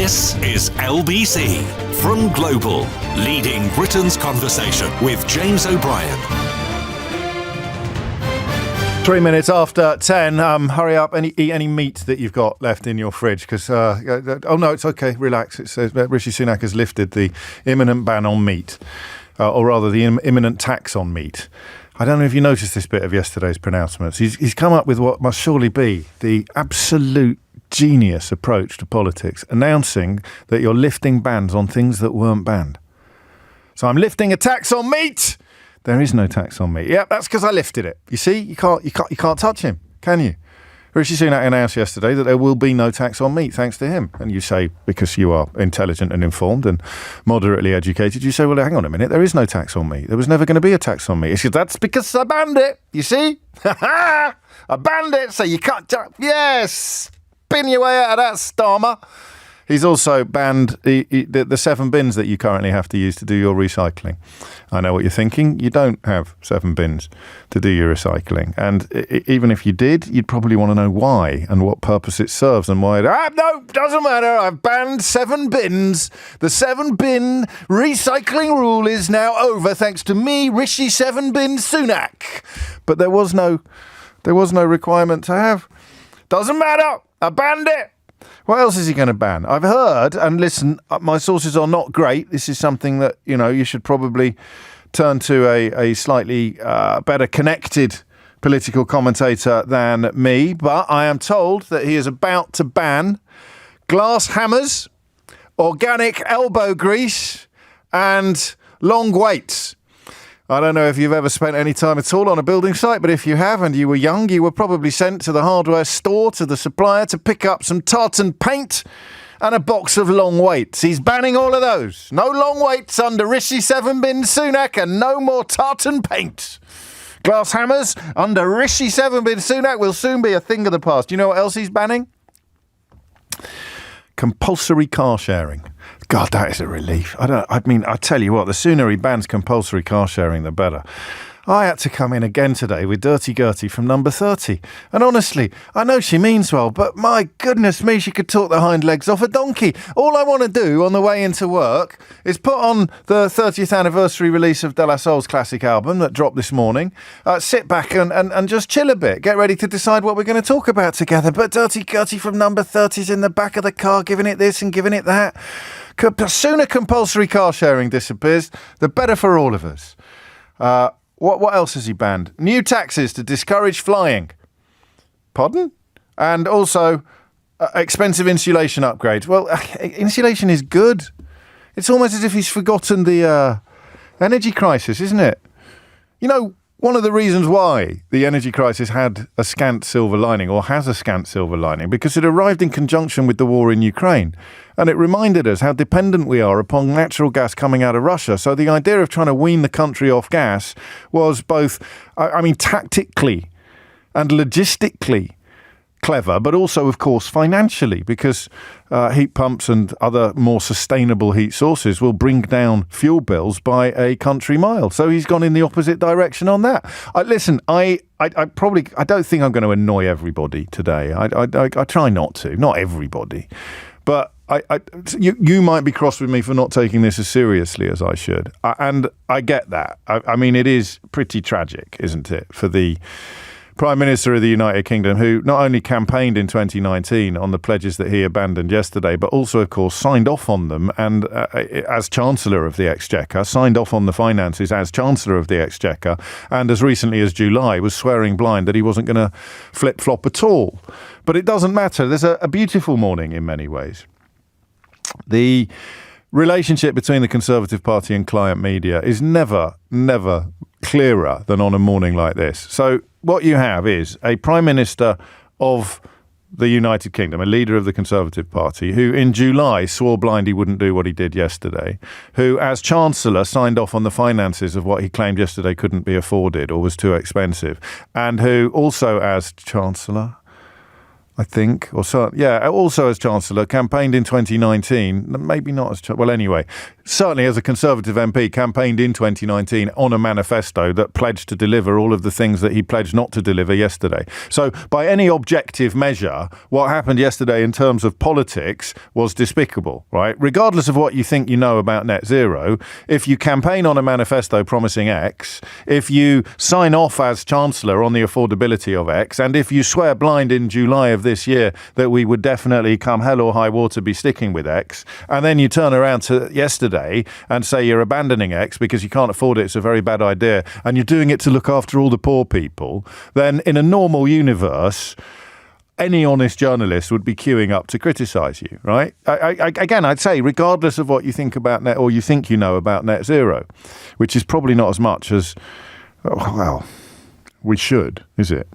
This is LBC from Global, leading Britain's conversation with James O'Brien. 3 minutes after 10. Hurry up and eat any meat that you've got left in your fridge because, oh no, it's okay, relax. It says Rishi Sunak has lifted the imminent ban on meat, or rather the imminent tax on meat. I don't know if you noticed this bit of yesterday's pronouncements. He's come up with what must surely be the absolute genius approach to politics, announcing that you're lifting bans on things that weren't banned. So I'm lifting a tax on meat. There is no tax on meat. Yeah, that's because I lifted it. You see, you can't touch him, can you? Rishi Sunak announced yesterday that there will be no tax on meat thanks to him. And you say, because you are intelligent and informed and moderately educated, you say, well, hang on a minute, there is no tax on meat. There was never going to be a tax on meat. He said, that's because I banned it. You see? I banned it, so you can't... Yes! Spin your way out of that, Starmer. He's also banned the 7 bins that you currently have to use to do your recycling. I know what you're thinking. You don't have 7 bins to do your recycling. And even if you did, you'd probably want to know why and what purpose it serves and why. No, doesn't matter. I've banned 7 bins. The 7-bin recycling rule is now over thanks to me, Rishi 7-bin Sunak. But there was no requirement to have. Doesn't matter. I banned it. What else is he going to ban? I've heard, and listen, my sources are not great. This is something that, you should probably turn to a slightly better connected political commentator than me. But I am told that he is about to ban glass hammers, organic elbow grease, and long weights. I don't know if you've ever spent any time at all on a building site, but if you have and you were young, you were probably sent to the hardware store, to the supplier, to pick up some tartan paint and a box of long weights. He's banning all of those. No long weights under Rishi 7-bin Sunak and no more tartan paint. Glass hammers under Rishi 7-bin Sunak will soon be a thing of the past. You know what else he's banning? Compulsory car sharing. God, that is a relief. I tell you what, the sooner he bans compulsory car sharing, the better. I had to come in again today with Dirty Gertie from number 30. And honestly, I know she means well, but my goodness me, she could talk the hind legs off a donkey. All I want to do on the way into work is put on the 30th anniversary release of De La Soul's classic album that dropped this morning, sit back and just chill a bit, get ready to decide what we're going to talk about together. But Dirty Gertie from number 30's in the back of the car, giving it this and giving it that. The sooner compulsory car sharing disappears, the better for all of us. What else has he banned? New taxes to discourage flying. Pardon? And also expensive insulation upgrades. Well, insulation is good. It's almost as if he's forgotten the energy crisis, isn't it? One of the reasons why the energy crisis had a scant silver lining, or has a scant silver lining, because it arrived in conjunction with the war in Ukraine. And it reminded us how dependent we are upon natural gas coming out of Russia. So the idea of trying to wean the country off gas was both, tactically and logistically clever, but also, of course, financially, because heat pumps and other more sustainable heat sources will bring down fuel bills by a country mile. So he's gone in the opposite direction on that. I don't think I'm going to annoy everybody today. I try not to, not everybody, but you might be cross with me for not taking this as seriously as I should. And I get that. It is pretty tragic, isn't it, for the Prime Minister of the United Kingdom, who not only campaigned in 2019 on the pledges that he abandoned yesterday, but also, of course, signed off on them and as Chancellor of the Exchequer, signed off on the finances as Chancellor of the Exchequer, and as recently as July was swearing blind that he wasn't going to flip-flop at all. But it doesn't matter. There's a beautiful morning in many ways. The relationship between the Conservative Party and client media is never clearer than on a morning like this. So what you have is a Prime Minister of the United Kingdom, a leader of the Conservative Party, who in July swore blind he wouldn't do what he did yesterday, who as Chancellor signed off on the finances of what he claimed yesterday couldn't be afforded or was too expensive, and who also as Chancellor... I think, or so, yeah, also as Chancellor, campaigned in 2019, maybe not as, well, anyway, certainly as a Conservative MP, campaigned in 2019 on a manifesto that pledged to deliver all of the things that he pledged not to deliver yesterday. So by any objective measure, what happened yesterday in terms of politics was despicable, right? Regardless of what you think you know about net zero, if you campaign on a manifesto promising X, if you sign off as Chancellor on the affordability of X, and if you swear blind in July of this year that we would definitely, come hell or high water, be sticking with X, and then you turn around to yesterday and say you're abandoning X because you can't afford it, it's a very bad idea, and you're doing it to look after all the poor people, then in a normal universe, any honest journalist would be queuing up to criticise you, right? Again, I'd say, regardless of what you think about net, or you think you know about net zero, which is probably not as much as, well, we should, is it?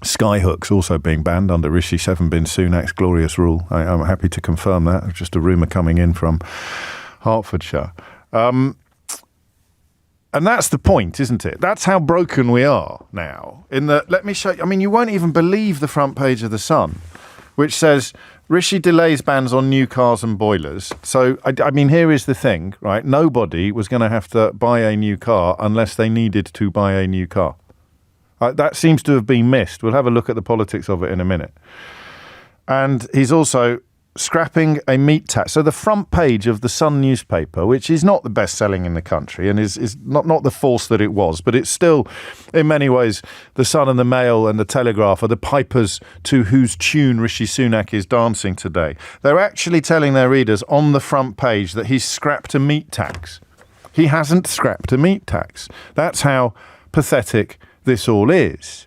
Skyhook's also being banned under Rishi Sunak's glorious rule. I'm happy to confirm that. Just a rumour coming in from Hertfordshire. And that's the point, isn't it? That's how broken we are now. Let me show you. I mean, you won't even believe the front page of The Sun, which says, Rishi delays bans on new cars and boilers. So, I mean, here is the thing, right? Nobody was going to have to buy a new car unless they needed to buy a new car. That seems to have been missed. We'll have a look at the politics of it in a minute. And he's also scrapping a meat tax. So the front page of the Sun newspaper, which is not the best selling in the country and is not the force that it was, but it's still, in many ways, the Sun and the Mail and the Telegraph are the pipers to whose tune Rishi Sunak is dancing today. They're actually telling their readers on the front page that he's scrapped a meat tax. He hasn't scrapped a meat tax. That's how pathetic this all is.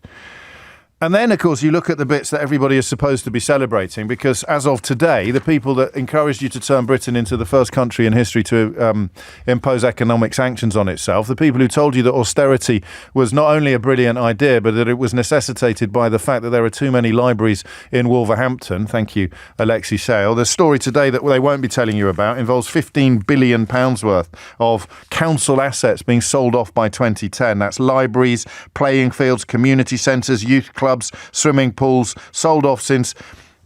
And then, of course, you look at the bits that everybody is supposed to be celebrating, because as of today, the people that encouraged you to turn Britain into the first country in history to impose economic sanctions on itself, the people who told you that austerity was not only a brilliant idea, but that it was necessitated by the fact that there are too many libraries in Wolverhampton. Thank you, Alexei Sale. The story today that they won't be telling you about involves £15 billion worth of council assets being sold off by 2010. That's libraries, playing fields, community centres, youth clubs, swimming pools, sold off since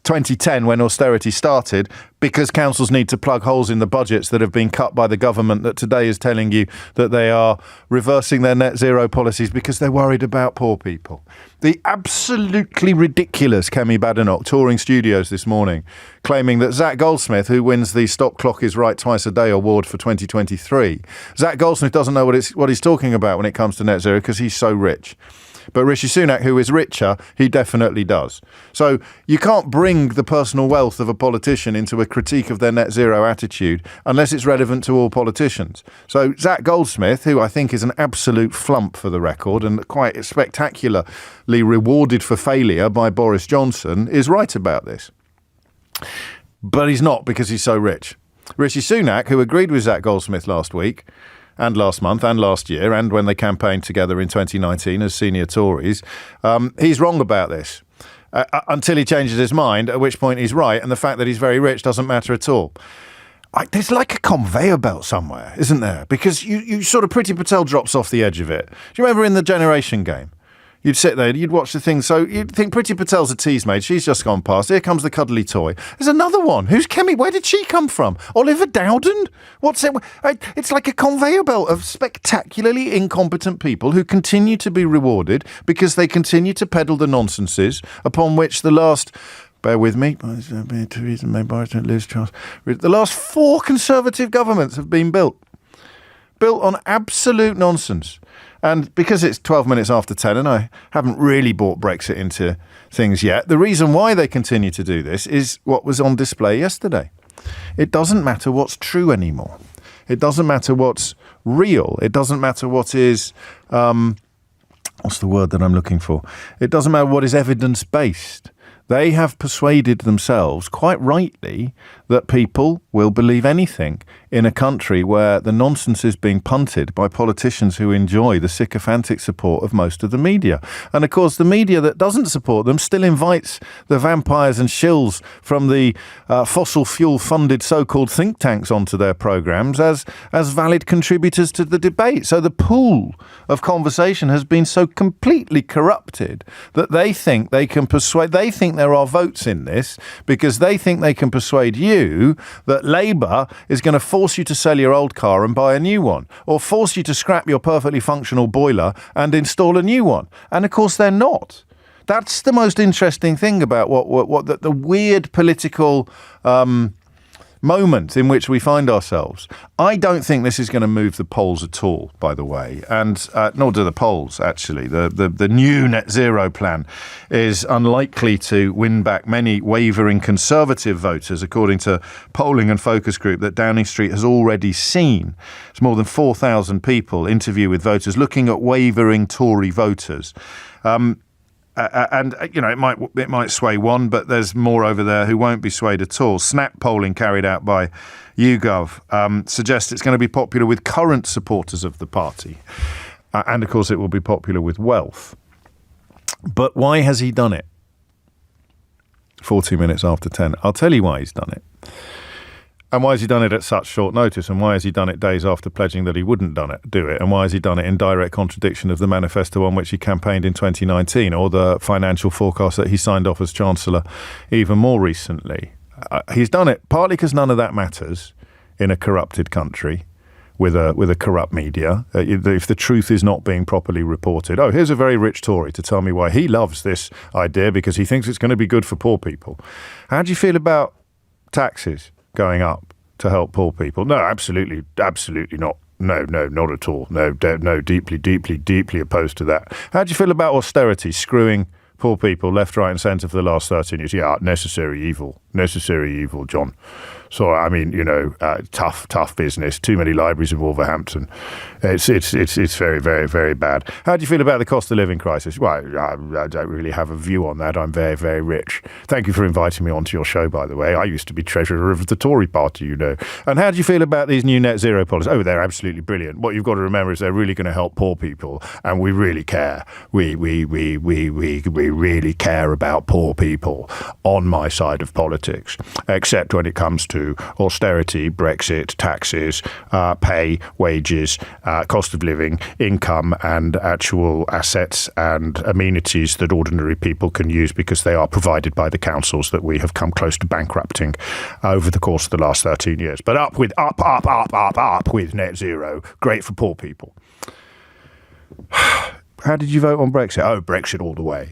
2010 when austerity started, because councils need to plug holes in the budgets that have been cut by the government that today is telling you that they are reversing their net zero policies because they're worried about poor people. The absolutely ridiculous Kemi Badenoch touring studios this morning, claiming that Zach Goldsmith, who wins the Stop Clock is Right Twice a Day award for 2023, Zach Goldsmith doesn't know what he's talking about when it comes to net zero because he's so rich. But Rishi Sunak, who is richer, he definitely does. So you can't bring the personal wealth of a politician into a critique of their net zero attitude unless it's relevant to all politicians. So Zach Goldsmith, who I think is an absolute flump for the record and quite spectacularly rewarded for failure by Boris Johnson, is right about this. But he's not, because he's so rich. Rishi Sunak, who agreed with Zach Goldsmith last week, and last month and last year, and when they campaigned together in 2019 as senior Tories, he's wrong about this until he changes his mind, at which point he's right, and the fact that he's very rich doesn't matter at all. There's like a conveyor belt somewhere, isn't there? Because you sort of, Priti Patel drops off the edge of it. Do you remember in the Generation Game? You'd sit there, you'd watch the thing. So you'd think Priti Patel's a teasemaid. She's just gone past. Here comes the cuddly toy. There's another one. Who's Kemi? Where did she come from? Oliver Dowden? What's it? It's like a conveyor belt of spectacularly incompetent people who continue to be rewarded because they continue to peddle the nonsenses upon which the last... Bear with me. The last 4 Conservative governments have been built on absolute nonsense. And because it's 12 minutes after 10 and I haven't really brought Brexit into things yet, the reason why they continue to do this is what was on display yesterday. It doesn't matter what's true anymore. It doesn't matter what's real. It doesn't matter what is, what's the word that I'm looking for? It doesn't matter what is evidence-based. They have persuaded themselves, quite rightly, that people will believe anything in a country where the nonsense is being punted by politicians who enjoy the sycophantic support of most of the media. And of course, the media that doesn't support them still invites the vampires and shills from the fossil fuel funded so-called think tanks onto their programmes as valid contributors to the debate. So the pool of conversation has been so completely corrupted that they think they can persuade, they think there are votes in this because they think they can persuade you that Labour is going to force you to sell your old car and buy a new one, or force you to scrap your perfectly functional boiler and install a new one. And of course they're not. That's the most interesting thing about what the weird political moment in which we find ourselves. I don't think this is going to move the polls at all, by the way, and nor do the polls, actually. The new net zero plan is unlikely to win back many wavering Conservative voters, according to polling and focus group that Downing Street has already seen. It's more than 4,000 people interview with voters looking at wavering Tory voters. And, you know, it might sway one, but there's more over there who won't be swayed at all. Snap polling carried out by YouGov suggests it's going to be popular with current supporters of the party. And, of course, it will be popular with wealth. But why has he done it? 40 minutes after 10. I'll tell you why he's done it. And why has he done it at such short notice? And why has he done it days after pledging that he wouldn't do it? And why has he done it in direct contradiction of the manifesto on which he campaigned in 2019, or the financial forecast that he signed off as Chancellor even more recently? He's done it partly because none of that matters in a corrupted country with a corrupt media. If the truth is not being properly reported. Oh, here's a very rich Tory to tell me why he loves this idea because he thinks it's going to be good for poor people. How do you feel about taxes going up to help poor people? No, absolutely not. No, not at all. No, deeply opposed to that. How do you feel about austerity, screwing poor people left, right and centre for the last 13 years? Yeah, necessary evil, John. So, I mean, you know, tough business. Too many libraries in Wolverhampton. It's very, very, very bad. How do you feel about the cost of living crisis? Well, I don't really have a view on that. I'm very, very rich. Thank you for inviting me onto your show, by the way. I used to be treasurer of the Tory party, you know. And how do you feel about these new net zero policies? Oh, they're absolutely brilliant. What you've got to remember is they're really going to help poor people, and we really care. We really care about poor people on my side of politics, except when it comes to austerity, Brexit, taxes, pay, wages, cost of living, income, and actual assets and amenities that ordinary people can use because they are provided by the councils that we have come close to bankrupting over the course of the last 13 years. But up with net zero. Great for poor people. How did you vote on Brexit? Oh, Brexit all the way.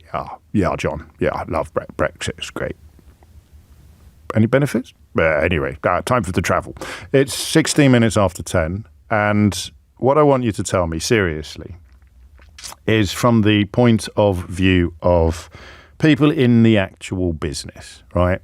Yeah, John. Yeah, I love Brexit. It's great. Any benefits? Anyway, time for the travel. It's 16 minutes after 10, and what I want you to tell me, seriously, is from the point of view of people in the actual business, right?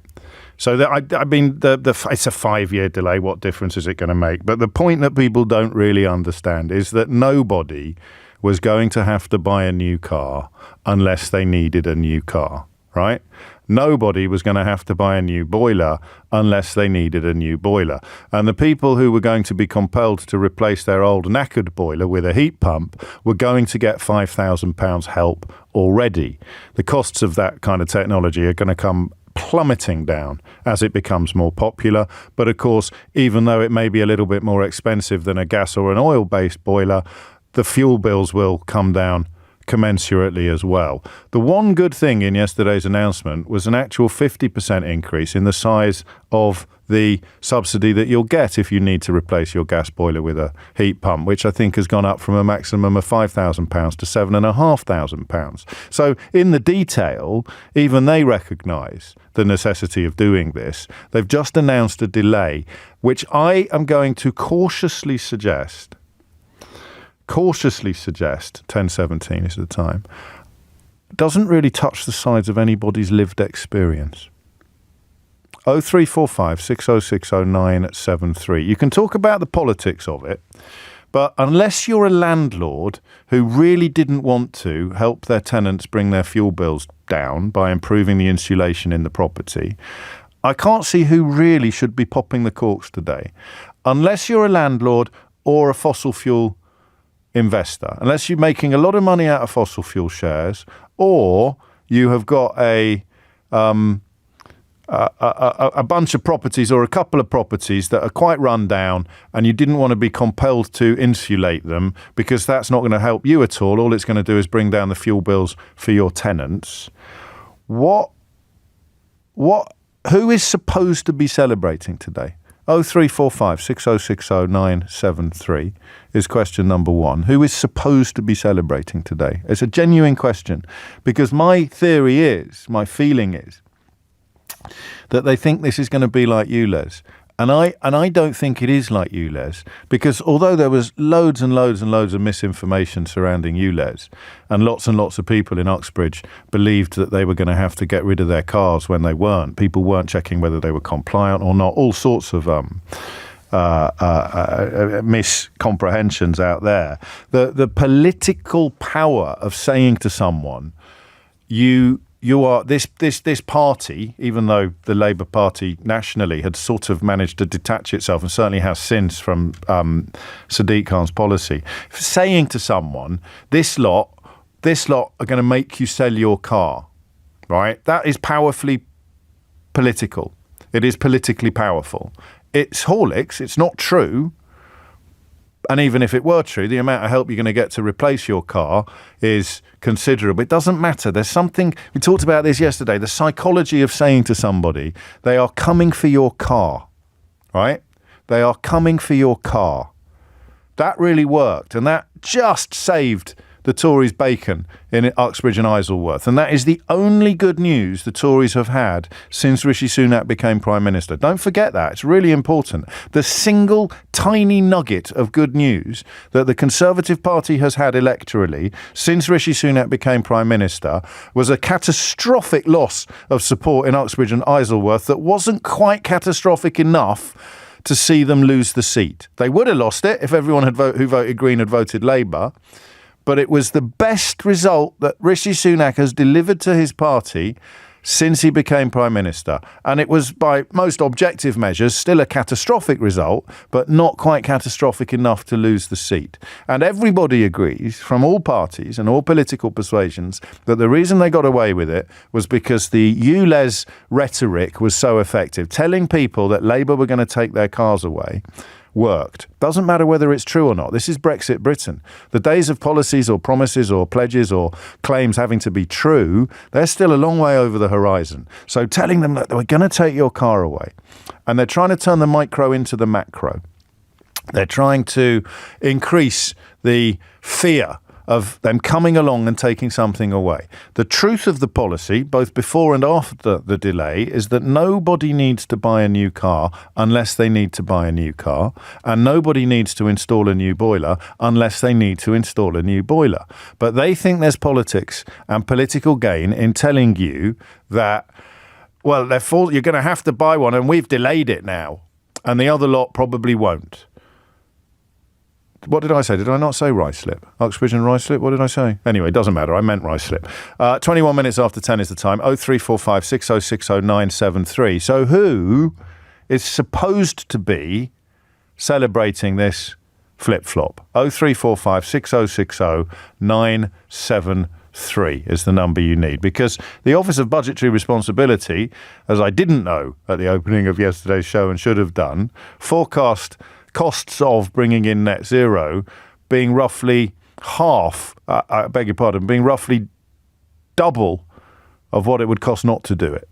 So, I mean, it's a 5-year delay. What difference is it going to make? But the point that people don't really understand is that nobody was going to have to buy a new car unless they needed a new car, right? Nobody was going to have to buy a new boiler unless they needed a new boiler. And the people who were going to be compelled to replace their old knackered boiler with a heat pump were going to get £5,000 help already. The costs of that kind of technology are going to come plummeting down as it becomes more popular. But of course, even though it may be a little bit more expensive than a gas or an oil-based boiler, the fuel bills will come down commensurately as well. The one good thing in yesterday's announcement was an actual 50% increase in the size of the subsidy that you'll get if you need to replace your gas boiler with a heat pump, which I think has gone up from a maximum of £5,000 to £7,500. So in the detail, even they recognise the necessity of doing this. They've just announced a delay, which I am going to cautiously suggest, 10:17 is the time, doesn't really touch the sides of anybody's lived experience. 0345 6060 973. You can talk about the politics of it, but unless you're a landlord who really didn't want to help their tenants bring their fuel bills down by improving the insulation in the property, I can't see who really should be popping the corks today. Unless you're a landlord or a fossil fuel investor, unless you're making a lot of money out of fossil fuel shares, or you have got a bunch of properties or a couple of properties that are quite run down and you didn't want to be compelled to insulate them because that's not going to help you at all. All it's going to do is bring down the fuel bills for your tenants. What Who is supposed to be celebrating today? 0345 6060 973 is question number one. Who is supposed to be celebrating today? It's a genuine question, because my feeling is that they think this is going to be like ULEZ. And I don't think it is like ULEZ, because although there was loads and loads and loads of misinformation surrounding ULEZ, and lots of people in Uxbridge believed that they were going to have to get rid of their cars when they weren't. People weren't checking whether they were compliant or not. All sorts of miscomprehensions out there. The political power of saying to someone, you are this party, even though the Labour Party nationally had sort of managed to detach itself, and certainly has since, from Sadiq Khan's policy, saying to someone, this lot are going to make you sell your car, right? That is powerfully political. It is politically powerful. It's Horlicks. It's not true. And even if it were true, the amount of help you're going to get to replace your car is considerable. It doesn't matter. There's something, we talked about this yesterday, the psychology of saying to somebody, they are coming for your car, right? They are coming for your car. That really worked. And that just saved the Tories' bacon in Uxbridge and Isleworth. And that is the only good news the Tories have had since Rishi Sunak became Prime Minister. Don't forget that. It's really important. The single tiny nugget of good news that the Conservative Party has had electorally since Rishi Sunak became Prime Minister was a catastrophic loss of support in Uxbridge and Isleworth that wasn't quite catastrophic enough to see them lose the seat. They would have lost it if everyone who voted Green had voted Labour. But it was the best result that Rishi Sunak has delivered to his party since he became Prime Minister. And it was, by most objective measures, still a catastrophic result, but not quite catastrophic enough to lose the seat. And everybody agrees, from all parties and all political persuasions, that the reason they got away with it was because the ULEZ rhetoric was so effective. Telling people that Labour were going to take their cars away worked. Doesn't matter whether it's true or not. This is Brexit Britain. The days of policies or promises or pledges or claims having to be true, they're still a long way over the horizon. So telling them that we're going to take your car away, and they're trying to turn the micro into the macro. They're trying to increase the fear of them coming along and taking something away. The truth of the policy, both before and after the delay, is that nobody needs to buy a new car unless they need to buy a new car, and nobody needs to install a new boiler unless they need to install a new boiler. But they think there's politics and political gain in telling you that, well, you're going to have to buy one and we've delayed it now, and the other lot probably won't. What did I say? Did I not say Ruislip? Uxbridge and Ruislip? What did I say? Anyway, it doesn't matter. I meant Ruislip. 21 minutes after 10 is the time. 0345 6060 973. So who is supposed to be celebrating this flip-flop? 0345 6060 973 is the number you need. Because the Office of Budgetary Responsibility, as I didn't know at the opening of yesterday's show and should have done, forecast costs of bringing in net zero being roughly being roughly double of what it would cost not to do it,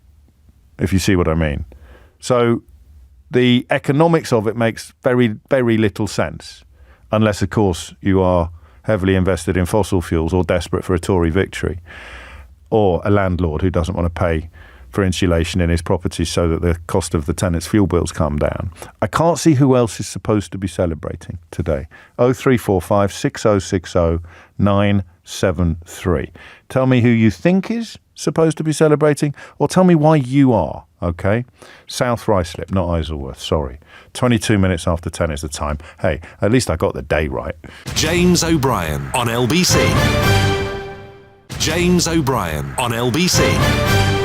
if you see what I mean. So the economics of it makes very, very little sense, unless, of course, you are heavily invested in fossil fuels or desperate for a Tory victory, or a landlord who doesn't want to pay for insulation in his property so that the cost of the tenants' fuel bills come down. I can't see who else is supposed to be celebrating today. 0345 6060 973. Tell me who you think is supposed to be celebrating, or tell me why you are, okay? South Ruislip, not Isleworth, sorry. 22 minutes after 10 is the time. Hey, at least I got the day right. James O'Brien on LBC. James O'Brien on LBC.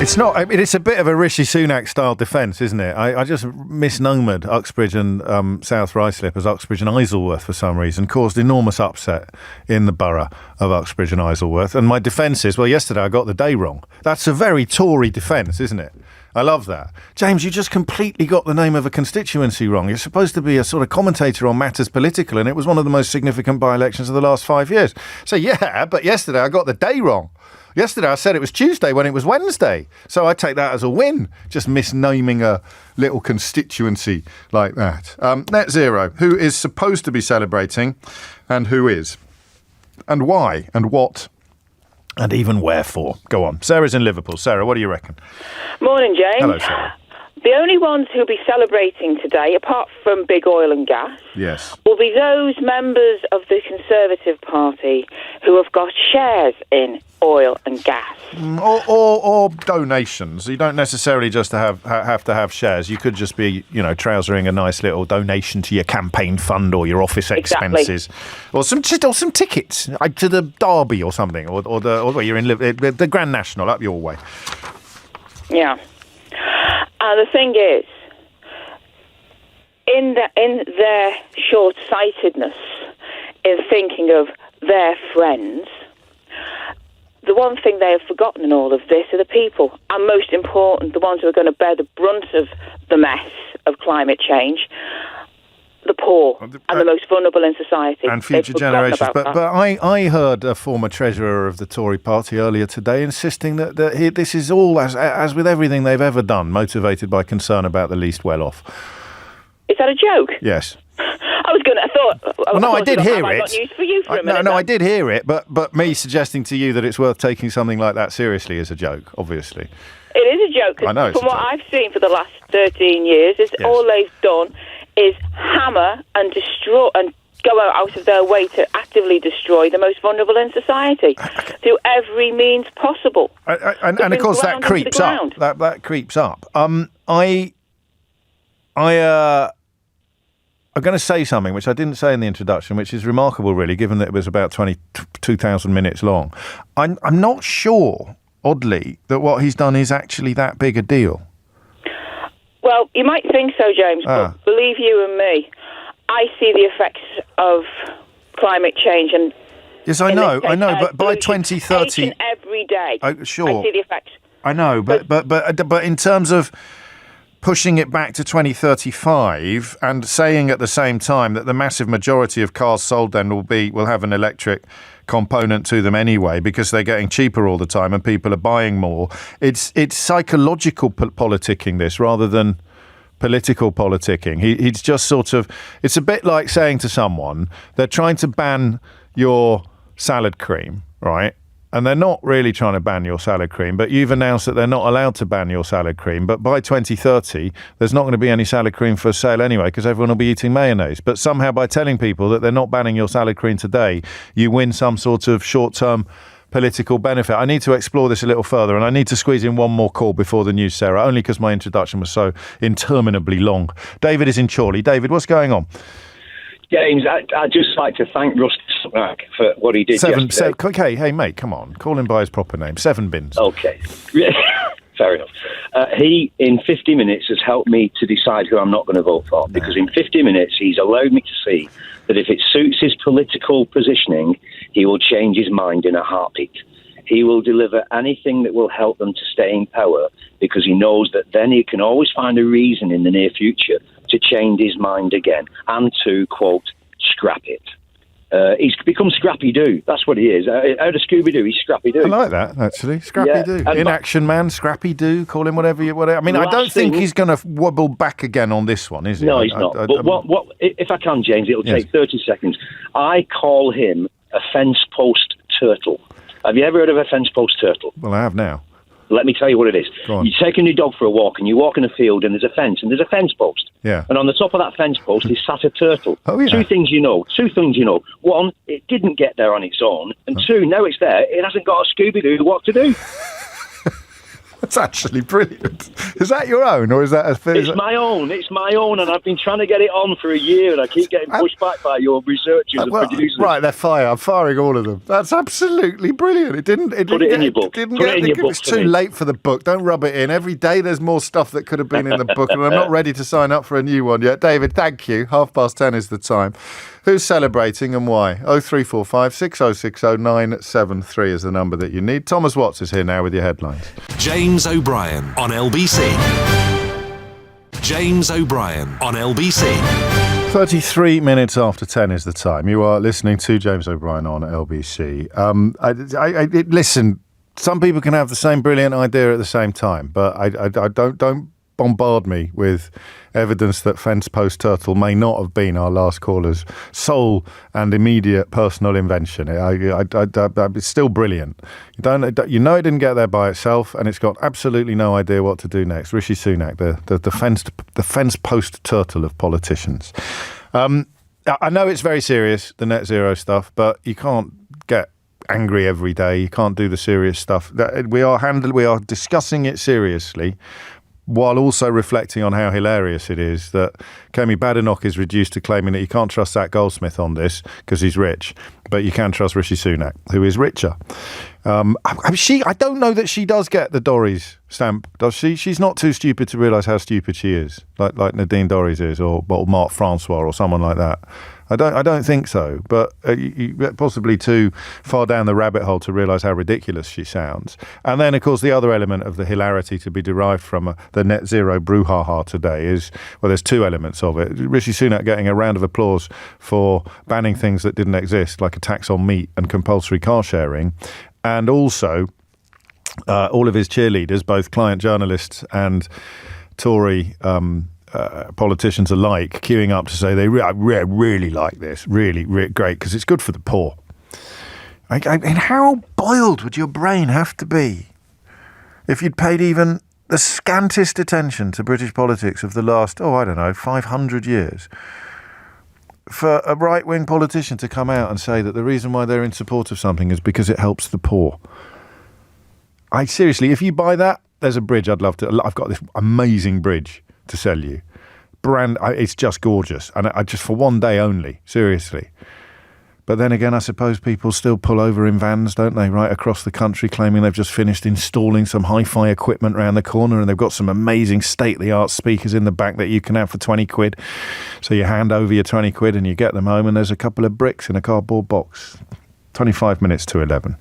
It's not. I mean, it's a bit of a Rishi Sunak style defence, isn't it? I just misnomered Uxbridge and South Ruislip as Uxbridge and Isleworth for some reason, caused enormous upset in the borough of Uxbridge and Isleworth. And my defence is, well, yesterday I got the day wrong. That's a very Tory defence, isn't it? I love that. James, you just completely got the name of a constituency wrong. You're supposed to be a sort of commentator on matters political, and it was one of the most significant by-elections of the last 5 years. So, yeah, but yesterday I got the day wrong. Yesterday I said it was Tuesday when it was Wednesday. So I take that as a win, just misnaming a little constituency like that. Net Zero, who is supposed to be celebrating and who is? And why? And what? And even wherefore? Go on. Sarah's in Liverpool. Sarah, what do you reckon? Morning, James. Hello, Sarah. The only ones who'll be celebrating today, apart from big oil and gas, yes, will be those members of the Conservative Party who have got shares in oil and gas. Or donations. You don't necessarily just have to have shares. You could just be, trousering a nice little donation to your campaign fund or your office expenses, or some tickets to the Derby or something, or where you're in the Grand National up your way. Yeah. And the thing is, in their short-sightedness, in thinking of their friends, the one thing they have forgotten in all of this are the people, and most important, the ones who are going to bear the brunt of the mess of climate change, the poor and the most vulnerable in society. And future generations. But I heard a former treasurer of the Tory party earlier today insisting that this is all, as with everything they've ever done, motivated by concern about the least well-off. Is that a joke? Yes. I did hear it. I got news for you for a minute. No, I did hear it, but me suggesting to you that it's worth taking something like that seriously is a joke, obviously. It is a joke. I know. From what I've seen for the last 13 years, all they've done is hammer and destroy and go out of their way to actively destroy the most vulnerable in society through every means possible. And of course that creeps up. That creeps up. I'm going to say something which I didn't say in the introduction, which is remarkable, really, given that it was about 22,000 minutes long. I'm not sure, oddly, that what he's done is actually that big a deal. Well, you might think so, James, but believe you and me, I see the effects of climate change and. Yes, I know, but by 2030, each and every day, sure, I see the effects. I know, but in terms of pushing it back to 2035 and saying at the same time that the massive majority of cars sold then will have an electric component to them anyway because they're getting cheaper all the time and people are buying more. It's psychological politicking this rather than political politicking. He's just sort of, it's a bit like saying to someone, they're trying to ban your salad cream, right? And they're not really trying to ban your salad cream, but you've announced that they're not allowed to ban your salad cream. But by 2030, there's not going to be any salad cream for sale anyway, because everyone will be eating mayonnaise. But somehow by telling people that they're not banning your salad cream today, you win some sort of short-term political benefit. I need to explore this a little further, and I need to squeeze in one more call before the news, Sarah, only because my introduction was so interminably long. David is in Chorley. David, what's going on? James, I'd just like to thank Rusty Sunak for what he did yesterday. Okay, hey, mate, come on. Call him by his proper name. 7 bins. Okay. Fair enough. He, in 50 minutes, has helped me to decide who I'm not going to vote for, because in 50 minutes he's allowed me to see that if it suits his political positioning, he will change his mind in a heartbeat. He will deliver anything that will help them to stay in power, because he knows that then he can always find a reason in the near future to change his mind again and to, quote, scrap it. He's become Scrappy-Doo. That's what he is. Out of Scooby-Doo, he's Scrappy-Doo. I like that, actually. Scrappy-Doo. Yeah, In-action man, Scrappy-Doo, call him whatever. I mean, I don't think he's going to wobble back again on this one, is he? No, he's not. But what, if I can, James, it'll take 30 seconds. I call him a fence post turtle. Have you ever heard of a fence post turtle? Well, I have now. Let me tell you what it is. You're taking your dog for a walk, and you walk in a field, and there's a fence post. Yeah. And on the top of that fence post is sat a turtle. Oh, yeah. Two things you know. One, it didn't get there on its own. And two, now it's there, it hasn't got a Scooby-Doo what to do. That's actually brilliant. Is that your own, or is that It's my own. It's my own, and I've been trying to get it on for a year, and I keep getting pushed back by your researchers and producers. Right, they're fire. I'm firing all of them. That's absolutely brilliant. Put it in your book. It's too late for the book. Don't rub it in. Every day there's more stuff that could have been in the book, and I'm not ready to sign up for a new one yet. David, thank you. 10:30 is the time. Who's celebrating and why? 0345 6060 973 is the number that you need. Thomas Watts is here now with your headlines. James O'Brien on LBC. James O'Brien on LBC. 33 minutes after 10 is the time. You are listening to James O'Brien on LBC. Listen, some people can have the same brilliant idea at the same time, but I don't bombard me with evidence that fence post turtle may not have been our last caller's sole and immediate personal invention. It's still brilliant. You know it didn't get there by itself, and it's got absolutely no idea what to do next. Rishi Sunak, the fence post turtle of politicians. I know it's very serious, the net zero stuff, but you can't get angry every day. You can't do the serious stuff. We are discussing it seriously, while also reflecting on how hilarious it is that Kemi Badenoch is reduced to claiming that you can't trust Zach Goldsmith on this because he's rich, but you can trust Rishi Sunak, who is richer. I don't know that she does get the Dorries stamp, does she? She's not too stupid to realise how stupid she is, like Nadine Dorries is, or Mark Francois, or someone like that. I don't think so, but you possibly too far down the rabbit hole to realise how ridiculous she sounds. And then, of course, the other element of the hilarity to be derived from the net zero brouhaha today is, well, there's two elements of it. Rishi Sunak getting a round of applause for banning things that didn't exist, like a tax on meat and compulsory car sharing, and also all of his cheerleaders, both client journalists and Tory politicians alike, queuing up to say they really like this, really great, because it's good for the poor. I mean, how boiled would your brain have to be if you'd paid even the scantest attention to British politics of the last, 500 years, for a right-wing politician to come out and say that the reason why they're in support of something is because it helps the poor? Seriously, if you buy that, there's a bridge I've got this amazing bridge to sell you. It's just gorgeous. And I just for one day only, seriously. But then again, I suppose people still pull over in vans, don't they, right across the country, claiming they've just finished installing some hi-fi equipment around the corner and they've got some amazing state-of-the-art speakers in the back that you can have for 20 quid. So you hand over your 20 quid and you get them home and there's a couple of bricks in a cardboard box. 25 minutes to 11.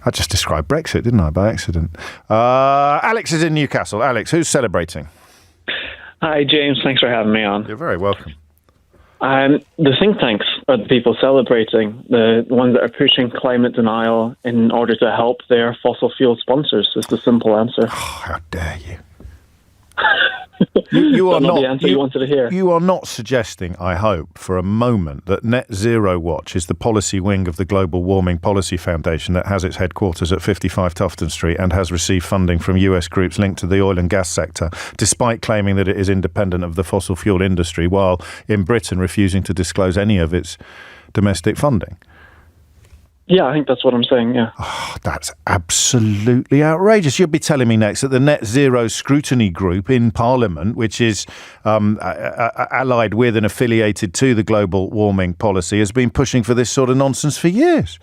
I just described Brexit, didn't I, by accident? Alex is in Newcastle. Alex, who's celebrating? Hi, James. Thanks for having me on. You're very welcome. The think tanks are the people celebrating, the ones that are pushing climate denial in order to help their fossil fuel sponsors, is the simple answer. Oh, how dare you. You are not the answer you wanted to hear. You are not suggesting, I hope, for a moment that Net Zero Watch is the policy wing of the Global Warming Policy Foundation that has its headquarters at 55 Tufton Street and has received funding from US groups linked to the oil and gas sector, despite claiming that it is independent of the fossil fuel industry, while in Britain refusing to disclose any of its domestic funding. Yeah, I think that's what I'm saying, yeah. Oh, that's absolutely outrageous. You'll be telling me next that the Net Zero Scrutiny Group in Parliament, which is allied with and affiliated to the global warming policy, has been pushing for this sort of nonsense for years.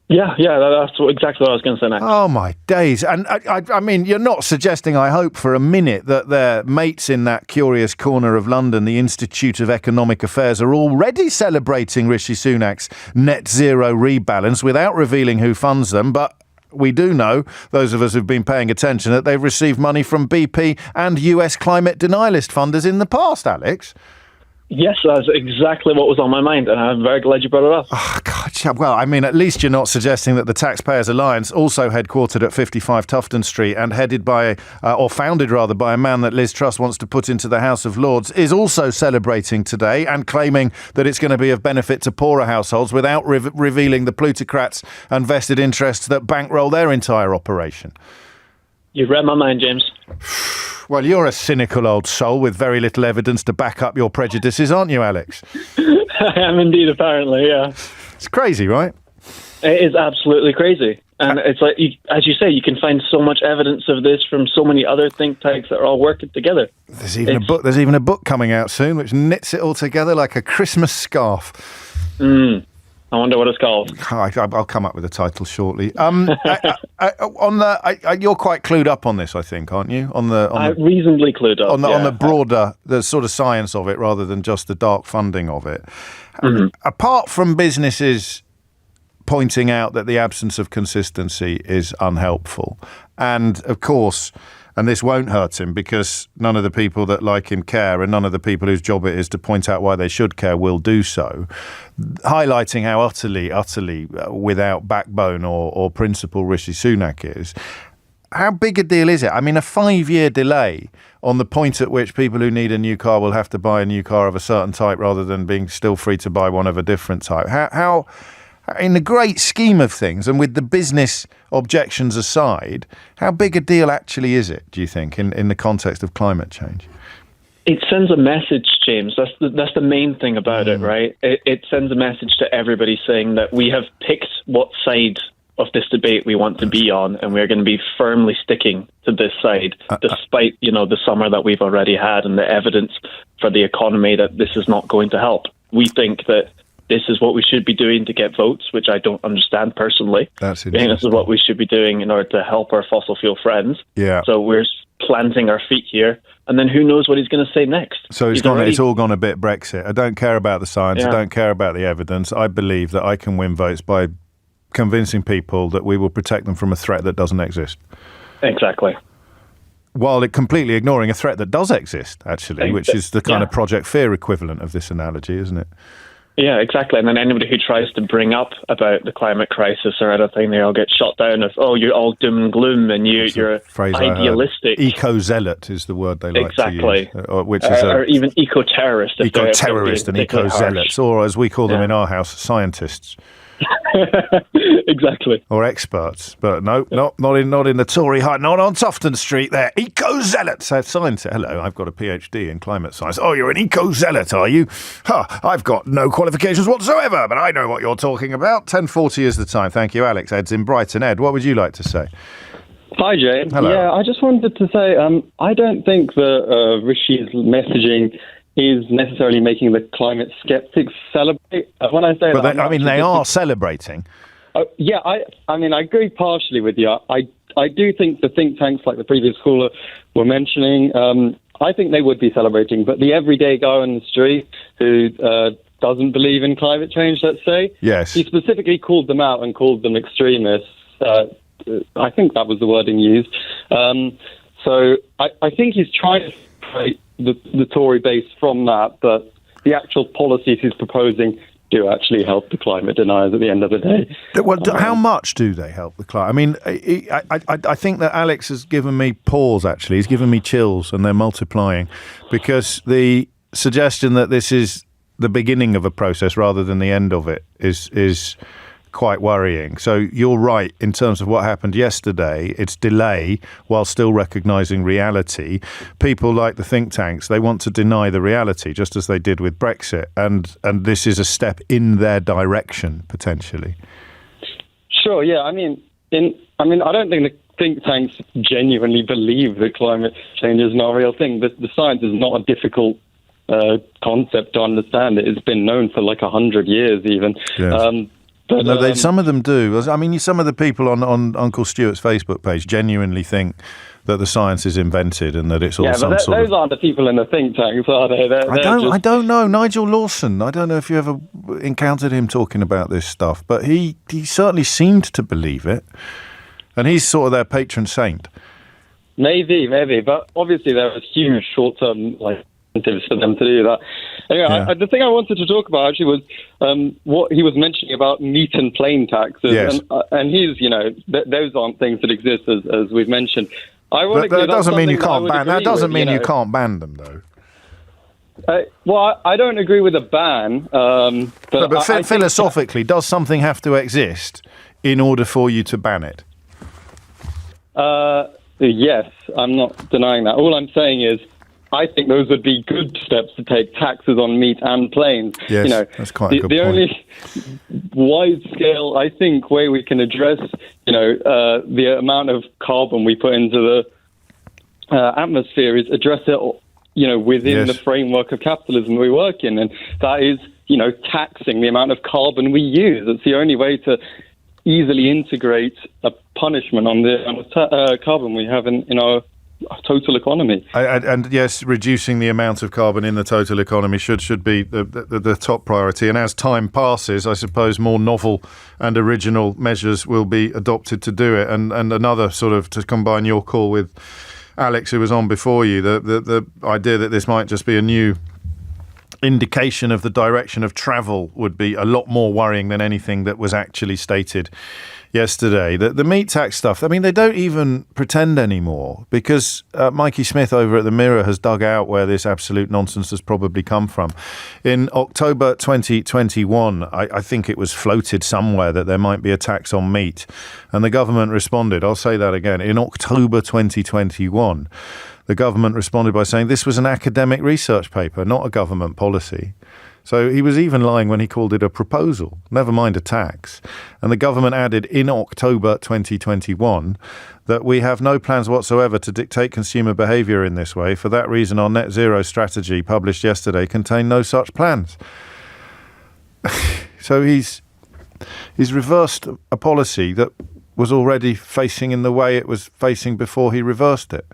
Yeah, that's exactly what I was going to say next. Oh, my days. And I mean, you're not suggesting, I hope, for a minute that their mates in that curious corner of London, the Institute of Economic Affairs, are already celebrating Rishi Sunak's net zero rebalance without revealing who funds them. But we do know, those of us who've been paying attention, that they've received money from BP and US climate denialist funders in the past, Alex. Yes, that's exactly what was on my mind, and I'm very glad you brought it up. Oh, God. Well, I mean, at least you're not suggesting that the Taxpayers Alliance, also headquartered at 55 Tufton Street and headed by, or founded rather, by a man that Liz Truss wants to put into the House of Lords, is also celebrating today and claiming that it's going to be of benefit to poorer households without revealing the plutocrats and vested interests that bankroll their entire operation. You've read my mind, James. Well, you're a cynical old soul with very little evidence to back up your prejudices, aren't you, Alex? I am indeed, apparently, yeah. It's crazy, right? It is absolutely crazy. And it's like, as you say, you can find so much evidence of this from so many other think tanks that are all working together. There's even a book coming out soon which knits it all together like a Christmas scarf. I wonder what it's called. I'll come up with a title shortly. You're quite clued up on this, I think, aren't you? I'm reasonably clued up. On the broader, the sort of science of it, rather than just the dark funding of it. Mm-hmm. Apart from businesses pointing out that the absence of consistency is unhelpful, and of course, and this won't hurt him because none of the people that like him care, and none of the people whose job it is to point out why they should care will do so, highlighting how utterly without backbone or principle Rishi Sunak is. How big a deal is it? I mean, a 5-year delay on the point at which people who need a new car will have to buy a new car of a certain type rather than being still free to buy one of a different type. How in the great scheme of things, and with the business objections aside, how big a deal actually is it, do you think, in the context of climate change? It sends a message, James. That's the main thing about it, right? It sends a message to everybody saying that we have picked what side of this debate we want to be on, and we're going to be firmly sticking to this side, despite, the summer that we've already had and the evidence for the economy that this is not going to help. We think that this is what we should be doing to get votes, which I don't understand personally. That's I think this is what we should be doing in order to help our fossil fuel friends. Yeah. So we're planting our feet here, and then who knows what he's going to say next. So it's all gone a bit Brexit. I don't care about the science. I don't care about the evidence. I believe that I can win votes by convincing people that we will protect them from a threat that doesn't exist. Exactly. While it completely ignoring a threat that does exist, actually, which is the kind of Project Fear equivalent of this analogy, isn't it? Yeah, exactly. And then anybody who tries to bring up about the climate crisis or anything, they all get shot down as, you're all doom and gloom and you're idealistic. Eco-zealot is the word they like to use. Which is or even eco-terrorist. Eco-terrorist and eco-zealots, or as we call them in our house, scientists. Exactly. Or experts, but not in the Tory hut, not on Tufton Street there. Eco-zealots. Science. Hello, I've got a PhD in climate science. Oh, you're an eco-zealot, are you? I've got no qualifications whatsoever, but I know what you're talking about. 10:40 is the time. Thank you, Alex. Ed's in Brighton. Ed, what would you like to say? Hi, Jane. Hello. Yeah, I just wanted to say I don't think that Rishi's messaging is necessarily making the climate skeptics celebrate. When I say that, they are celebrating. Yeah, I mean, I agree partially with you. I do think the think tanks, like the previous caller were mentioning, I think they would be celebrating. But the everyday guy on the street who doesn't believe in climate change, let's say, yes, he specifically called them out and called them extremists. I think that was the wording used. So I think he's trying to separate the Tory base from that, but the actual policies he's proposing do actually help the climate deniers at the end of the day. Well, how much do they help the climate? I mean, I think that Alex has given me pause, actually. He's given me chills, and they're multiplying, because the suggestion that this is the beginning of a process rather than the end of it is quite worrying. So you're right in terms of what happened yesterday. It's delay while still recognising reality. People like the think tanks, they want to deny the reality, just as they did with Brexit. And this is a step in their direction, potentially. Sure, yeah. I mean, I don't think the think tanks genuinely believe that climate change is not a real thing. The science is not a difficult concept to understand. It's been known for like 100 years even. Yes. But, no, some of them do. I mean, some of the people on Uncle Stuart's Facebook page genuinely think that the science is invented and that it's all some sort of... those aren't the people in the think tanks, are they? I don't know. Nigel Lawson, I don't know if you ever encountered him talking about this stuff, but he certainly seemed to believe it. And he's sort of their patron saint. Maybe. But obviously there are huge short-term incentives for them to do that. Anyway, the thing I wanted to talk about actually was what he was mentioning about meat and plane taxes. Yes. And he's, those aren't things that exist, as we've mentioned. Ironically, that doesn't mean you can't ban. That doesn't mean you can't ban them, though. Well, I don't agree with a ban. But philosophically, does something have to exist in order for you to ban it? Yes, I'm not denying that. All I'm saying is, I think those would be good steps to take, taxes on meat and planes. Yes, that's quite a good point. The only wide-scale, I think, way we can address, the amount of carbon we put into the atmosphere is address it, within the framework of capitalism we work in, and that is, taxing the amount of carbon we use. It's the only way to easily integrate a punishment on the carbon we have in our total economy. And yes, reducing the amount of carbon in the total economy should be the top priority. And as time passes, I suppose more novel and original measures will be adopted to do it. And another sort of, to combine your call with Alex, who was on before you, the idea that this might just be a new indication of the direction of travel would be a lot more worrying than anything that was actually stated yesterday. The meat tax stuff, I mean, they don't even pretend anymore, because Mikey Smith over at the Mirror has dug out where this absolute nonsense has probably come from. In October 2021, I think it was floated somewhere that there might be a tax on meat, and the government responded. I'll say that again. In October 2021, the government responded by saying this was an academic research paper, not a government policy. So he was even lying when he called it a proposal, never mind a tax. And the government added in October 2021 that we have no plans whatsoever to dictate consumer behaviour in this way. For that reason, our net zero strategy published yesterday contained no such plans. So he's reversed a policy that was already facing in the way it was facing before he reversed it.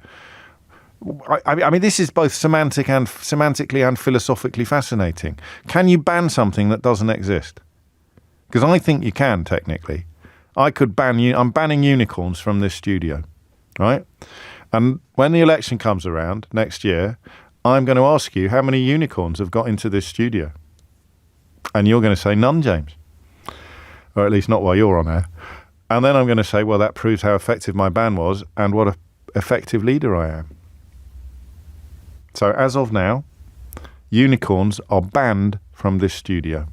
I mean, this is both semantically and philosophically fascinating. Can you ban something that doesn't exist? Because I think you can, technically. I'm banning unicorns from this studio, right? And when the election comes around next year, I'm going to ask you how many unicorns have got into this studio. And you're going to say none, James. Or at least not while you're on air. And then I'm going to say, well, that proves how effective my ban was and what an effective leader I am. So as of now, unicorns are banned from this studio.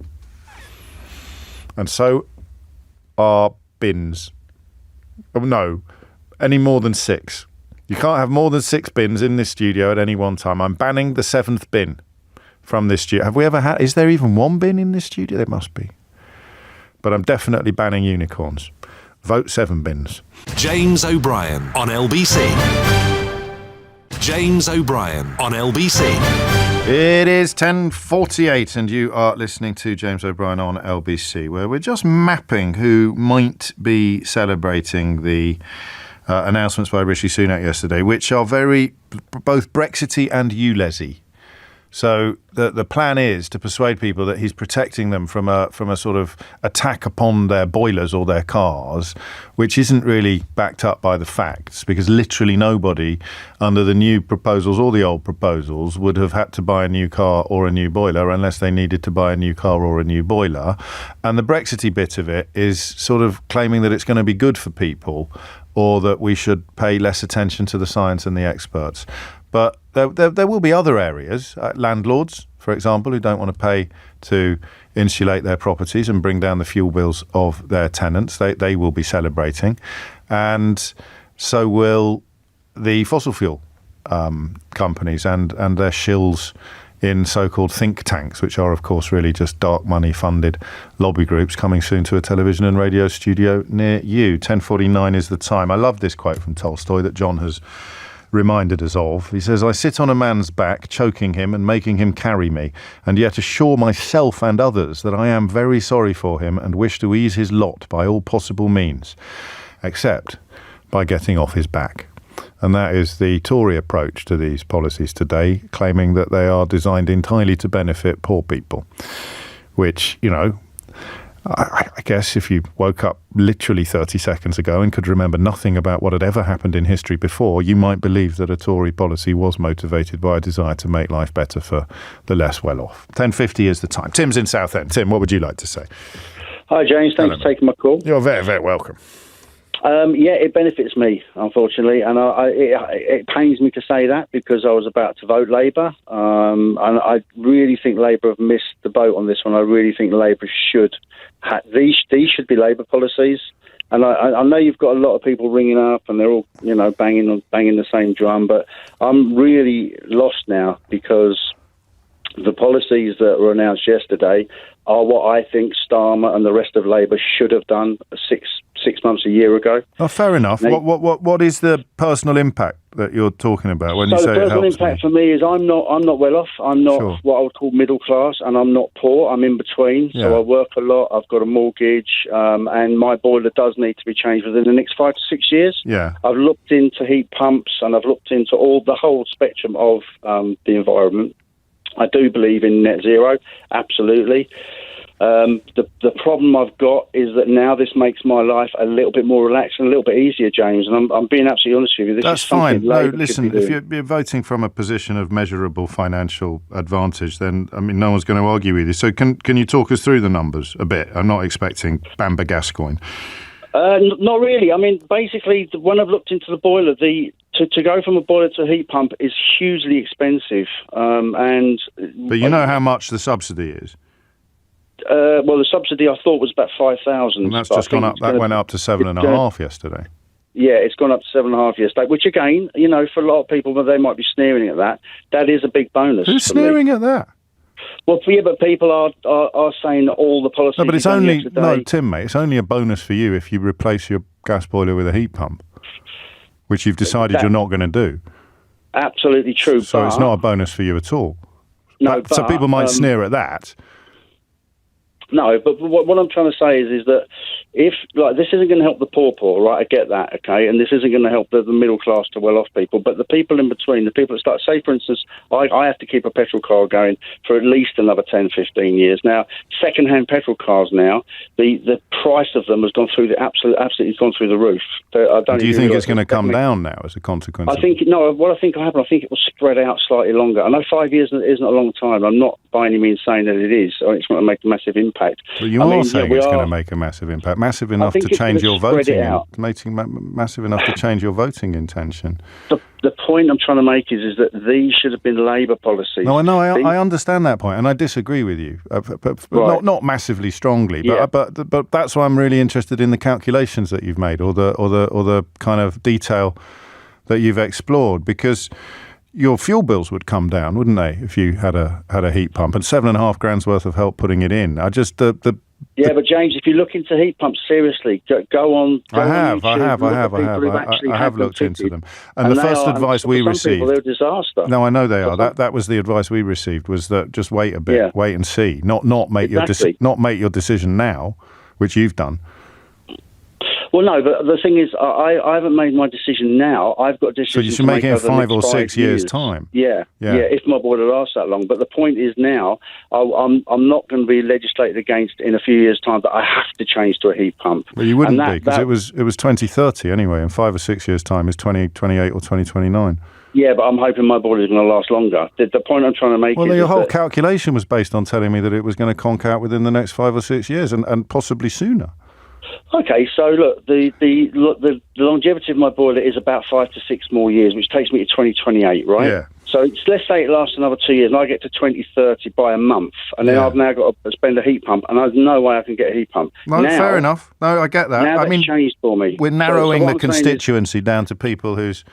And so are bins. Oh, no, any more than 6. You can't have more than 6 bins in this studio at any one time. I'm banning the 7th bin from this studio. Have we ever had... Is there even one bin in this studio? There must be. But I'm definitely banning unicorns. Vote 7 bins. James O'Brien on LBC. James O'Brien on LBC. It is 10:48 and you are listening to James O'Brien on LBC, where we're just mapping who might be celebrating the announcements by Rishi Sunak yesterday, which are very both Brexity and ULEZ-y. So the plan is to persuade people that he's protecting them from a sort of attack upon their boilers or their cars, which isn't really backed up by the facts, because literally nobody under the new proposals or the old proposals would have had to buy a new car or a new boiler unless they needed to buy a new car or a new boiler. And the Brexity bit of it is sort of claiming that it's going to be good for people, or that we should pay less attention to the science and the experts. But there will be other areas, landlords, for example, who don't want to pay to insulate their properties and bring down the fuel bills of their tenants. They will be celebrating. And so will the fossil fuel companies and their shills in so-called think tanks, which are, of course, really just dark money-funded lobby groups, coming soon to a television and radio studio near you. 10:49 is the time. I love this quote from Tolstoy that John has reminded us of. He says, I sit on a man's back, choking him and making him carry me, and yet assure myself and others that I am very sorry for him and wish to ease his lot by all possible means, except by getting off his back. And that is the Tory approach to these policies today, claiming that they are designed entirely to benefit poor people, which, you know, I guess if you woke up literally 30 seconds ago and could remember nothing about what had ever happened in history before, you might believe that a Tory policy was motivated by a desire to make life better for the less well-off. 10:50 is the time. Tim's in Southend. Tim, what would you like to say? Hi, James. Thanks for taking my call. You're very, very welcome. Yeah, it benefits me, unfortunately, and it pains me to say that because I was about to vote Labour, and I really think Labour have missed the boat on this one. I really think Labour should these should be Labour policies, and I know you've got a lot of people ringing up and they're all banging the same drum, but I'm really lost now because the policies that were announced yesterday are what I think Starmer and the rest of Labour should have done six months, a year ago. Oh, fair enough. Now, what is the personal impact that you're talking about when you say it helps? The personal impact for me is I'm not well off. I'm not what I would call middle class, and I'm not poor. I'm in between. Yeah. So I work a lot. I've got a mortgage, and my boiler does need to be changed within the next 5 to 6 years. Yeah. I've looked into heat pumps, and I've looked into the whole spectrum of the environment. I do believe in net zero, absolutely. The problem I've got is that now this makes my life a little bit more relaxed and a little bit easier, James. And I'm being absolutely honest with you. That's fine. No, listen, if you're voting from a position of measurable financial advantage, then, I mean, no one's going to argue with you. So can you talk us through the numbers a bit? I'm not expecting Bamba Gascoigne. Not really. I mean, basically, when I've looked into the boiler, to go from a boiler to a heat pump is hugely expensive. But you know how much the subsidy is? Well, the subsidy I thought was about 5,000. And that's just gone up. That went up to 7.5 yesterday. Yeah, it's gone up to 7.5 yesterday. Which again, for a lot of people, they might be sneering at that. That is a big bonus. Who's sneering at that? Well, but people are saying that all the policies. No, but it's only Tim, mate. It's only a bonus for you if you replace your gas boiler with a heat pump, which you've decided you're not going to do. Absolutely true. So it's not a bonus for you at all. No, so people might sneer at that. No, but what I'm trying to say is that if this isn't going to help the poor, right? I get that, okay, and this isn't going to help the middle class to well-off people, but the people in between, the people that start, say for instance, I have to keep a petrol car going for at least another 10, 15 years. Now, second-hand petrol cars now, the price of them has gone through absolutely gone through the roof. Do you think it's going to come down now as a consequence? What I think will happen, I think it will spread out slightly longer. I know 5 years isn't a long time. I'm not by any means saying that it is, or it's going to make a massive impact. Well, you are saying it's going to make a massive impact, massive enough to change your voting, massive enough to change your voting intention. The point I'm trying to make is that these should have been Labour policies. No, I know, I understand that point, and I disagree with you, but right. not massively strongly. But that's why I'm really interested in the calculations that you've made, or the kind of detail that you've explored, because your fuel bills would come down, wouldn't they, if you had a heat pump, and $7.5 grand's worth of help putting it in. But James, if you look into heat pumps seriously, go on. I have looked into them, and the first advice we received. They're a disaster. No, I know they are. That was the advice we received, was that just wait a bit, wait and see, not make your decision now, which you've done. Well, no, but the thing is, I haven't made my decision now. I've got a decision. So you should make it in 5 or 6 years' time. Yeah, if my boiler lasts that long. But the point is now, I'm not going to be legislated against in a few years' time that I have to change to a heat pump. Well, you wouldn't be, because it was 2030 anyway. In 5 or 6 years' time is 2028 or 2029. Yeah, but I'm hoping my boiler is going to last longer. The point I'm trying to make is your whole calculation was based on telling me that it was going to conk out within the next 5 or 6 years, and possibly sooner. Okay, so look, the longevity of my boiler is about 5 to 6 more years, which takes me to 2028, right? Yeah. So let's say it lasts another 2 years, and I get to 2030 by a month, and then I've now got to spend a heat pump, and there's no way I can get a heat pump. No, fair enough. No, I get that. Now that's changed for me. We're narrowing the constituency down to people whose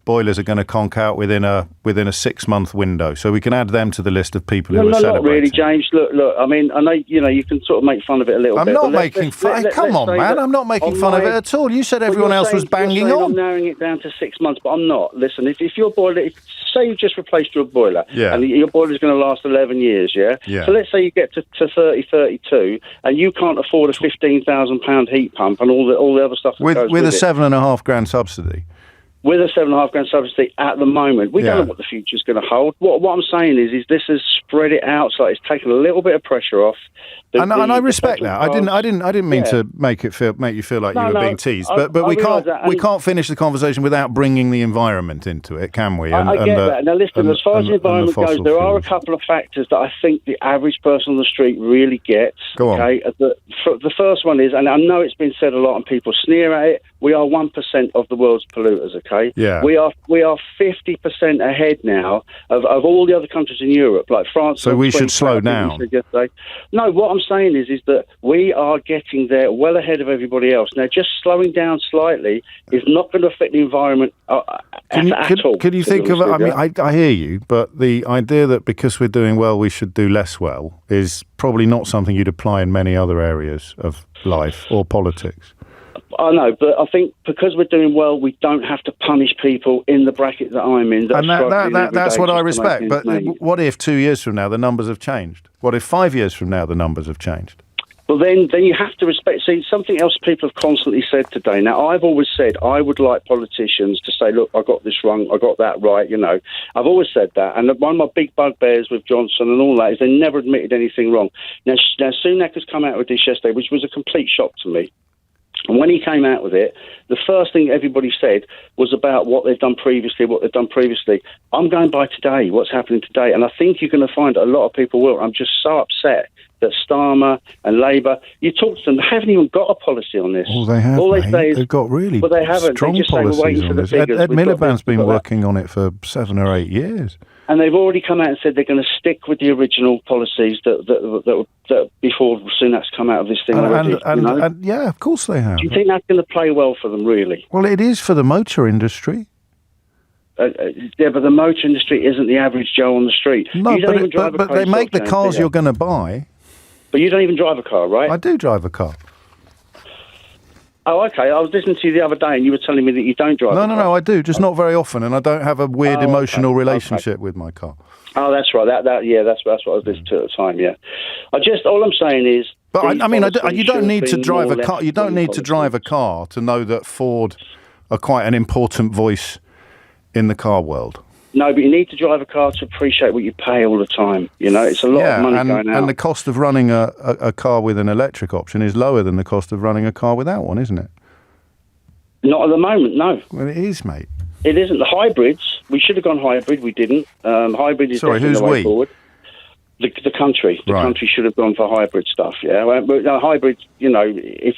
boilers are going to conk out within a 6-month window, so we can add them to the list of people who are celebrating. No, not really, James. Look. I mean, I know you can sort of make fun of it a little bit. I'm not making fun. Come on, man. I'm not making fun of it at all. You said everyone else was banging on. I'm narrowing it down to 6 months, but I'm not. Listen, if your boiler, say you just replaced your boiler, and your boiler's going to last 11 years, yeah. So let's say you get to 30, 32, and you can't afford a £15,000 heat pump and all the other stuff that goes with it. With a $7.5 grand subsidy. With a $7.5 grand subsidy at the moment, we don't know what the future's going to hold. What I'm saying is this has spread it out, so it's taken a little bit of pressure off. And I respect that. I didn't mean to make you feel like you were being teased. But we can't finish the conversation without bringing the environment into it, can we? I get that. Now listen, as far as the environment goes, there are a couple of factors that I think the average person on the street really gets. Go on. Okay, the first one is, and I know it's been said a lot, and people sneer at it. We are 1% of the world's polluters. Okay. Yeah. We are 50% ahead now of all the other countries in Europe, like France. So we should slow down. No, what I'm saying is that we are getting there well ahead of everybody else. Now, just slowing down slightly is not going to affect the environment at all. Could you think of it? I mean, I hear you, but the idea that because we're doing well, we should do less well is probably not something you'd apply in many other areas of life or politics. I know, but I think because we're doing well, we don't have to punish people in the bracket that I'm in. That's what I respect. But what if 2 years from now the numbers have changed? What if 5 years from now the numbers have changed? Well, then you have to respect. See, something else people have constantly said today. Now, I've always said I would like politicians to say, look, I got this wrong, I got that right, you know. I've always said that. And one of my big bugbears with Johnson and all that is they never admitted anything wrong. Now Sunak has come out with this yesterday, which was a complete shock to me. And when he came out with it, the first thing everybody said was about what they've done previously. I'm going by today, what's happening today. And I think you're going to find a lot of people will. I'm just so upset that Starmer and Labour, you talk to them, they haven't even got a policy on this. Well, they have, all they mate. say is, they've got really well, they haven't. strong they just policies say, we're waiting on for the this. figures. Ed Miliband's been got working on it for 7 or 8 years. And they've already come out and said they're going to stick with the original policies that before Sunak's come out of this thing already. And yeah, of course they have. Do you think that's going to play well for them, really? Well, it is for the motor industry. Yeah, but the motor industry isn't the average Joe on the street. No, but they make the cars you're going to buy. But you don't even drive a car, right? I do drive a car. Oh, okay. I was listening to you the other day and you were telling me that you don't drive a car. No, I do, just not very often, and I don't have a weird emotional relationship with my car. Oh, that's right. That's what I was listening to at the time, yeah. all I'm saying is... But I mean, you don't need to drive a car. You don't need to drive a car to know that Ford are quite an important voice in the car world. No, but you need to drive a car to appreciate what you pay all the time. You know, it's a lot of money going out. And the cost of running a car with an electric option is lower than the cost of running a car without one, isn't it? Not at the moment, no. Well, it is, mate. It isn't. The hybrids, we should have gone hybrid, we didn't. Hybrid is definitely the way forward. The country. The country should have gone for hybrid stuff, yeah. But hybrid, you know, if...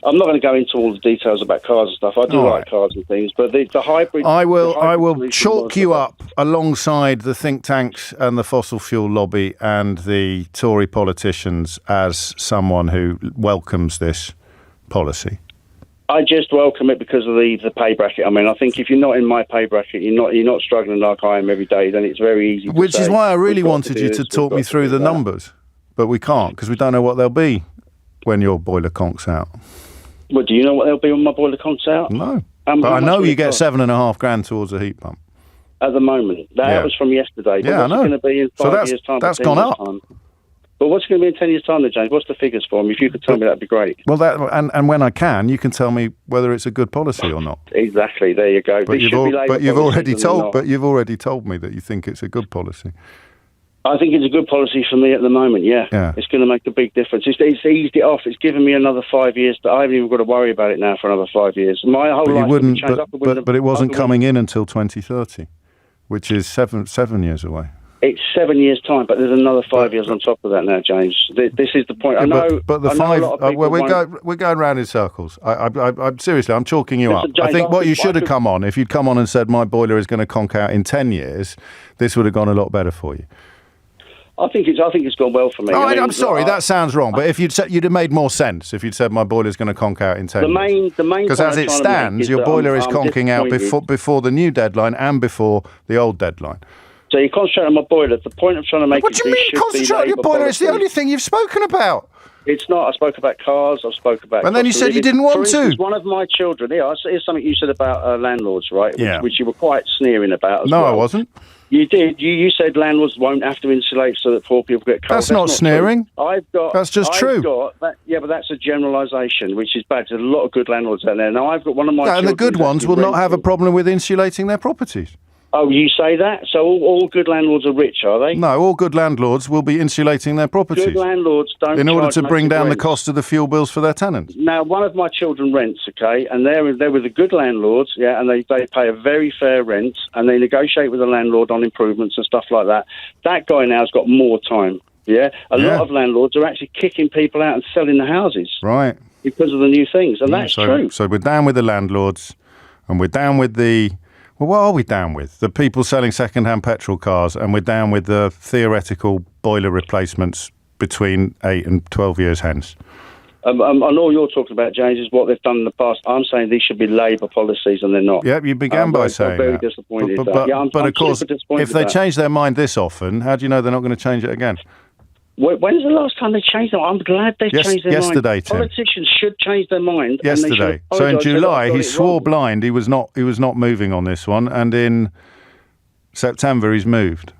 I'm not going to go into all the details about cars and stuff. I do like cars and things, but the hybrid... I will chalk you up alongside the think tanks and the fossil fuel lobby and the Tory politicians as someone who welcomes this policy. I just welcome it because of the pay bracket. I mean, I think if you're not in my pay bracket, you're not struggling like I am every day, then it's very easy to Which say, is why I really wanted you to talk me through the numbers, but we can't because we don't know what they'll be when your boiler conks out. Well, do you know what they'll be when my boiler conks out? No. But I know you get $7,500 towards a heat pump. At the moment. That was from yesterday. But I know. What's it going to be in 5 years' time? That's gone up. But what's it going to be in 10 years' time then, James? What's the figures for me? If you could tell me, that'd be great. Well, and when I can, you can tell me whether it's a good policy or not. Exactly. There you go. But you've already told me that you think it's a good policy. I think it's a good policy for me at the moment, yeah. It's going to make a big difference. It's eased it off. It's given me another 5 years, but I haven't even got to worry about it now for another 5 years. My whole life would be changed. But it wasn't coming in until 2030, which is seven years away. It's 7 years' time, but there's another 5 years on top of that now, James. This is the point. I know. But the we're going round in circles. I'm seriously, I'm chalking you up. James, I think what you should have come on, if you'd come on and said my boiler is going to conk out in 10 years, this would have gone a lot better for you. I think it's gone well for me. I'm sorry, that sounds wrong. But if you'd have made more sense if you'd said my boiler's going to conk out in 10 years. Because as it stands, your boiler is conking out before the new deadline and before the old deadline. So you concentrate on my boiler. The point I'm trying to make. What do you mean concentrate on your boiler? It's the only thing you've spoken about. It's not. I spoke about cars. I spoke about. And then you said you didn't want for instance, one of my children. Here's something you said about landlords, right? Yeah. Which you were quite sneering about. As well. I wasn't. You did. You said landlords won't have to insulate so that poor people get cold. That's not sneering. True. That's just true. But that's a generalisation, which is bad. There's a lot of good landlords out there. Now I've got one of my. Yeah, and the good ones will not have a problem with insulating their properties. Oh, you say that? So all good landlords are rich, are they? No, all good landlords will be insulating their properties. Good landlords don't. In order to bring down the cost of the fuel bills for their tenants. Now, one of my children rents, okay, and they're with the good landlords, yeah, and they pay a very fair rent, and they negotiate with the landlord on improvements and stuff like that. That guy now's got more time, yeah? A lot of landlords are actually kicking people out and selling the houses. Right. Because of the new things, and that's true. So we're down with the landlords, and we're down with the... Well, what are we down with? The people selling second-hand petrol cars, and we're down with the theoretical boiler replacements between 8 and 12 years hence. And all you're talking about, James, is what they've done in the past. I'm saying these should be Labour policies, and they're not. Yeah, you began by saying that. I'm very disappointed. But of course, if they change their mind this often, how do you know they're not going to change it again? When's the last time they changed them? I'm glad they've changed their mind. Yesterday, Tim. Politicians should change their mind. Yesterday. So in July, he swore blind. He was not moving on this one, and in September, he's moved.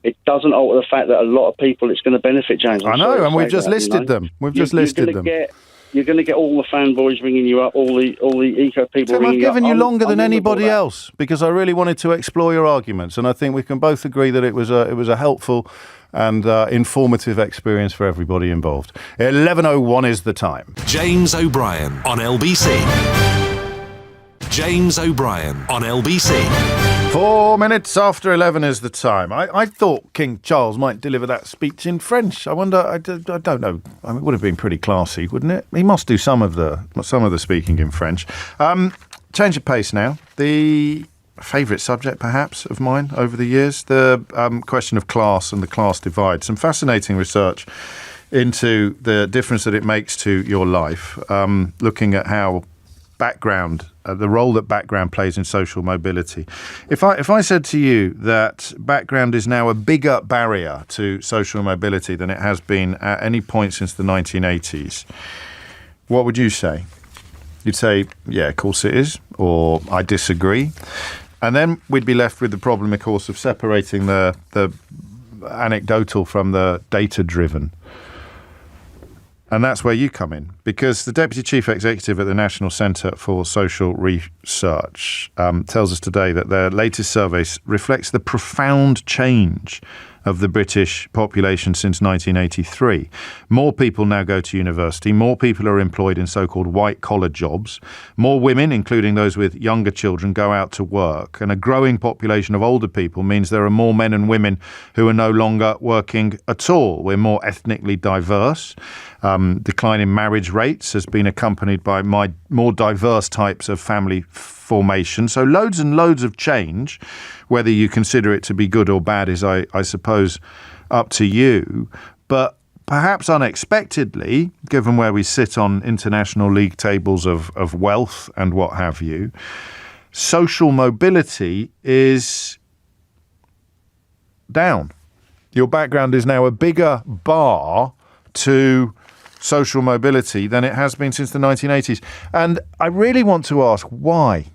it doesn't alter the fact that a lot of people it's going to benefit, James. I know, and we've just listed them. We've just listed them. You're going to get all the fanboys ringing you up, all the eco people Tim, ringing you up. I've given you longer than anybody else because I really wanted to explore your arguments, and I think we can both agree that it was a helpful and informative experience for everybody involved. 11:01 is the time. James O'Brien on LBC. James O'Brien on LBC. 4 minutes after 11 is the time. I thought King Charles might deliver that speech in French. I wonder. I don't know. I mean, it would have been pretty classy, wouldn't it? He must do some of the speaking in French. Change of pace now. The favourite subject, perhaps, of mine over the years, the question of class and the class divide. Some fascinating research into the difference that it makes to your life, looking at how background, the role that background plays in social mobility. If I said to you that background is now a bigger barrier to social mobility than it has been at any point since the 1980s, what would you say? You'd say, yeah, of course it is, or I disagree. And then we'd be left with the problem, of course, of separating the anecdotal from the data-driven. And that's where you come in, because the Deputy Chief Executive at the National Centre for Social Research tells us today that their latest survey reflects the profound change of the British population since 1983. More people now go to university. More people are employed in so-called white-collar jobs. More women, including those with younger children, go out to work. And a growing population of older people means there are more men and women who are no longer working at all. We're more ethnically diverse. Decline in marriage rates has been accompanied by more diverse types of family formation. So loads and loads of change. Whether you consider it to be good or bad is, I suppose, up to you. But perhaps unexpectedly, given where we sit on international league tables of wealth and what have you, social mobility is down. Your background is now a bigger bar to social mobility than it has been since the 1980s. And I really want to ask why.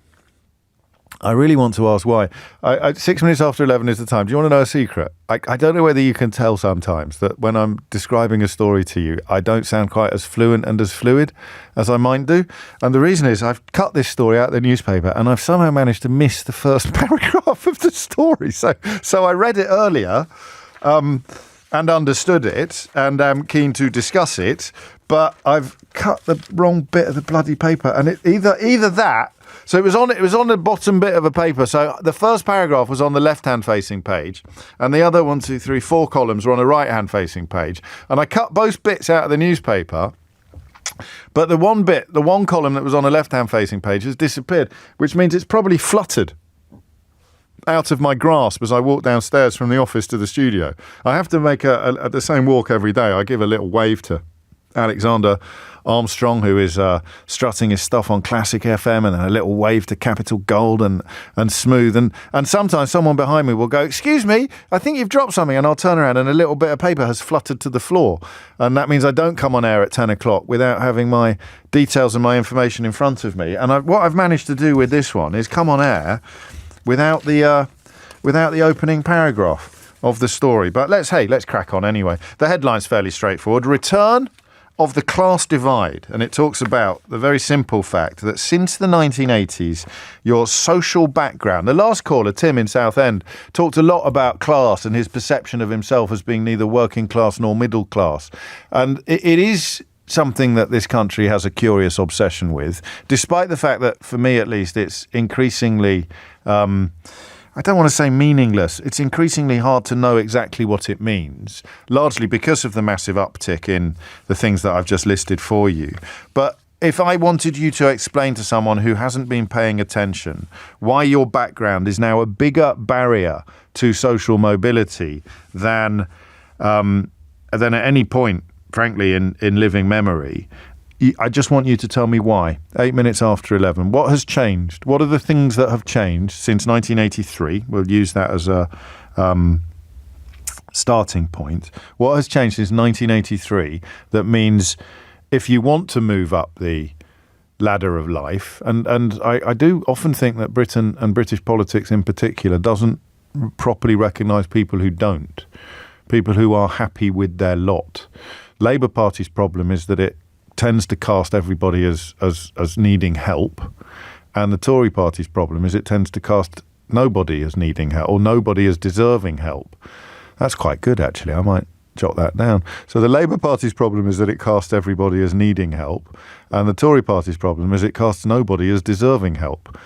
6 minutes after 11 is the time. Do you want to know a secret? I don't know whether you can tell sometimes that when I'm describing a story to you, I don't sound quite as fluent and as fluid as I might do. And the reason is I've cut this story out of the newspaper and I've somehow managed to miss the first paragraph of the story. So I read it earlier and understood it and am keen to discuss it, but I've cut the wrong bit of the bloody paper. And it either that. So it was on the bottom bit of a paper. So the first paragraph was on the left-hand facing page, and the other 4 columns were on the right-hand facing page. And I cut both bits out of the newspaper, but the one column that was on the left-hand facing page has disappeared, which means it's probably fluttered out of my grasp as I walk downstairs from the office to the studio. I have to make the same walk every day. I give a little wave to Alexander Armstrong, who is strutting his stuff on Classic FM, and then a little wave to Capital Gold and Smooth. And sometimes someone behind me will go, "Excuse me, I think you've dropped something." And I'll turn around and a little bit of paper has fluttered to the floor. And that means I don't come on air at 10 o'clock without having my details and my information in front of me. And what I've managed to do with this one is come on air without the opening paragraph of the story. But let's crack on anyway. The headline's fairly straightforward. Return of the class divide, and it talks about the very simple fact that since the 1980s, your social background, the last caller, Tim in Southend, talked a lot about class and his perception of himself as being neither working class nor middle class. And it is something that this country has a curious obsession with, despite the fact that, for me at least, it's increasingly I don't want to say meaningless. It's increasingly hard to know exactly what it means, largely because of the massive uptick in the things that I've just listed for you. But if I wanted you to explain to someone who hasn't been paying attention why your background is now a bigger barrier to social mobility than at any point, frankly, in living memory, I just want you to tell me why. 8 minutes after 11. What has changed? What are the things that have changed since 1983? We'll use that as a starting point. What has changed since 1983 that means if you want to move up the ladder of life, and I do often think that Britain and British politics in particular doesn't properly recognise people who don't, people who are happy with their lot. Labour Party's problem is that it tends to cast everybody as needing help, and the Tory Party's problem is it tends to cast nobody as needing help or nobody as deserving help. That's quite good, actually. I might jot that down. So the Labour Party's problem is that it casts everybody as needing help, and the Tory Party's problem is it casts nobody as deserving help.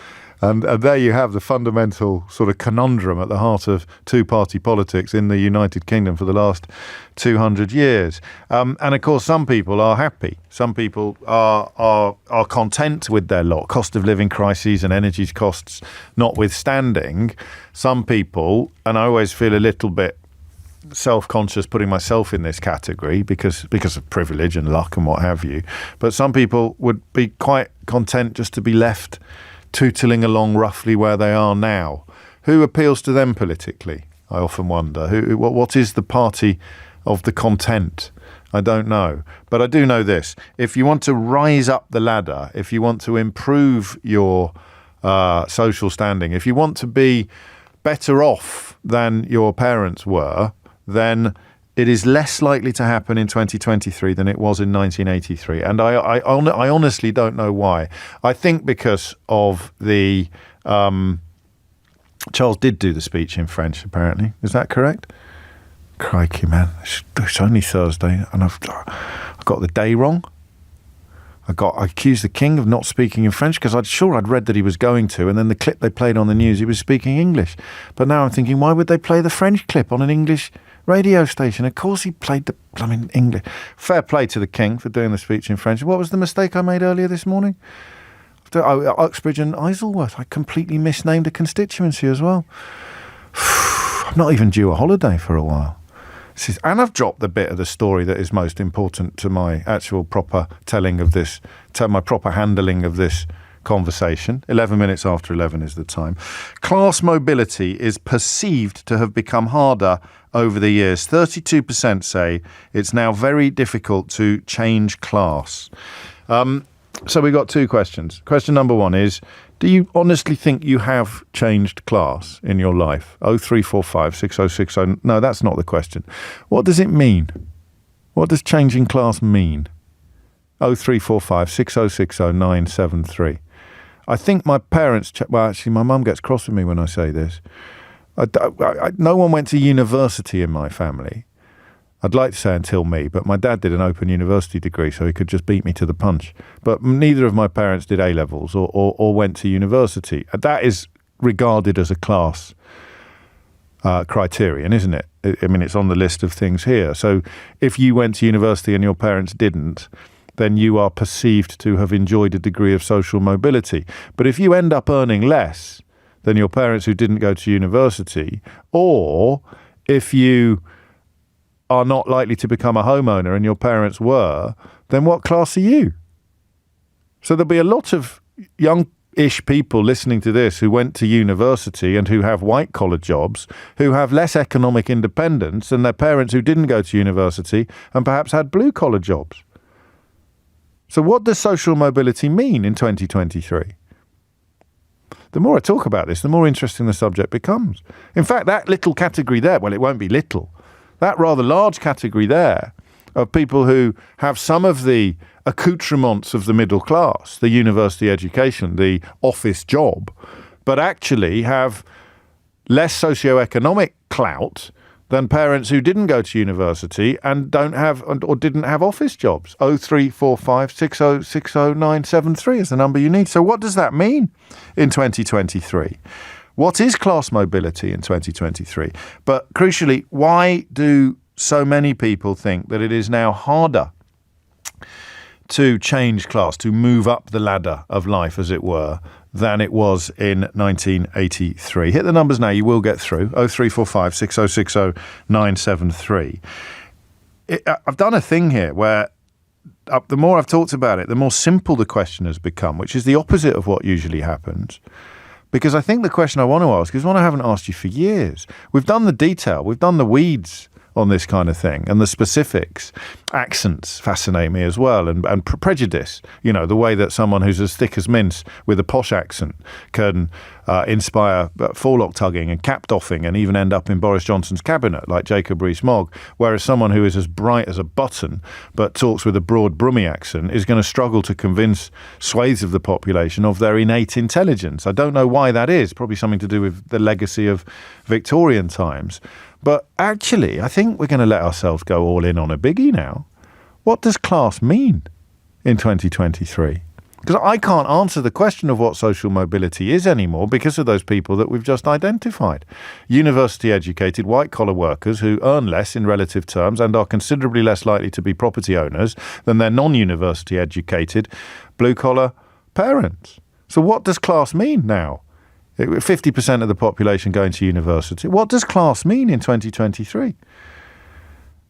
And there you have the fundamental sort of conundrum at the heart of two-party politics in the United Kingdom for the last 200 years. And of course, some people are happy. Some people are content with their lot. Cost of living crises and energy costs notwithstanding, some people, and I always feel a little bit self-conscious putting myself in this category because of privilege and luck and what have you, but some people would be quite content just to be left tootling along roughly where they are now. Who appeals to them politically? I often wonder. What is the party of the content? I don't know. But I do know this. If you want to rise up the ladder, if you want to improve your social standing, if you want to be better off than your parents were, then it is less likely to happen in 2023 than it was in 1983. And I honestly don't know why. I think because of the... Charles did do the speech in French, apparently. Is that correct? Crikey, man. It's only Thursday and I've got the day wrong. I accused the King of not speaking in French because I'd read that he was going to, and then the clip they played on the news, he was speaking English. But now I'm thinking, why would they play the French clip on an English radio station? Of course he played the English. Fair play to the King for doing the speech in French. What was the mistake I made earlier this morning? Uxbridge and Isleworth. I completely misnamed a constituency as well. I'm not even due a holiday for a while. And I've dropped the bit of the story that is most important to my actual proper telling of this, to my proper handling of this conversation. 11 minutes after 11 is the time. Class mobility is perceived to have become harder over the years. 32% say it's now very difficult to change class. So we've got two questions. Question number one is, do you honestly think you have changed class in your life? 0345 6060. No, that's not the question. What does it mean? What does changing class mean? 0345 6060 973. I think my parents... Well, actually, my mum gets cross with me when I say this. No one went to university in my family. I'd like to say until me, but my dad did an open university degree, so he could just beat me to the punch. But neither of my parents did A-levels or went to university. That is regarded as a class criterion, isn't it? I mean, it's on the list of things here. So if you went to university and your parents didn't, then you are perceived to have enjoyed a degree of social mobility. But if you end up earning less than your parents who didn't go to university, or if you are not likely to become a homeowner and your parents were, then what class are you? So there'll be a lot of young-ish people listening to this who went to university and who have white-collar jobs, who have less economic independence than their parents who didn't go to university and perhaps had blue-collar jobs. So what does social mobility mean in 2023? The more I talk about this, the more interesting the subject becomes. In fact, that little category there, well, it won't be little, that rather large category there of people who have some of the accoutrements of the middle class, the university education, the office job, but actually have less socioeconomic clout than parents who didn't go to university and don't have or didn't have office jobs. 0345 6060 973 is the number you need. So what does that mean in 2023? What is class mobility in 2023? But crucially, why do so many people think that it is now harder to change class, to move up the ladder of life, as it were, than it was in 1983? Hit the numbers now, you will get through. 0345 6060 973. I've done a thing here where the more I've talked about it, the more simple the question has become, which is the opposite of what usually happens. Because I think the question I want to ask is one I haven't asked you for years. We've done the detail, we've done the weeds on this kind of thing, and the specifics. Accents fascinate me as well, and prejudice. You know, the way that someone who's as thick as mince with a posh accent can inspire forelock tugging and cap doffing and even end up in Boris Johnson's cabinet, like Jacob Rees-Mogg, whereas someone who is as bright as a button but talks with a broad Brummie accent is going to struggle to convince swathes of the population of their innate intelligence. I don't know why that is. Probably something to do with the legacy of Victorian times. But actually, I think we're going to let ourselves go all in on a biggie now. What does class mean in 2023? Because I can't answer the question of what social mobility is anymore because of those people that we've just identified. University-educated white-collar workers who earn less in relative terms and are considerably less likely to be property owners than their non-university-educated blue-collar parents. So what does class mean now? 50% of the population going to university. What does class mean in 2023?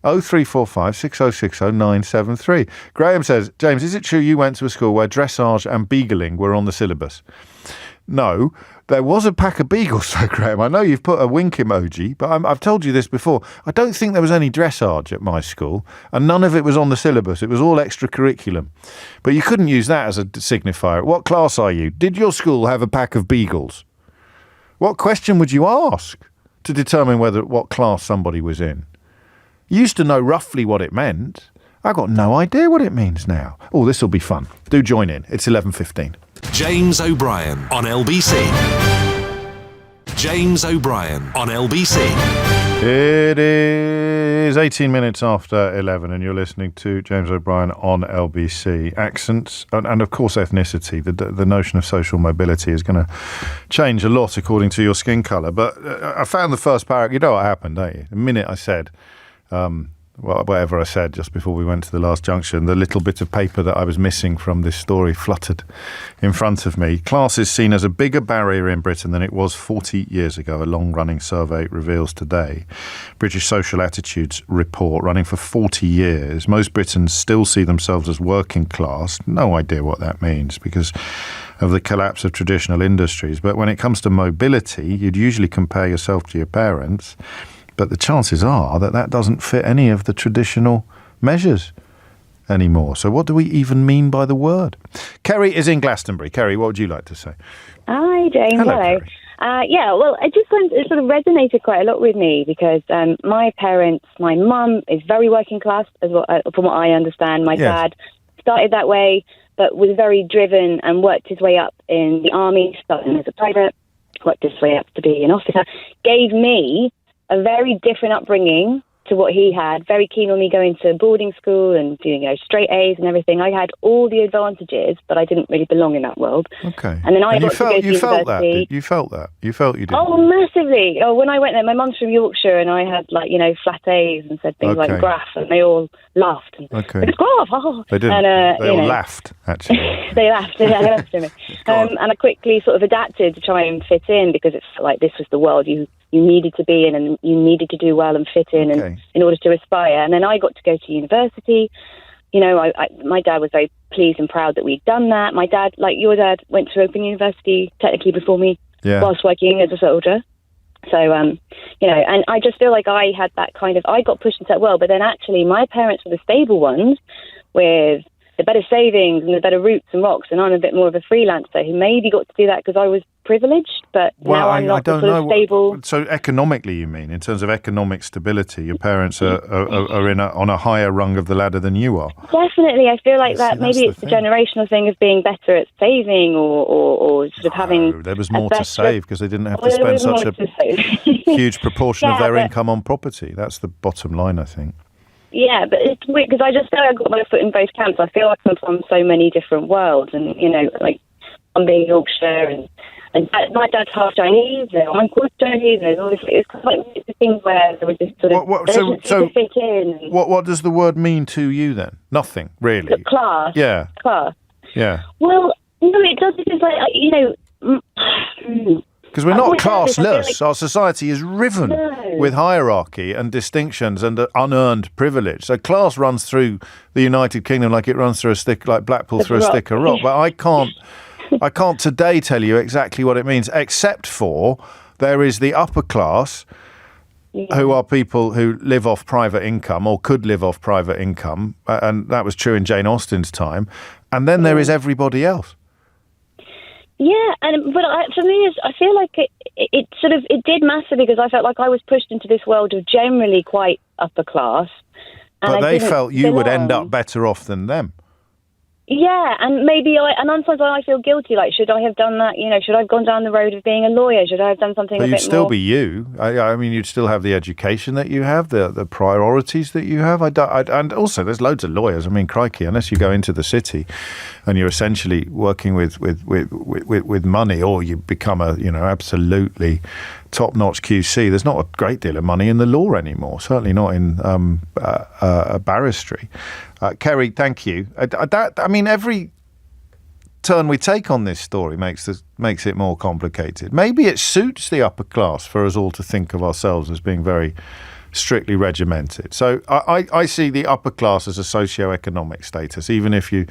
0345 6060 973. Graham says, James, is it true you went to a school where dressage and beagling were on the syllabus? No, there was a pack of beagles though, Graham. I know you've put a wink emoji, but I've told you this before. I don't think there was any dressage at my school, and none of it was on the syllabus. It was all extracurriculum. But you couldn't use that as a signifier. What class are you? Did your school have a pack of beagles? What question would you ask to determine what class somebody was in? You used to know roughly what it meant. I've got no idea what it means now. Oh, this will be fun. Do join in. It's 11:15. James O'Brien on LBC. James O'Brien on LBC. It is 18 minutes after 11 and you're listening to James O'Brien on LBC. Accents and of course ethnicity. The notion of social mobility is going to change a lot according to your skin colour. But I found the first paragraph. You know what happened, don't you? The minute I said whatever I said just before we went to the last junction, the little bit of paper that I was missing from this story fluttered in front of me. Class is seen as a bigger barrier in Britain than it was 40 years ago, a long-running survey reveals today. British Social Attitudes report, running for 40 years. Most Britons still see themselves as working class. No idea what that means because of the collapse of traditional industries. But when it comes to mobility, you'd usually compare yourself to your parents. But the chances are that doesn't fit any of the traditional measures anymore. So what do we even mean by the word? Kerry is in Glastonbury. Kerry, what would you like to say? Hi, James. Hello. Well, it sort of resonated quite a lot with me because my parents, my mum is very working class, from what I understand. My dad started that way, but was very driven and worked his way up in the army, starting as a private, worked his way up to be an officer, gave me a very different upbringing to what he had, very keen on me going to boarding school and doing straight A's and everything. I had all the advantages, but I didn't really belong in that world. Okay. And then I got to go to university. You felt that? You felt you did? Oh, massively. Oh, when I went there, my mum's from Yorkshire and I had flat A's and said things like graph, and they all laughed. Okay. It's graph. Oh. They didn't. And, they all laughed, actually. They laughed. They laughed at me. And I quickly sort of adapted to try and fit in because it felt like this was the world you needed to be in and you needed to do well and fit in and in order to aspire. And then I got to go to university. My dad was very pleased and proud that we'd done that. My dad, like your dad, went to Open University technically before me whilst working as a soldier. So, and I just feel like I had that I got pushed into that world, but then actually my parents were the stable ones with the better savings and the better roots and rocks, and I'm a bit more of a freelancer who maybe got to do that because I was privileged, but now I'm not stable. So economically, you mean, in terms of economic stability, your parents are on a higher rung of the ladder than you are? Definitely. I feel like that maybe it's the generational thing of being better at saving or sort of havhaving... There was more to save because they didn't have to spend such a huge proportion of their income on property. That's the bottom line, I think. Yeah, but it's weird because I just feel I got my foot in both camps. I feel like I'm from so many different worlds, and I'm being Yorkshire, and my dad's half Chinese, and I'm quarter Chinese, and there's all this. It's like the things where there was this sort of to fit in. What does the word mean to you then? Nothing really. Class. Yeah. Class. Yeah. Well, no, it does because Because we're not classless. Our society is riven with hierarchy and distinctions and unearned privilege. So class runs through the United Kingdom like it runs through a stick, like Blackpool through a stick of rock. But I can't today tell you exactly what it means, except for there is the upper class who are people who live off private income or could live off private income, and that was true in Jane Austen's time. And then there is everybody else. Yeah, but for me, I feel like it did matter because I felt like I was pushed into this world of generally quite upper class. But they felt you would end up better off than them. Yeah, and maybe sometimes I feel guilty. Like, should I have done that? Should I have gone down the road of being a lawyer? Should I have done something? But you'd still be you. I mean, you'd still have the education that you have, the priorities that you have. And also, there's loads of lawyers. I mean, crikey, unless you go into the city and you're essentially working with money, or you become a absolutely top-notch QC. There's not a great deal of money in the law anymore. Certainly not in barristry. Kerry, thank you. Every turn we take on this story makes it more complicated. Maybe it suits the upper class for us all to think of ourselves as being very strictly regimented. So I see the upper class as a socio-economic status. Even if you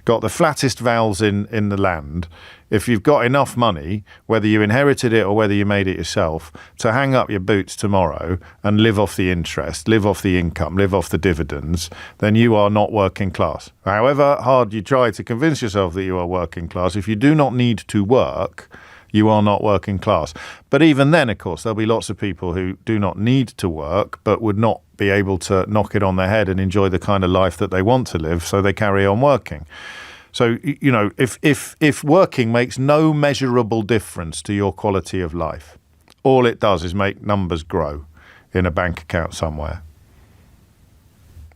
got the flattest vowels in the land, if you've got enough money, whether you inherited it or whether you made it yourself, to hang up your boots tomorrow and live off the interest, live off the income, live off the dividends, then you are not working class. However hard you try to convince yourself that you are working class, if you do not need to work, you are not working class. But even then, of course, there'll be lots of people who do not need to work but would not be able to knock it on their head and enjoy the kind of life that they want to live, so they carry on working. So, if working makes no measurable difference to your quality of life, all it does is make numbers grow in a bank account somewhere.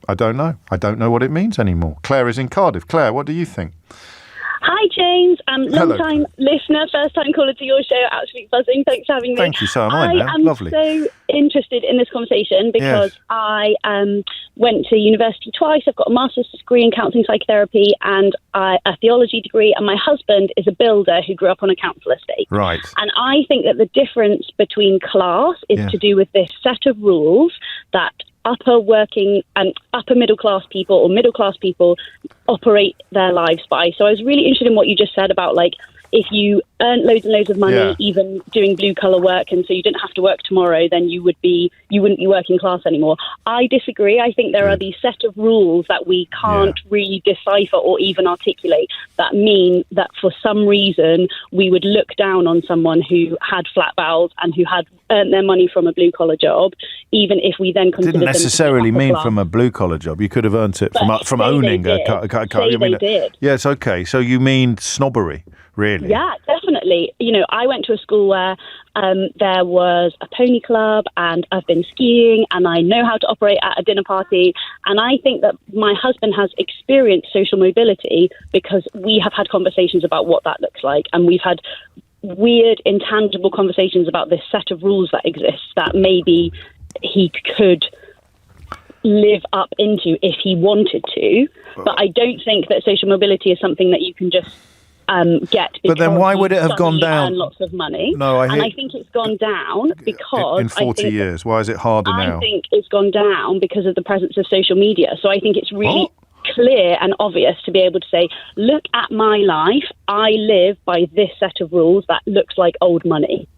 I don't know. I don't know what it means anymore. Claire is in Cardiff. Claire, what do you think? Hi, James. Long-time listener, first-time caller to your show. Absolutely buzzing. Thanks for having me. Thank you. So am I now. I am Lovely. so interested in this conversation because I went to university twice. I've got a master's degree in counselling psychotherapy and a theology degree. And my husband is a builder who grew up on a council estate. Right. And I think that the difference between class is to do with this set of rules that upper middle class people or middle class people operate their lives by. So I was really interested in what you just said about, like, if you earned loads and loads of money, even doing blue collar work, and so you didn't have to work tomorrow, then you wouldn't be working class anymore. I disagree. I think there are these set of rules that we can't really decipher or even articulate that mean that for some reason we would look down on someone who had flat vowels and who had earned their money from a blue collar job, even if we then consider them. Didn't necessarily mean from a blue collar job. You could have earned it from owning a car. They did. Yes, okay. So you mean snobbery, really? Yeah, definitely. I went to a school where there was a pony club, and I've been skiing, and I know how to operate at a dinner party. And I think that my husband has experienced social mobility because we have had conversations about what that looks like, and we've had weird, intangible conversations about this set of rules that exists that maybe he could live up into if he wanted to. But I don't think that social mobility is something that you can just get. But then why would it have gone down? Earn lots of money. No, I think it's gone down because in 40 years. Why is it harder now? I think it's gone down because of the presence of social media. So I think it's really clear and obvious to be able to say, look at my life. I live by this set of rules that looks like old money.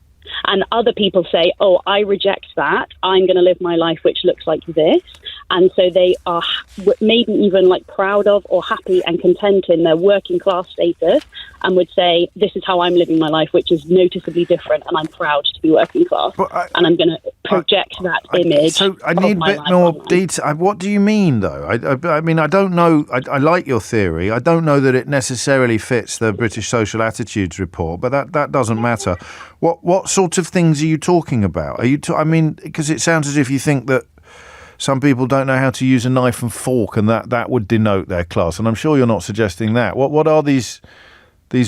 And other people say, oh, I reject that. I'm going to live my life which looks like this. And so they are maybe even like proud of or happy and content in their working class status and would say, this is how I'm living my life, which is noticeably different. And I'm proud to be working class. And I'm going to project that image. So I need a bit more detail. What do you mean, though? I mean, I don't know. I like your theory. I don't know that it necessarily fits the British Social Attitudes Report, but that doesn't matter. What sort of things are you talking about? Are you? I mean, because it sounds as if you think that some people don't know how to use a knife and fork, and that would denote their class. And I'm sure you're not suggesting that. What are these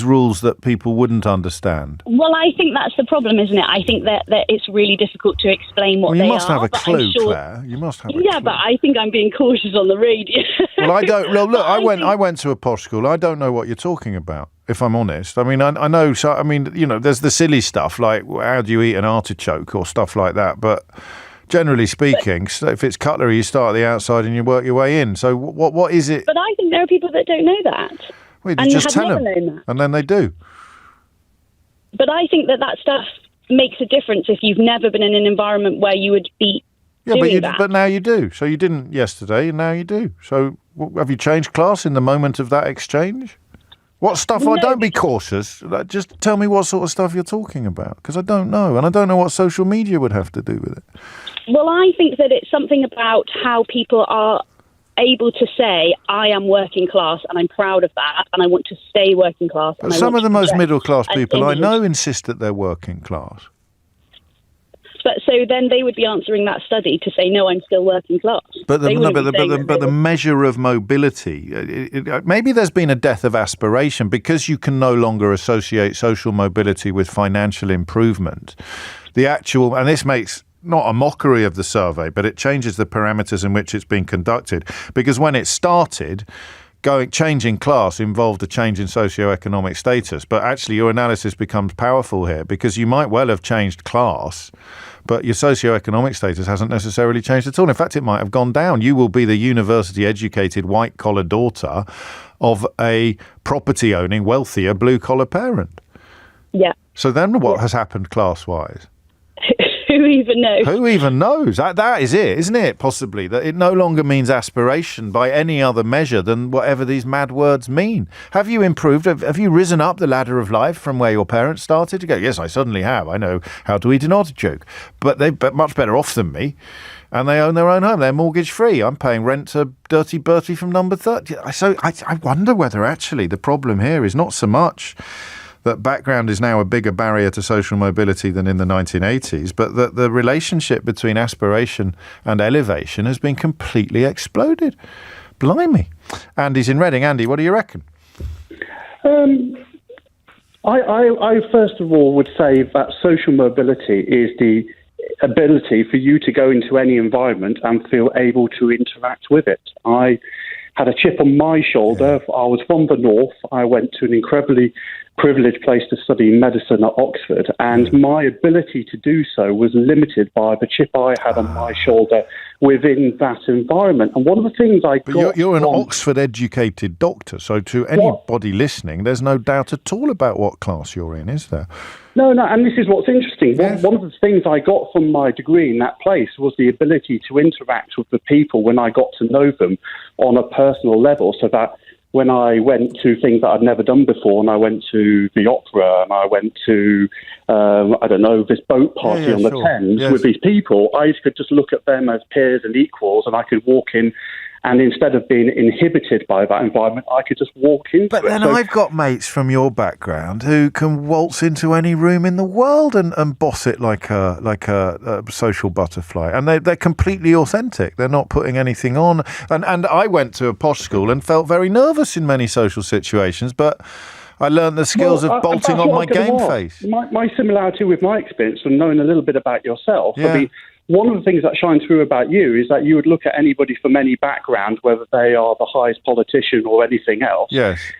rules that people wouldn't understand? Well, I think that's the problem, isn't it? I think that it's really difficult to explain what they are. You must have a clue, Claire. You must have a clue. Yeah, but I think I'm being cautious on the radio. Well, I don't. Well, look, I went to a posh school. I don't know what you're talking about, if I'm honest. I mean, I know. So, I mean, there's the silly stuff like how do you eat an artichoke or stuff like that. But generally speaking, if it's cutlery, you start at the outside and you work your way in. So, what is it? But I think there are people that don't know that. Well, and just tell them, and then they do. But I think that stuff makes a difference if you've never been in an environment where you would be doing that. But now you do. So you didn't yesterday, and now you do. So have you changed class in the moment of that exchange? What stuff? No. Don't be cautious. Just tell me what sort of stuff you're talking about, because I don't know, and I don't know what social media would have to do with it. Well, I think that it's something about how people are able to say, I am working class and I'm proud of that and I want to stay working class. But some of the most middle class people I know insist that they're working class. But so then they would be answering that study to say, no, I'm still working class. But the measure of mobility, maybe there's been a death of aspiration because you can no longer associate social mobility with financial improvement. And this makes not a mockery of the survey, but it changes the parameters in which it's been conducted. Because when it started, changing class involved a change in socioeconomic status. But actually your analysis becomes powerful here, because you might well have changed class, but your socioeconomic status hasn't necessarily changed at all. In fact, it might have gone down. You will be the university-educated, white-collar daughter of a property-owning, wealthier, blue-collar parent. Yeah. So then what has happened class-wise? Who even knows? Who even knows? That is it, isn't it? Possibly. That it no longer means aspiration by any other measure than whatever these mad words mean. Have you improved? Have you risen up the ladder of life from where your parents started to go? Yes, I suddenly have. I know how to eat an artichoke. But they're much better off than me. And they own their own home. They're mortgage-free. I'm paying rent to Dirty Bertie from number 30. So I wonder whether actually the problem here is not so much that background is now a bigger barrier to social mobility than in the 1980s, but that the relationship between aspiration and elevation has been completely exploded. Blimey. Andy's in Reading. Andy, what do you reckon? I first of all would say that social mobility is the ability for you to go into any environment and feel able to interact with it. I had a chip on my shoulder. I was from the north. I went to an incredibly privileged place to study medicine at Oxford, and my ability to do so was limited by the chip I had on my shoulder within that environment. And one of the things You're an Oxford-educated doctor, so to anybody listening, there's no doubt at all about what class you're in, is there? No, and this is what's interesting. Yes. One of the things I got from my degree in that place was the ability to interact with the people when I got to know them on a personal level, so that when I went to things that I'd never done before, and I went to the opera, and I went to, this boat party on the Thames with these people, I could just look at them as peers and equals, and I could walk in, and instead of being inhibited by that environment, I could just walk into it. But then I've got mates from your background who can waltz into any room in the world and boss it like a social butterfly. And they're completely authentic. They're not putting anything on. And I went to a posh school and felt very nervous in many social situations, but I learned the skills of bolting on my game face. My similarity with my experience from knowing a little bit about yourself, I mean, one of the things that shines through about you is that you would look at anybody from any background, whether they are the highest politician or anything else,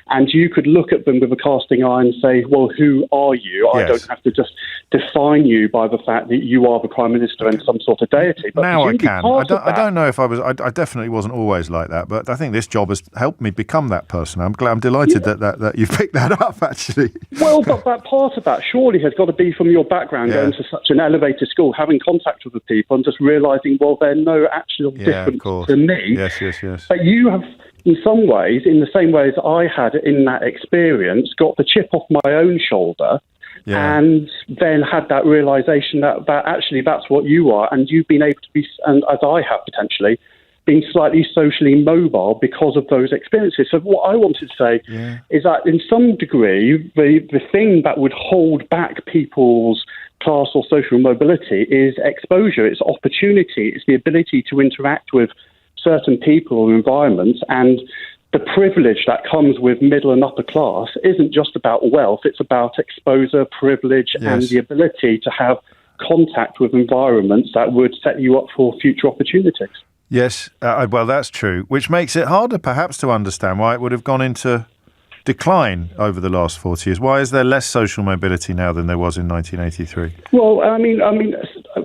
and you could look at them with a casting eye and say, well, who are you? I don't have to just define you by the fact that you are the Prime Minister and some sort of deity. But now I can. I don't know if I was... I definitely wasn't always like that, but I think this job has helped me become that person. I'm delighted that you picked that up, actually. Well, but that part of that surely has got to be from your background, going to such an elevated school, having contact with the people and just realising, well, they're no actual difference to me. Yes. But you have, in some ways, in the same way as I had in that experience, got the chip off my own shoulder and then had that realisation that actually that's what you are, and you've been able to be, and as I have potentially, been slightly socially mobile because of those experiences. So what I wanted to say is that in some degree, the thing that would hold back people's class or social mobility is exposure, it's opportunity, it's the ability to interact with certain people or environments, and the privilege that comes with middle and upper class isn't just about wealth, it's about exposure, privilege, and the ability to have contact with environments that would set you up for future opportunities. Yes, well, that's true, which makes it harder perhaps to understand why it would have gone into decline over the last 40 years. Why is there less social mobility now than there was in 1983? Well, I mean,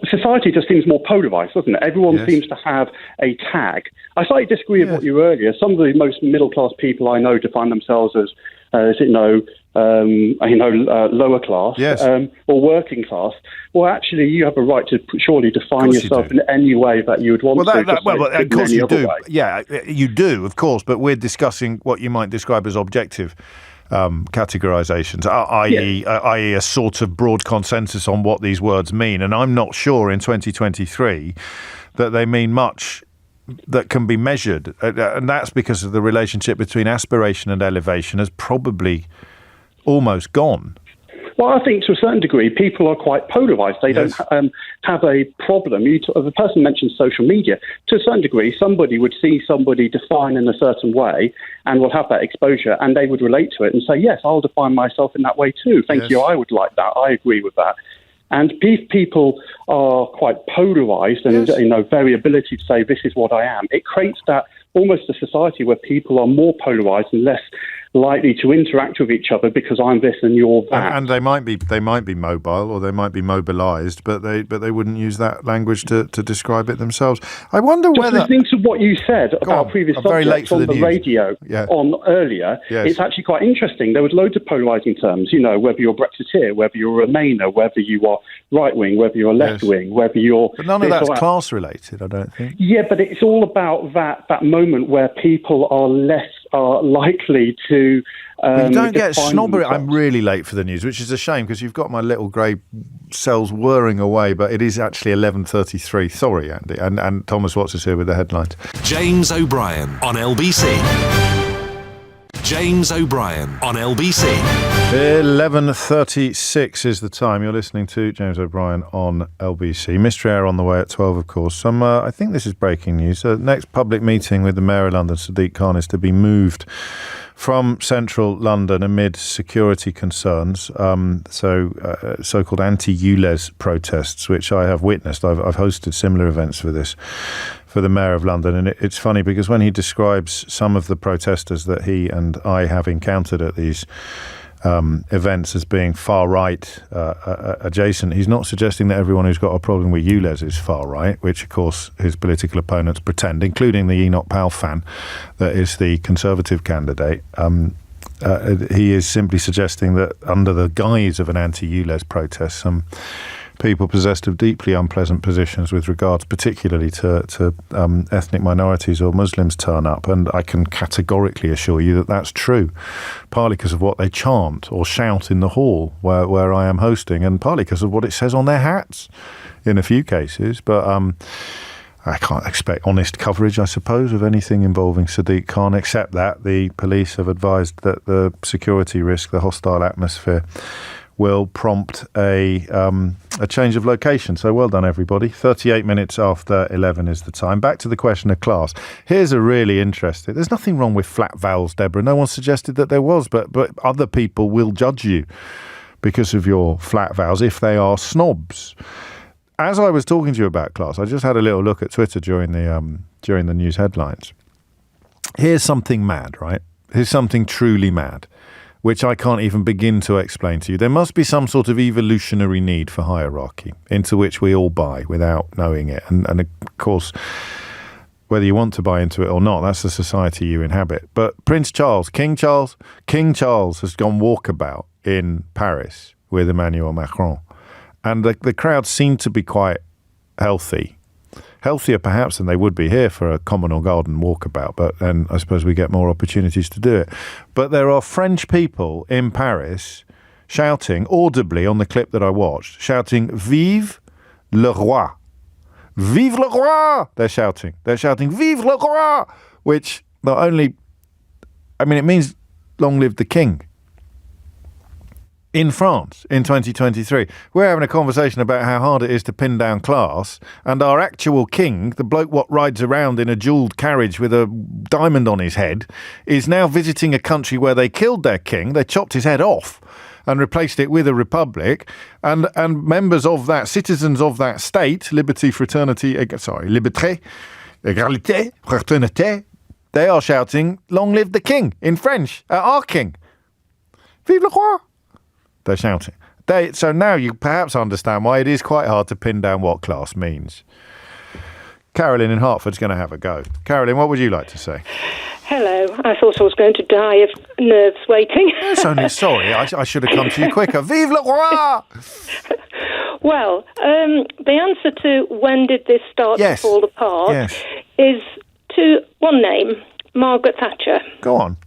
society just seems more polarised, doesn't it? Everyone seems to have a tag. I slightly disagree with what you were earlier. Some of the most middle-class people I know define themselves as lower class, yes. Or working class, well, actually, you have a right to surely define yourself in any way that you would want to. Of course you do. Yeah, you do, of course, but we're discussing what you might describe as objective categorizations, i.e. a sort of broad consensus on what these words mean. And I'm not sure in 2023 that they mean much that can be measured. And that's because of the relationship between aspiration and elevation has probably almost gone. Well, I think to a certain degree, people are quite polarised. They don't have a problem. The person mentioned social media. To a certain degree, somebody would see somebody define in a certain way and will have that exposure, and they would relate to it and say, yes, I'll define myself in that way too. Thank you. I would like that. I agree with that. And if people are quite polarised and, very ability to say, this is what I am, it creates that almost a society where people are more polarised and less likely to interact with each other because I'm this and you're that. And they might be mobile or they might be mobilised, but they wouldn't use that language to describe it themselves. I wonder whether listening to what you said about previous subjects on the radio on earlier, it's actually quite interesting. There was loads of polarising terms, whether you're Brexiteer, whether you're a Remainer, whether you are right wing, whether you're left wing, whether you're. But none of that's class related, I don't think. Yeah, but it's all about that moment where people are likely to. You don't get snobbery. I'm really late for the news, which is a shame because you've got my little grey cells whirring away, but it is actually 11:33. Sorry, Andy. And Thomas Watts is here with the headlines. James O'Brien on LBC. James O'Brien on LBC. 11:36 is the time. You're listening to James O'Brien on LBC. Mystery Hour on the way at 12, of course. I think this is breaking news. Next public meeting with the Mayor of London, Sadiq Khan, is to be moved from central London amid security concerns. So-called anti-ULEZ protests, which I have witnessed. I've hosted similar events for this, for the Mayor of London. And it's funny because when he describes some of the protesters that he and I have encountered at these events as being far-right adjacent, he's not suggesting that everyone who's got a problem with ULEZ is far-right, which, of course, his political opponents pretend, including the Enoch Powell fan that is the Conservative candidate. He is simply suggesting that under the guise of an anti-ULEZ protest, some people possessed of deeply unpleasant positions with regards particularly to ethnic minorities or Muslims turn up, and I can categorically assure you that that's true, partly because of what they chant or shout in the hall where I am hosting, and partly because of what it says on their hats in a few cases. But I can't expect honest coverage, I suppose, of anything involving Sadiq Khan, except that the police have advised that the security risk, the hostile atmosphere, will prompt a change of location. So well done, everybody. 38 minutes after 11 is the time. Back to the question of class. Here's a really interesting. There's nothing wrong with flat vowels, Deborah. No one suggested that there was, but other people will judge you because of your flat vowels if they are snobs. As I was talking to you about class, I just had a little look at Twitter during the news headlines. Here's something mad, right? Here's something truly mad, which I can't even begin to explain to you. There must be some sort of evolutionary need for hierarchy into which we all buy without knowing it. And of course, whether you want to buy into it or not, that's the society you inhabit. But King Charles has gone walkabout in Paris with Emmanuel Macron. And the crowd seemed to be quite healthy. Healthier perhaps than they would be here for a common or garden walkabout, but then I suppose we get more opportunities to do it. But there are French people in Paris shouting audibly on the clip that I watched, shouting, "Vive le roi! Vive le roi!" They're shouting, "Vive le roi!" Which not only, it means long live the king. In France, in 2023, we're having a conversation about how hard it is to pin down class, and our actual king, the bloke what rides around in a jewelled carriage with a diamond on his head, is now visiting a country where they killed their king, they chopped his head off and replaced it with a republic, and members of that, citizens of that state, liberté, égalité, fraternité, they are shouting, "Long live the king," in French, at our king. Vive le roi! They're shouting. So now you perhaps understand why it is quite hard to pin down what class means. Carolyn in Hertford's going to have a go. Carolyn, what would you like to say? Hello. I thought I was going to die of nerves waiting. It's only sorry. I should have come to you quicker. Vive le roi! Well, the answer to when did this start to fall apart is to one name, Margaret Thatcher. Go on.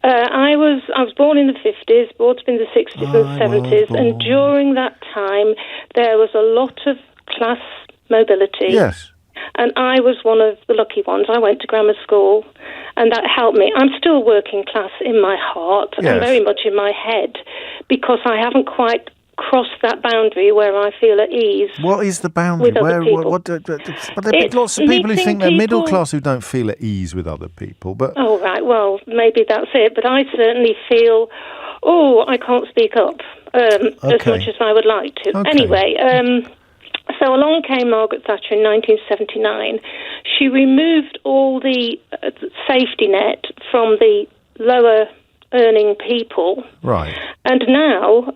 I was born in the 50s, brought up in the 60s and 70s, and during that time there was a lot of class mobility. Yes. And I was one of the lucky ones. I went to grammar school, and that helped me. I'm still working class in my heart and very much in my head, because I haven't quite crossed that boundary where I feel at ease. What is the boundary? But there are lots of people who think they're middle class who don't feel at ease with other people. But oh, right. Well, maybe that's it. But I certainly feel, I can't speak up as much as I would like to. Okay. Anyway, so along came Margaret Thatcher in 1979. She removed all the safety net from the lower earning people. Right. And now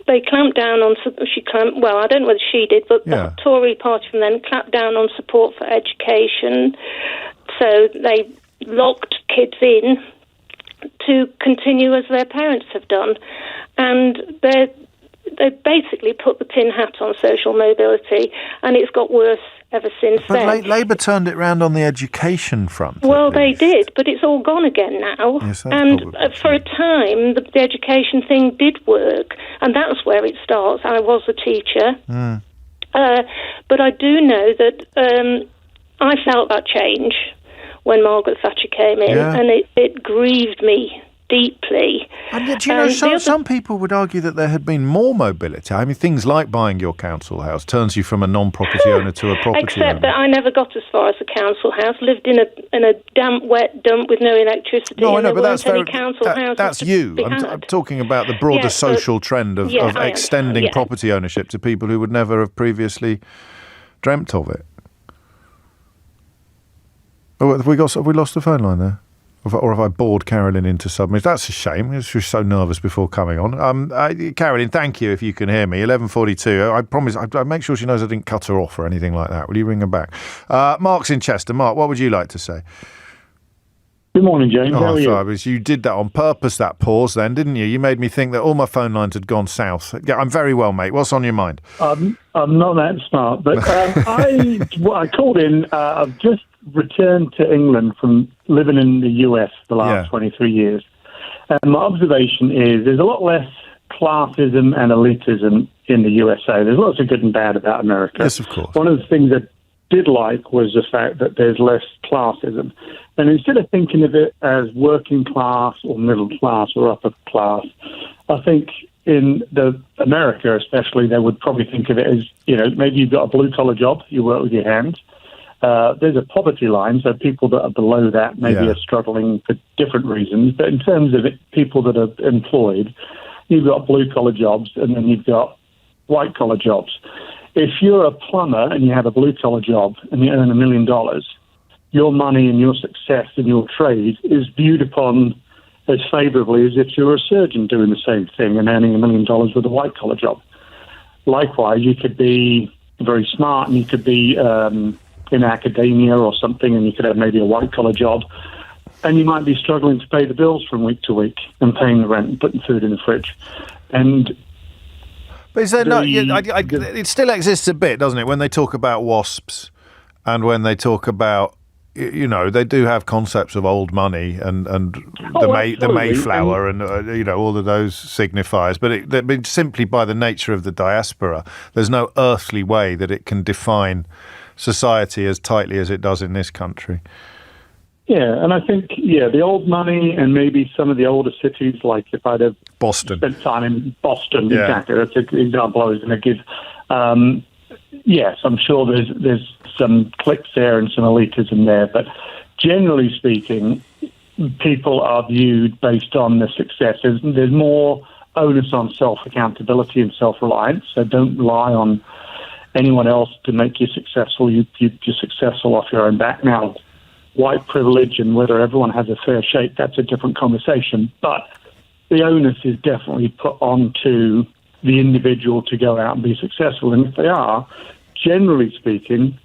they clamped down on... I don't know whether she did, but the Tory party from then clamped down on support for education. So they locked kids in to continue as their parents have done. And they basically put the tin hat on social mobility, and it's got worse ever since then. But Labour turned it round on the education front. Well, they did, but it's all gone again now. Yes, and for a time, the education thing did work, and that's where it starts. I was a teacher, but I do know that I felt that change when Margaret Thatcher came in, and it grieved me deeply. And yet, you know, some people would argue that there had been more mobility. I mean, things like buying your council house turns you from a non-property owner to a property owner. Except that I never got as far as a council house. Lived in a damp, wet dump with no electricity. No, I know, but that's any council houses. That's you. I'm talking about the broader social trend of extending property ownership to people who would never have previously dreamt of it. Oh, have we lost the phone line there? Or have I bored Carolyn into submission? That's a shame. She was so nervous before coming on. Carolyn, thank you if you can hear me. 11:42. I promise I'll make sure she knows I didn't cut her off or anything like that. Will you ring her back? Mark's in Chester. Mark, what would you like to say? Good morning, James. How are you? You did that on purpose, that pause then, didn't you? You made me think that all my phone lines had gone south. Yeah, I'm very well, mate. What's on your mind? I'm not that smart, but I called in. I've just returned to England from living in the US the last 23 years. And my observation is there's a lot less classism and elitism in the USA. There's lots of good and bad about America. Yes, of course. One of the things I did like was the fact that there's less classism. And instead of thinking of it as working class or middle class or upper class, I think in America especially, they would probably think of it as, maybe you've got a blue-collar job, you work with your hands. There's a poverty line, so people that are below that maybe are struggling for different reasons. But in terms of people that are employed, you've got blue-collar jobs and then you've got white-collar jobs. If you're a plumber and you have a blue-collar job and you earn $1 million, your money and your success in your trade is viewed upon as favourably as if you're a surgeon doing the same thing and earning $1 million with a white-collar job. Likewise, you could be very smart and you could be in academia or something, and you could have maybe a white-collar job, and you might be struggling to pay the bills from week to week and paying the rent and putting food in the fridge. But is there it still exists a bit, doesn't it, when they talk about WASPs and when they talk about, they do have concepts of old money and the Mayflower and all of those signifiers, but simply by the nature of the diaspora, there's no earthly way that it can define society as tightly as it does in this country. Yeah, and I think, the old money and maybe some of the older cities, like if I'd have spent time in Boston, exactly, that's an example I was going to give. Yes, I'm sure there's some cliques there and some elitism there, but generally speaking, people are viewed based on the successes. There's more onus on self-accountability and self-reliance, so don't rely on anyone else to make you successful. You're successful off your own back. Now, white privilege and whether everyone has a fair shake, that's a different conversation. But the onus is definitely put onto the individual to go out and be successful. And if they are, generally speaking,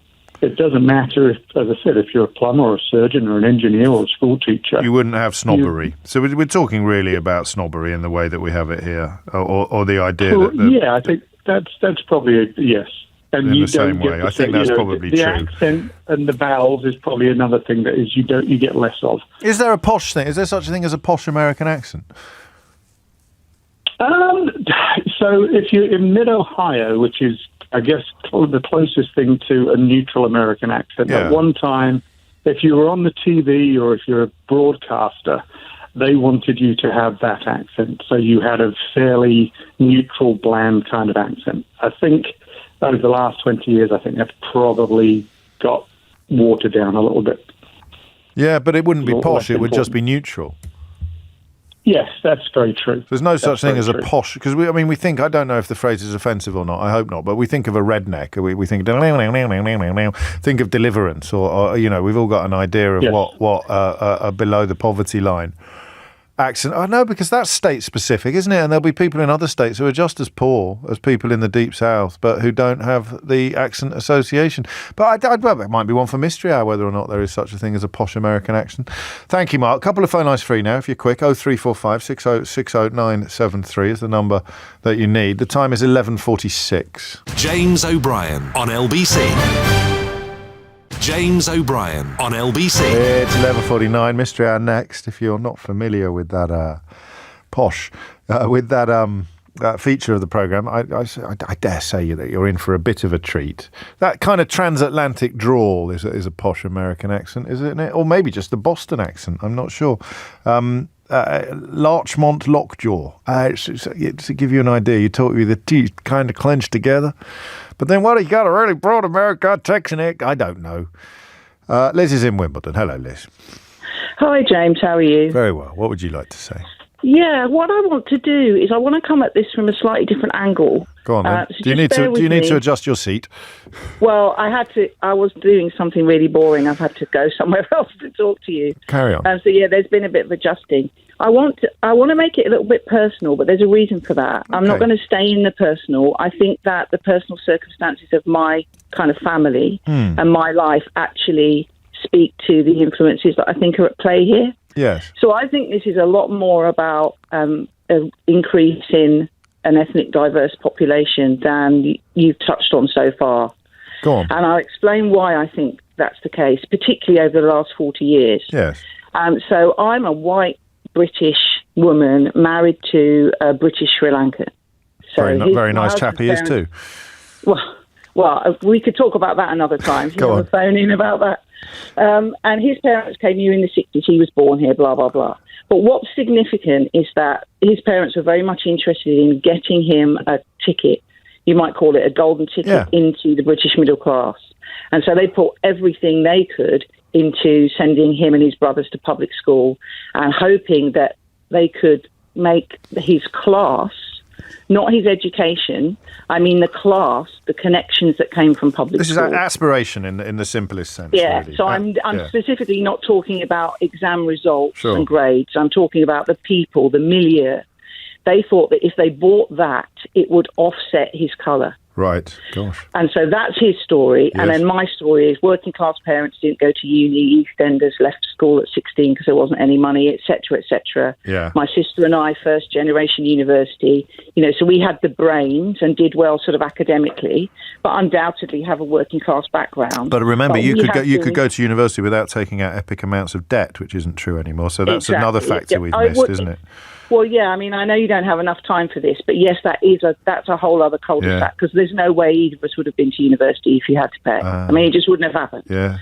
it doesn't matter if, as I said, if you're a plumber or a surgeon or an engineer or a school teacher. You wouldn't have snobbery. So we're talking really about snobbery in the way that we have it here, or the idea that... I think that's probably a yes. And in you the don't same get way. to I think that's probably the true. accent and the vowels is probably another thing that is you get less of. Is there a posh thing? Is there such a thing as a posh American accent? So if you're in mid-Ohio, which is, I guess, the closest thing to a neutral American accent, at one time, if you were on the TV or if you're a broadcaster, they wanted you to have that accent. So you had a fairly neutral, bland kind of accent. I think over the last 20 years, I think that's probably got watered down a little bit. Yeah, but it wouldn't be posh, it would just be neutral. Yes, that's very true. There's no such thing as a posh, because we think, I don't know if the phrase is offensive or not, I hope not, but we think of a redneck, we think of Deliverance, or we've all got an idea of what a below the poverty line accent. I know, because that's state specific, isn't it? And there'll be people in other states who are just as poor as people in the deep south, but who don't have the accent association. But it might be one for Mystery Hour, whether or not there is such a thing as a posh American accent. Thank you, Mark. A couple of phone lines free now, if you're quick. 0345 6060973 is the number that you need. The time is 11:46. James O'Brien on LBC. James O'Brien on LBC. It's 11:49. Mystery Hour next. If you're not familiar with that posh, with that feature of the programme, I dare say that you're in for a bit of a treat. That kind of transatlantic drawl is a posh American accent, isn't it? Or maybe just the Boston accent. I'm not sure. Larchmont Lockjaw. To give you an idea, you talk with the teeth kind of clenched together. But then what, he got a really broad American Texan egg? I don't know. Liz is in Wimbledon. Hello, Liz. Hi, James. How are you? Very well. What would you like to say? Yeah, what I want to do is I want to come at this from a slightly different angle. Go on, then. Do you need to adjust your seat? Well, I was doing something really boring. I've had to go somewhere else to talk to you. Carry on. So there's been a bit of adjusting. I want to make it a little bit personal, but there's a reason for that. I'm not going to stay in the personal. I think that the personal circumstances of my kind of family and my life actually speak to the influences that I think are at play here. Yes. So I think this is a lot more about an increase in an ethnic diverse population than you've touched on so far. Go on. And I'll explain why I think that's the case, particularly over the last 40 years. Yes. So I'm a white British woman married to a British Sri Lankan. So very nice chap he is too. Well, we could talk about that another time. Go on. Phone in about that. And his parents came here in the 60s. He was born here, blah, blah, blah. But what's significant is that his parents were very much interested in getting him a ticket. You might call it a golden ticket into the British middle class. And so they put everything they could into sending him and his brothers to public school and hoping that they could make his class, not his education, I mean the class, the connections that came from public school. This is aspiration in the simplest sense. Yeah, really. so I'm specifically not talking about exam results and grades. I'm talking about the people, the milieu. They thought that if they bought that, it would offset his colour. Right, gosh. And so that's his story. Yes. And then my story is working class parents didn't go to uni, EastEnders left school at 16 because there wasn't any money, etc., etc. Yeah. My sister and I, first generation university, so we had the brains and did well sort of academically, but undoubtedly have a working class background. But remember, you could go to university without taking out epic amounts of debt, which isn't true anymore. So that's another factor we've missed, isn't it? Well, yeah, I mean, I know you don't have enough time for this, but yes, that's a whole other cul-de-sac because there's no way either of us would have been to university if you had to pay. I mean, it just wouldn't have happened. Yeah.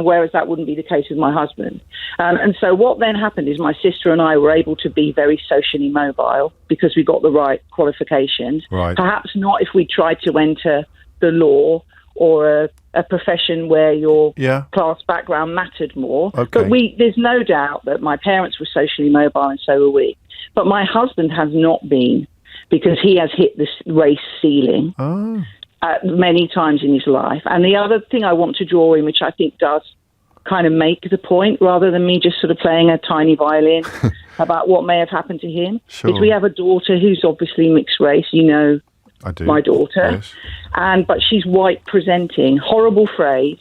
Whereas that wouldn't be the case with my husband. And so what then happened is my sister and I were able to be very socially mobile because we got the right qualifications. Right. Perhaps not if we tried to enter the law or a profession where your class background mattered more. Okay. But there's no doubt that my parents were socially mobile and so were we. But my husband has not been because he has hit this race ceiling many times in his life. And the other thing I want to draw in, which I think does kind of make the point, rather than me just sort of playing a tiny violin about what may have happened to him, is we have a daughter who's obviously mixed race. I do. My daughter. Yes. But she's white presenting. Horrible phrase,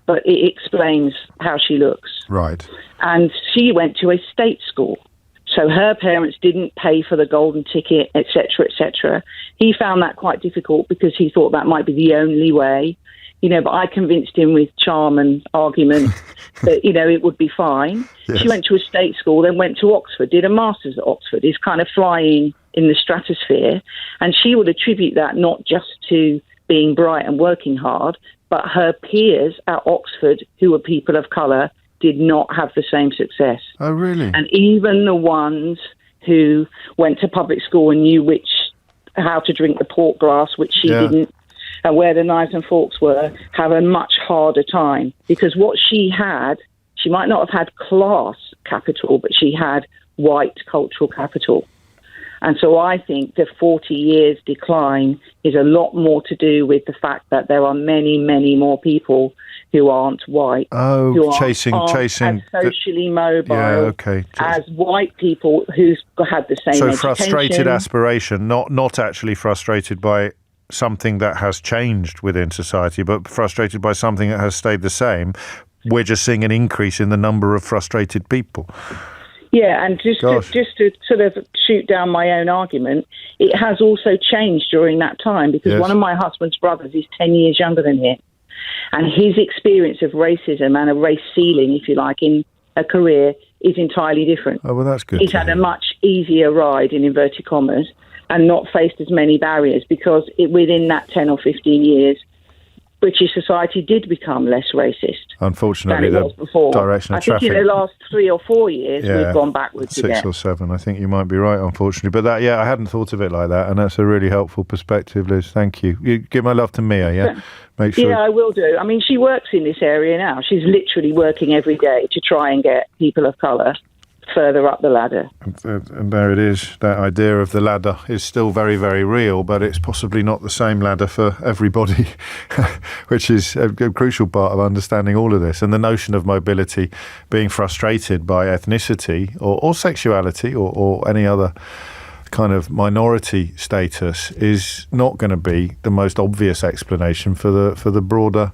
but it explains how she looks. Right. And she went to a state school. So her parents didn't pay for the golden ticket, etc., etc. He found that quite difficult because he thought that might be the only way. But I convinced him with charm and argument that, it would be fine. Yes. She went to a state school, then went to Oxford, did a master's at Oxford, is kind of flying in the stratosphere. And she would attribute that not just to being bright and working hard, but her peers at Oxford, who were people of colour, did not have the same success. Oh, really? And even the ones who went to public school and knew how to drink the port glass, which she didn't, and where the knives and forks were, have a much harder time. Because what she had, she might not have had class capital, but she had white cultural capital. And so I think the 40 years decline is a lot more to do with the fact that there are many, many more people who aren't white. Oh, who chasing as socially mobile okay. as white people who've had the same So education. frustrated aspiration, not actually frustrated by something that has changed within society, but frustrated by something that has stayed the same. We're just seeing an increase in the number of frustrated people. Yeah, and just to sort of shoot down my own argument, it has also changed during that time because one of my husband's brothers is 10 years younger than him. And his experience of racism and a race ceiling, if you like, in a career is entirely different. Oh, well, that's good. He's had a much easier ride, in inverted commas, and not faced as many barriers because within that 10 or 15 years, British society did become less racist. Unfortunately, than it was before. Direction of I think traffic. In the last 3 or 4 years, we've gone backwards 6 again. or 7. I think you might be right, unfortunately. But that, I hadn't thought of it like that, and that's a really helpful perspective, Liz. Thank you. You give my love to Mia, yeah? Make sure. Yeah, I will do. I mean, she works in this area now. She's literally working every day to try and get people of colour further up the ladder. And there it is. That idea of the ladder is still very, very real, but it's possibly not the same ladder for everybody, which is a crucial part of understanding all of this. And the notion of mobility being frustrated by ethnicity or sexuality or any other kind of minority status is not going to be the most obvious explanation for the broader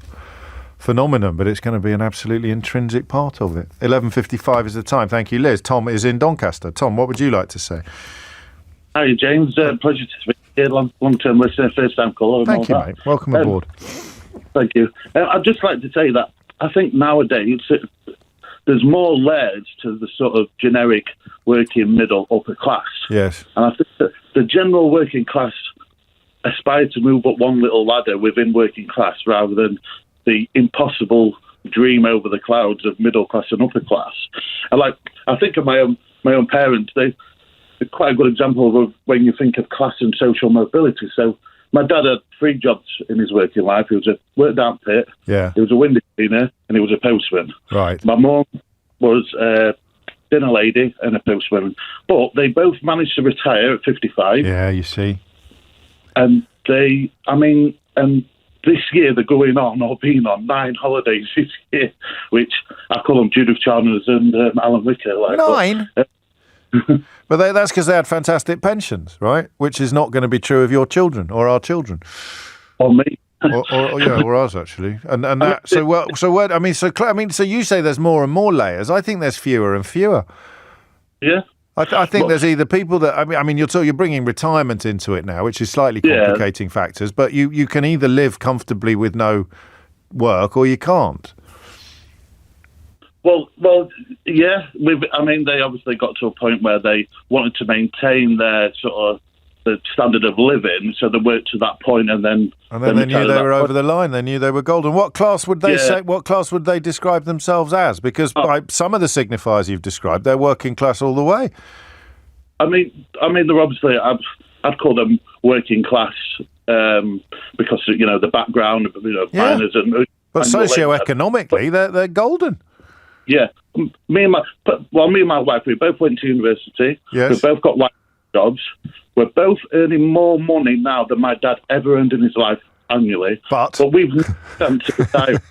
phenomenon, but it's going to be an absolutely intrinsic part of it. 11:55 is the time. Thank you, Liz. Tom is in Doncaster. Tom, what would you like to say? Hi, James. Pleasure to speak to you. Long-term listener, first-time caller. Thank you, mate. Welcome aboard. Thank you. I'd just like to say that I think nowadays there's more layers to the sort of generic working middle upper class. Yes. And I think that the general working class aspire to move up one little ladder within working class rather than the impossible dream over the clouds of middle class and upper class. And I think of my own parents. They're quite a good example of when you think of class and social mobility. So my dad had 3 jobs in his working life. He was a work down pit, he was a window cleaner, and he was a postman. Right. My mum was a dinner lady and a postwoman. But they both managed to retire at 55. Yeah, you see. And this year they're going on or been on 9 holidays this year, which I call them Judith Chalmers and Alan Wicker. 9? But that's because they had fantastic pensions, right? Which is not going to be true of your children or our children. Or me. or us actually. And that so you say there's more and more layers. I think there's fewer and fewer. Yeah. I think there's either people that you're bringing retirement into it now, which is slightly complicating factors. But you can either live comfortably with no work or you can't. Well, yeah. They obviously got to a point where they wanted to maintain their sort of the standard of living, so they worked to that point, and then they knew they were over the line. They knew they were golden. What class would they say? What class would they describe themselves as? Because by some of the signifiers you've described, they're working class all the way. I mean, they're obviously. I'd call them working class because the background, miners and. But socioeconomically, they're golden. Yeah, me and my wife, we both went to university. Yes. We both got white jobs. We're both earning more money now than my dad ever earned in his life. annually. But we've them to retire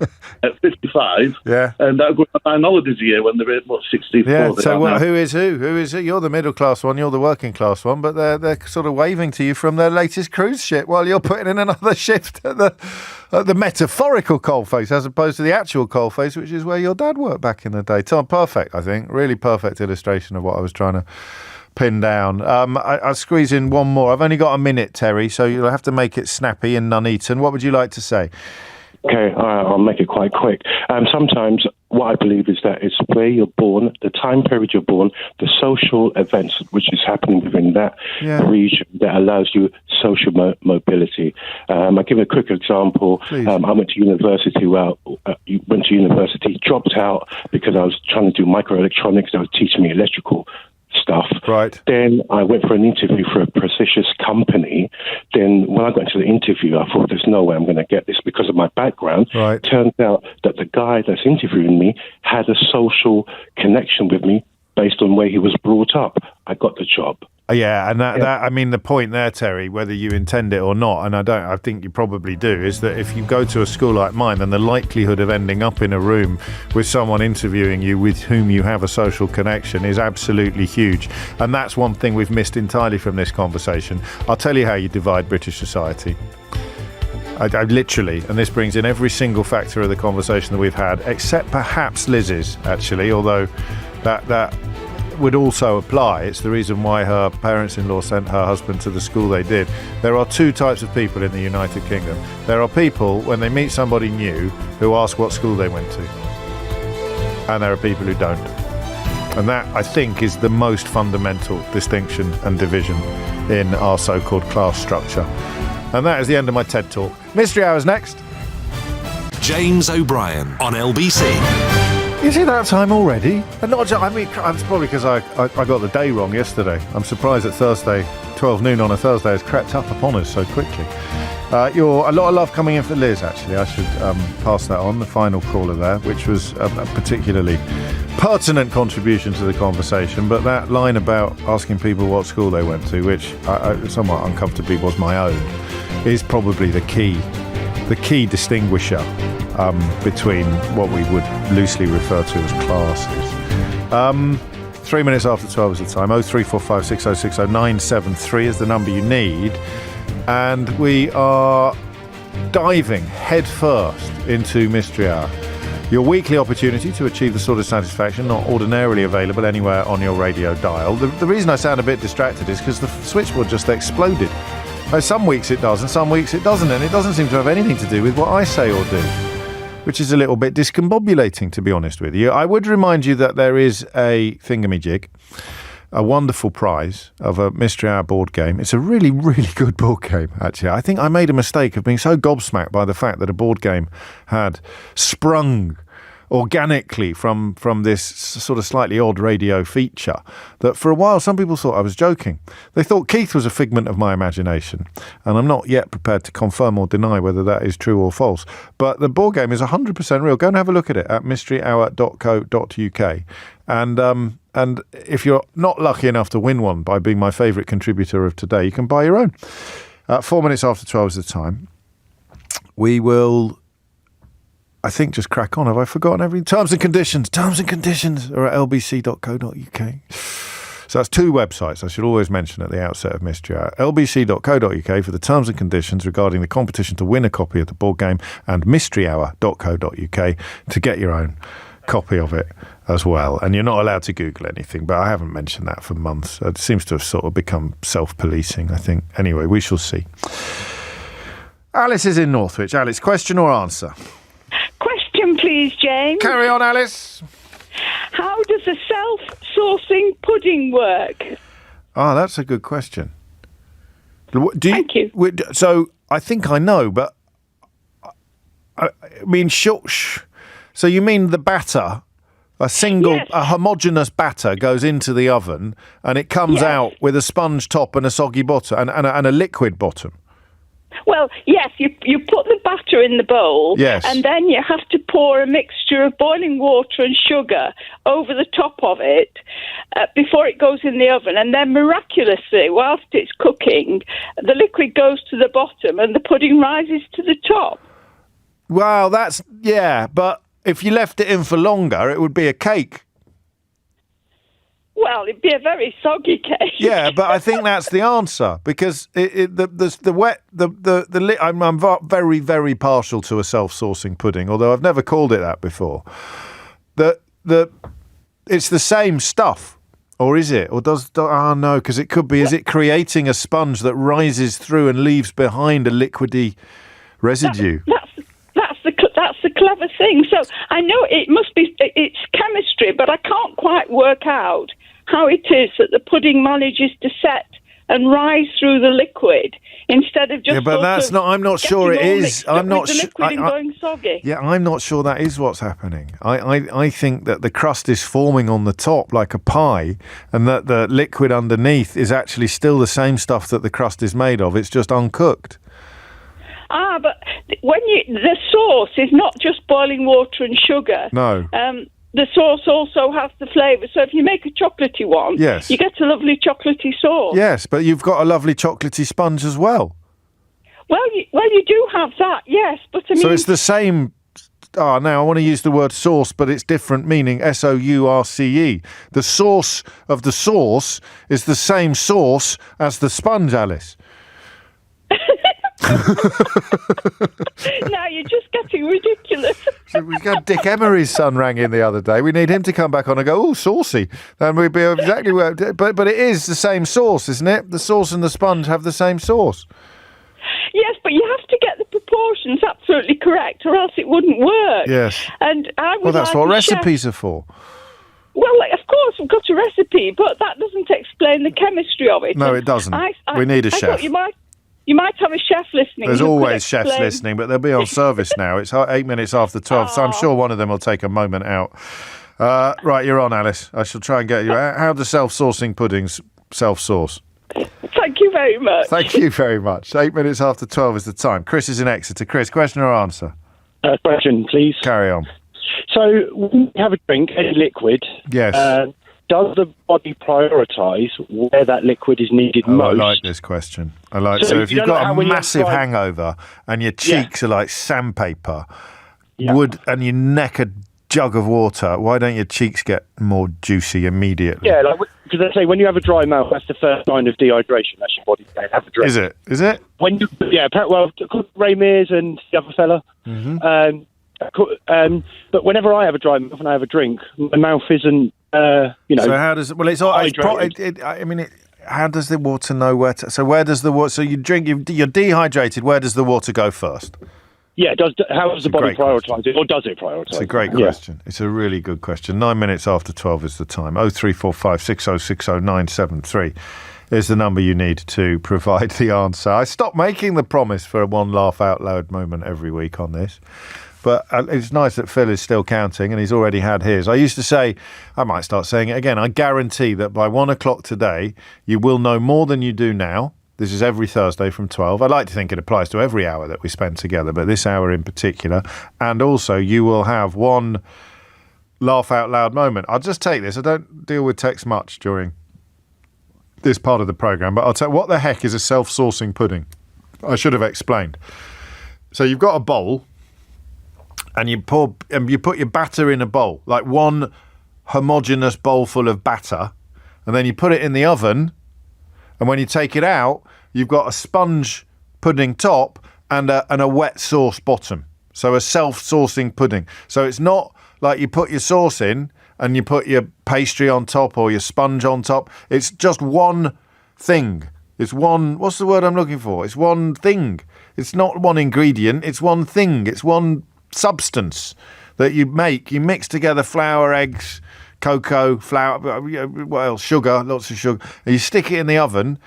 at 55. Yeah. And they're going on 9 holidays a year when they're at, 64. Yeah, so who is who? Who is it? You're the middle class one, you're the working class one, but they're sort of waving to you from their latest cruise ship while you're putting in another shift at the metaphorical coalface as opposed to the actual coalface, which is where your dad worked back in the day. Tom, perfect, I think. Really perfect illustration of what I was trying to pin down. I'll squeeze in one more. I've only got a minute, Terry, so you'll have to make it snappy and Nuneaton. What would you like to say? Okay, I'll make it quite quick. Sometimes what I believe is that it's where you're born, the time period you're born, the social events which is happening within that region that allows you social mobility. I'll give a quick example. I went to university. Dropped out because I was trying to do microelectronics. They were teaching me electrical stuff. Right. Then I went for an interview for a prestigious company. Then when I got into the interview, I thought there's no way I'm going to get this because of my background. Right. Turns out that the guy that's interviewing me had a social connection with me based on where he was brought up. I got the job. Yeah, and that I mean, the point there, Terry, whether you intend it or not, and I think you probably do, is that if you go to a school like mine, then the likelihood of ending up in a room with someone interviewing you with whom you have a social connection is absolutely huge. And that's one thing we've missed entirely from this conversation. I'll tell you how you divide British society. I literally, and this brings in every single factor of the conversation that we've had, except perhaps Liz's, actually, although that would also apply. It's the reason why her parents-in-law sent her husband to the school they did. There are two types of people in the United Kingdom. There are people, when they meet somebody new, who ask what school they went to. And there are people who don't. And that, I think, is the most fundamental distinction and division in our so-called class structure. And that is the end of my TED Talk. Mystery Hour's next. James O'Brien on LBC. Is it that time already? And not just, I mean, it's probably because I got the day wrong yesterday. I'm surprised that Thursday, 12 noon on a Thursday, has crept up upon us so quickly. A lot of love coming in for Liz, actually. I should pass that on, the final caller there, which was a particularly pertinent contribution to the conversation. But that line about asking people what school they went to, which I somewhat uncomfortably was my own, is probably the key distinguisher between what we would loosely refer to as classes. 3 minutes after 12 is the time. 0345 6060 973 is the number you need. And we are diving headfirst into Mystery Hour. Your weekly opportunity to achieve the sort of satisfaction not ordinarily available anywhere on your radio dial. The reason I sound a bit distracted is because the switchboard just exploded. Some weeks it does and some weeks it doesn't, and it doesn't seem to have anything to do with what I say or do, which is a little bit discombobulating, to be honest with you. I would remind you that there is a thingamajig, a wonderful prize of a Mystery Hour board game. It's a really, really good board game, actually. I think I made a mistake of being so gobsmacked by the fact that a board game had sprung organically from this sort of slightly odd radio feature that for a while some people thought I was joking. They thought Keith was a figment of my imagination, and I'm not yet prepared to confirm or deny whether that is true or false. But the board game is 100% real. Go and have a look at it at mysteryhour.co.uk. And if you're not lucky enough to win one by being my favourite contributor of today, you can buy your own. 4 minutes after 12 is the time. We will, I think, just crack on. Have I forgotten everything? Terms and conditions. Terms and conditions are at lbc.co.uk. So that's two websites I should always mention at the outset of Mystery Hour. lbc.co.uk for the terms and conditions regarding the competition to win a copy of the board game, and mysteryhour.co.uk to get your own copy of it as well. And you're not allowed to Google anything, but I haven't mentioned that for months. It seems to have sort of become self-policing, I think. Anyway, we shall see. Alice is in Northwich. Alice, question or answer? Question, please, James. Carry on, Alice. How does a self-sourcing pudding work? Ah, that's a good question. Thank you. So I think I know, but I mean, so you mean the batter, a homogeneous batter goes into the oven and it comes out with a sponge top and a soggy bottom and a liquid bottom? Well, yes, you put the batter in the bowl, yes, and then you have to pour a mixture of boiling water and sugar over the top of it before it goes in the oven, and then miraculously, whilst it's cooking, the liquid goes to the bottom and the pudding rises to the top. Well, but if you left it in for longer, it would be a cake. Well, it'd be a very soggy cake. Yeah, but I think that's the answer, because I'm very, very partial to a self-sourcing pudding, although I've never called it that before. It's the same stuff, or is it? Or no, because it could be. Is it creating a sponge that rises through and leaves behind a liquidy residue? That's the clever thing. So I know it's chemistry, but I can't quite work out how it is that the pudding manages to set and rise through the liquid instead of just. Yeah, but that's not. I'm not sure it is. I'm not sure. Going soggy. Yeah, I'm not sure that is what's happening. I think that the crust is forming on the top like a pie, and that the liquid underneath is actually still the same stuff that the crust is made of. It's just uncooked. But the sauce is not just boiling water and sugar. No. The sauce also has the flavour. So if you make a chocolatey one, yes, you get a lovely chocolatey sauce. Yes, but you've got a lovely chocolatey sponge as well. Well, you do have that, yes. But I mean, so it's the same. Now I want to use the word sauce, but it's different meaning. SOURCE. The source of the sauce is the same sauce as the sponge, Alice. Now you're just getting ridiculous. We got Dick Emery's son rang in the other day. We need him to come back on and go, saucy. And we'd be exactly where. But it is the same sauce, isn't it? The sauce and the sponge have the same sauce. Yes, but you have to get the proportions absolutely correct, or else it wouldn't work. Yes. And that's what recipes are for. Well, of course, we've got a recipe, but that doesn't explain the chemistry of it. No, it doesn't. We need a chef. You might have a chef listening. There's always chefs listening, but they'll be on service now. It's 8 minutes after 12, so I'm sure one of them will take a moment out. Right, you're on, Alice. I shall try and get you. How do self-sourcing puddings self-source? Thank you very much. Thank you very much. 8 minutes after 12 is the time. Chris is in Exeter. Chris, question or answer? Question, please. Carry on. So, when you have a drink, any liquid, yes. Does the body prioritise where that liquid is needed most? I like this question. So if you've got a massive hangover and your cheeks are like sandpaper, and you neck a jug of water, why don't your cheeks get more juicy immediately? Yeah, because they say when you have a dry mouth, that's the first sign of dehydration. That's your body saying, have a drink. Is it? When Ray Mears and the other fella. Mm-hmm. But whenever I have a dry mouth and I have a drink, my mouth isn't. So how does how does the water know where to? So where does the water? So you drink, you're dehydrated. Where does the water go first? Yeah, how does the body prioritise it, or does it prioritise? It's a great question. It's a really good question. 9 minutes after 12 is the time. 0345 6060 973 is the number you need to provide the answer. I stopped making the promise for a one laugh out loud moment every week on this. But it's nice that Phil is still counting and he's already had his. I used to say, I might start saying it again, I guarantee that by 1 o'clock today, you will know more than you do now. This is every Thursday from 12. I like to think it applies to every hour that we spend together, but this hour in particular. And also, you will have one laugh out loud moment. I'll just take this. I don't deal with text much during this part of the programme, but I'll tell you, what the heck is a self-sourcing pudding? I should have explained. So you've got a bowl, and you put your batter in a bowl, like one homogeneous bowl full of batter, and then you put it in the oven, and when you take it out, you've got a sponge pudding top and a wet sauce bottom. So a self-sourcing pudding. So it's not like you put your sauce in and you put your pastry on top or your sponge on top. It's just one thing. It's one, what's the word I'm looking for? It's one thing. It's not one ingredient. It's one thing. It's one substance that you make. You mix together flour, eggs, cocoa, flour, sugar, lots of sugar, and you stick it in the oven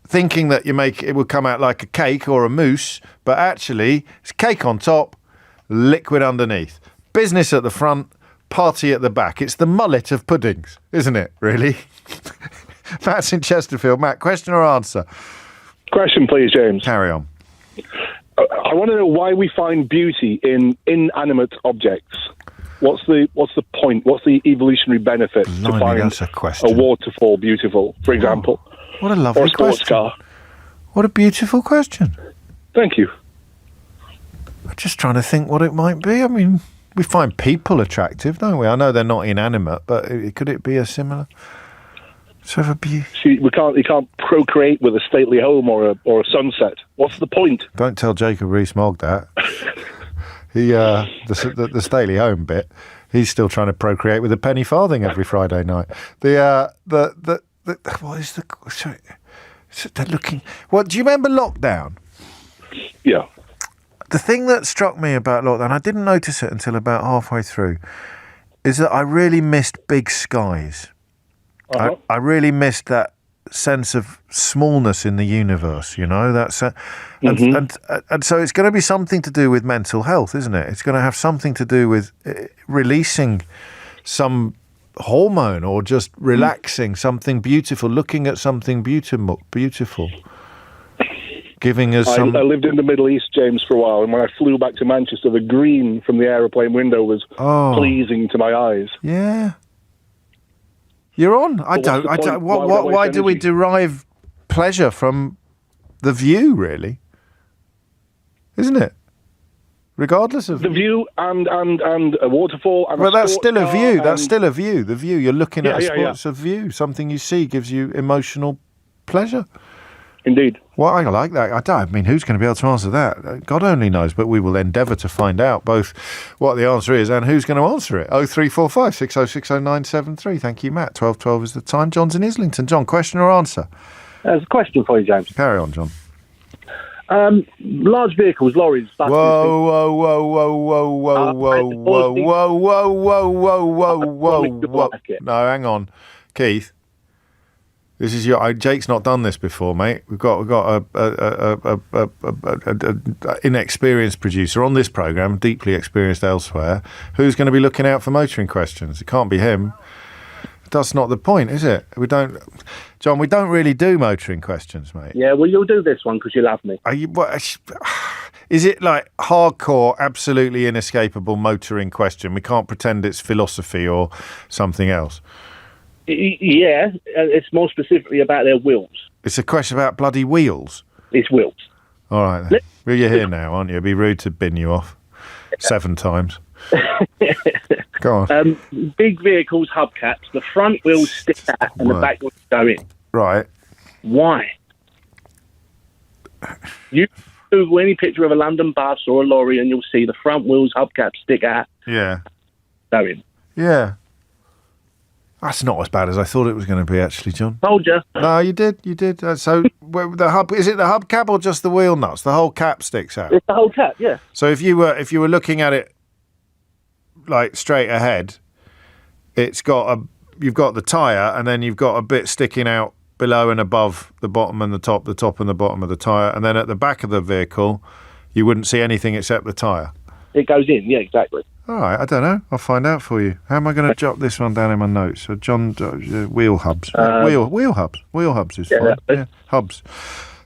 thinking that it will come out like a cake or a mousse, but actually it's cake on top, liquid underneath. Business at the front, party at the back. It's the mullet of puddings, isn't it, really? Matt's in Chesterfield. Matt, question or answer? Question, please, James. Carry on. I want to know why we find beauty in inanimate objects. What's the point? What's the evolutionary benefit to find a waterfall beautiful, for example? What a lovely or a sports question. car. What a beautiful question. Thank you. I'm just trying to think what it might be. I mean, we find people attractive, don't we? I know they're not inanimate, but could it be a similar sort of beauty? See, you can't procreate with a stately home or a sunset. What's the point? Don't tell Jacob Rees-Mogg that. He the stately home bit. He's still trying to procreate with a penny farthing every Friday night. What is the? Sorry, they're looking. What do you remember lockdown? Yeah. The thing that struck me about lockdown, I didn't notice it until about halfway through, is that I really missed big skies. Uh-huh. I really missed that sense of smallness in the universe, you know. And so it's going to be something to do with mental health, isn't it? It's going to have something to do with releasing some hormone or just relaxing something beautiful, looking at something beautiful. Giving us some... I lived in the Middle East, James, for a while, and when I flew back to Manchester, the green from the aeroplane window was pleasing to my eyes. Yeah. You're on. Why do we derive pleasure from the view, really? Isn't it? Regardless of... The view and a waterfall and well, a that's still a view. car That's still a view. The view. You're looking at Yeah. a view. Something you see gives you emotional pleasure. Indeed. Well, I like that. I mean, who's going to be able to answer that? God only knows, but we will endeavour to find out both what the answer is and who's going to answer it. 0345 6060 973. Thank you, Matt. 12:12 is the time. John's in Islington. John, question or answer? There's a question for you, James. Carry on, John. Large vehicles, lorries. Whoa. No, hang on. Keith. This is Jake's not done this before, mate. We've got a inexperienced producer on this programme, deeply experienced elsewhere, who's going to be looking out for motoring questions. It can't be him. That's not the point, is it? John, we don't really do motoring questions, mate. Yeah, well, you'll do this one because you love me. Is it like hardcore, absolutely inescapable motoring question? We can't pretend it's philosophy or something else. Yeah, it's more specifically about their wheels. It's a question about bloody wheels? It's wheels. All right, then. Well, you're here now, aren't you? It'd be rude to bin you off 7 times. Go on. Big vehicles, hubcaps, the front wheels stick out and the back wheels go in. Right. Why? You Google any picture of a London bus or a lorry and you'll see the front wheels, hubcaps stick out. Yeah. Go in. Yeah. That's not as bad as I thought it was going to be, actually, John. Told you. No, you did. So, the hub is it the hubcap or just the wheel nuts? The whole cap sticks out. It's the whole cap, yeah. So if you were looking at it like straight ahead, you've got the tyre, and then you've got a bit sticking out below and above the bottom and the top and the bottom of the tyre, and then at the back of the vehicle, you wouldn't see anything except the tyre. It goes in, yeah, exactly. All right, I don't know. I'll find out for you. How am I going to jot this one down in my notes? So John, wheel hubs. Wheel hubs. Wheel hubs is fine. Yeah, hubs.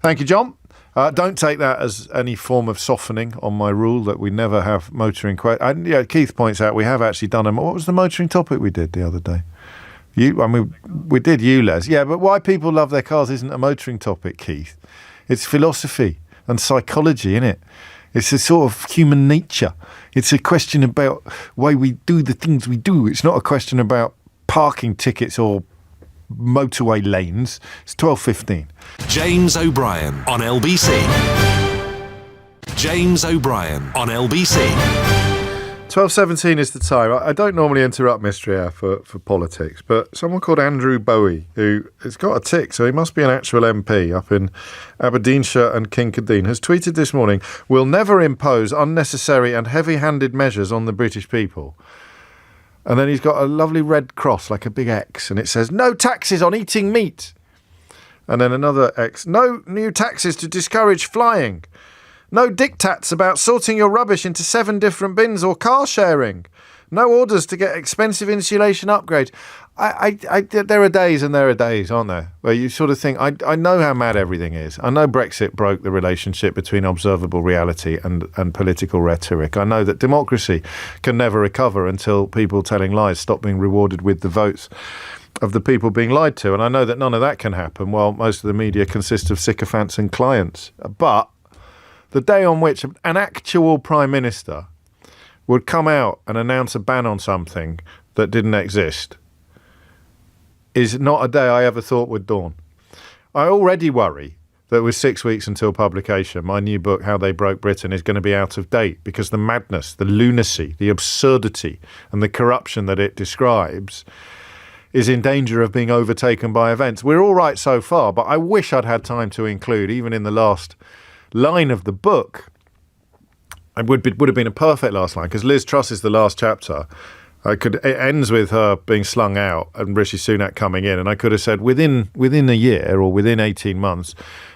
Thank you, John. Don't take that as any form of softening on my rule that we never have motoring questions. Yeah, Keith points out we have actually done them. What was the motoring topic we did the other day? We did ULEZ. Yeah, but why people love their cars isn't a motoring topic, Keith. It's philosophy and psychology, isn't it? It's a sort of human nature. It's a question about why we do the things we do. It's not a question about parking tickets or motorway lanes. It's 12:15. James O'Brien on LBC. James O'Brien on LBC. 12:17 is the time. I don't normally interrupt Mystery Hour for politics, but someone called Andrew Bowie, who has got a tick, so he must be an actual MP up in Aberdeenshire and Kincardine, has tweeted this morning, "We'll never impose unnecessary and heavy-handed measures on the British people." And then he's got a lovely red cross, like a big X, and it says, "No taxes on eating meat." And then another X, "No new taxes to discourage flying. No diktats about sorting your rubbish into 7 different bins or car sharing. No orders to get expensive insulation upgrades. There are days and there are days, aren't there, where you sort of think, I know how mad everything is. I know Brexit broke the relationship between observable reality and political rhetoric. I know that democracy can never recover until people telling lies stop being rewarded with the votes of the people being lied to. And I know that none of that can happen while most of the media consists of sycophants and clients. But the day on which an actual Prime Minister would come out and announce a ban on something that didn't exist is not a day I ever thought would dawn. I already worry that with 6 weeks until publication, my new book, How They Broke Britain, is going to be out of date because the madness, the lunacy, the absurdity and the corruption that it describes is in danger of being overtaken by events. We're all right so far, but I wish I'd had time to include, even in the last line of the book, it would have been a perfect last line, because Liz Truss is the last chapter. It ends with her being slung out and Rishi Sunak coming in, and I could have said within a year or within 18 months,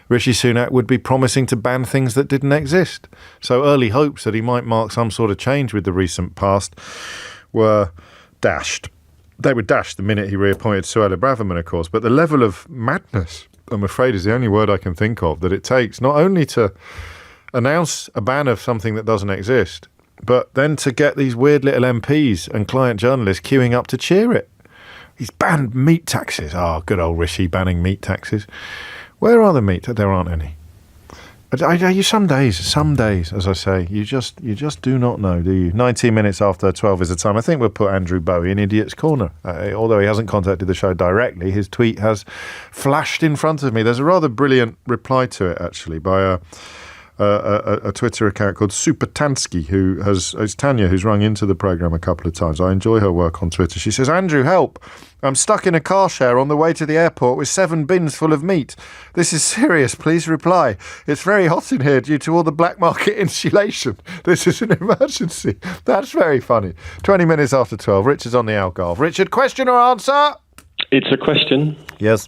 Rishi Sunak would be promising to ban things that didn't exist. So early hopes that he might mark some sort of change with the recent past were dashed. They were dashed the minute he reappointed Suella Braverman, of course, but the level of madness, I'm afraid, is the only word I can think of, that it takes not only to announce a ban of something that doesn't exist, but then to get these weird little MPs and client journalists queuing up to cheer it. He's banned meat taxes. Oh, good old Rishi banning meat taxes. Where are the meat? There aren't any. Some days, as I say, you just do not know, do you? 19 minutes after 12 is the time. I think we'll put Andrew Bowie in Idiot's Corner. Although he hasn't contacted the show directly, his tweet has flashed in front of me. There's a rather brilliant reply to it, actually, by a Twitter account called Supertansky, it's Tanya, who's rung into the programme a couple of times. I enjoy her work on Twitter. She says, Andrew, help. I'm stuck in a car share on the way to the airport with 7 bins full of meat. This is serious. Please reply. It's very hot in here due to all the black market insulation. This is an emergency. That's very funny. 20 minutes after 12. Richard's on the Algarve. Richard, question or answer? It's a question. Yes.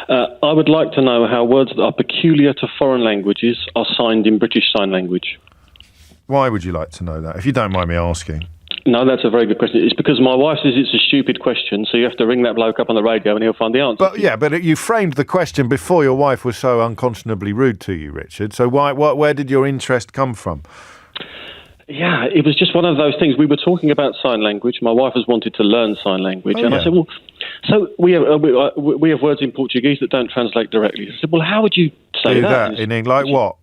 I would like to know how words that are peculiar to foreign languages are signed in British Sign Language. Why would you like to know that, if you don't mind me asking? No, that's a very good question. It's because my wife says it's a stupid question, so you have to ring that bloke up on the radio and he'll find the answer. But you framed the question before your wife was so unconscionably rude to you, Richard. So where did your interest come from? Yeah, it was just one of those things. We were talking about sign language. My wife has wanted to learn sign language. I said, well, so we have words in Portuguese that don't translate directly. I said, well, how would you say that? In English, like what?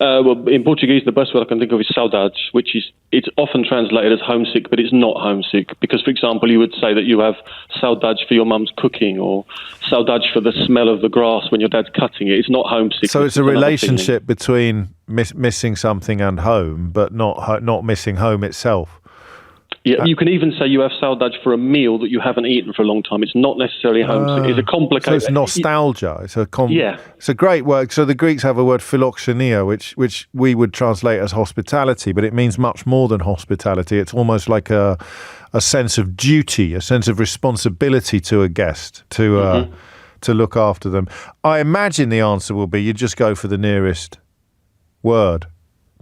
Well, in Portuguese, the best word I can think of is saudades, it's often translated as homesick, but it's not homesick. Because, for example, you would say that you have saudades for your mum's cooking, or saudades for the smell of the grass when your dad's cutting it. It's not homesick. So it's a relationship between missing something and home, but not missing home itself. Yeah, you can even say you have saudades for a meal that you haven't eaten for a long time. It's not necessarily homesick. It's a complicated... So it's nostalgia. Yeah. It's a great word. So the Greeks have a word philoxenia, which we would translate as hospitality, but it means much more than hospitality. It's almost like a sense of duty, a sense of responsibility to a guest, to look after them. I imagine the answer will be you just go for the nearest word.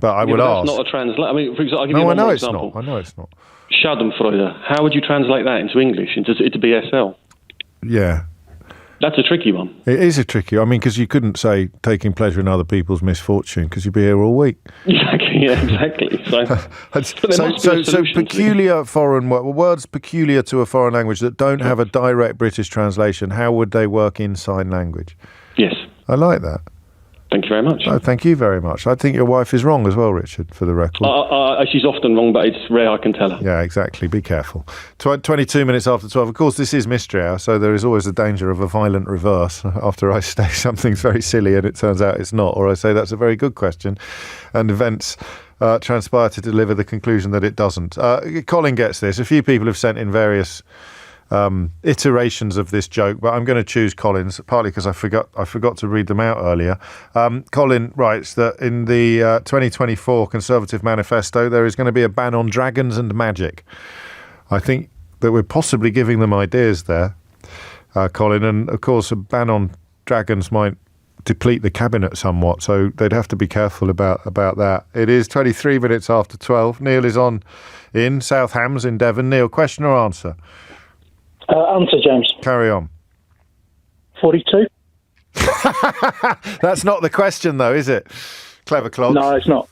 But I would ask... That's not a translation. I mean, for example, I'll give you one more example. I know it's not. Schadenfreude. How would you translate that into English, into BSL? Yeah. That's a tricky one. It is a tricky one. I mean, because you couldn't say taking pleasure in other people's misfortune, because you'd be here all week. Exactly. So peculiar foreign words peculiar to a foreign language that don't have a direct British translation, how would they work in sign language? Yes. I like that. Thank you very much. Oh, thank you very much. I think your wife is wrong as well, Richard, for the record. She's often wrong, but it's rare I can tell her. Yeah, exactly. Be careful. 22 minutes after 12. Of course, this is Mystery Hour, so there is always the danger of a violent reverse after I say something's very silly and it turns out it's not, or I say that's a very good question and events transpire to deliver the conclusion that it doesn't. Colin gets this. A few people have sent in various... iterations of this joke, but I'm going to choose Colin's, partly because I forgot to read them out earlier. Colin writes that in the 2024 Conservative Manifesto there is going to be a ban on dragons and magic. I think that we're possibly giving them ideas there, Colin, and of course a ban on dragons might deplete the cabinet somewhat, so they'd have to be careful about that. It is 23 minutes after 12. Neil is on in South Hams in Devon. Neil, question or answer? Answer, James. Carry on. 42. That's not the question, though, is it? Clever clogs. No, it's not.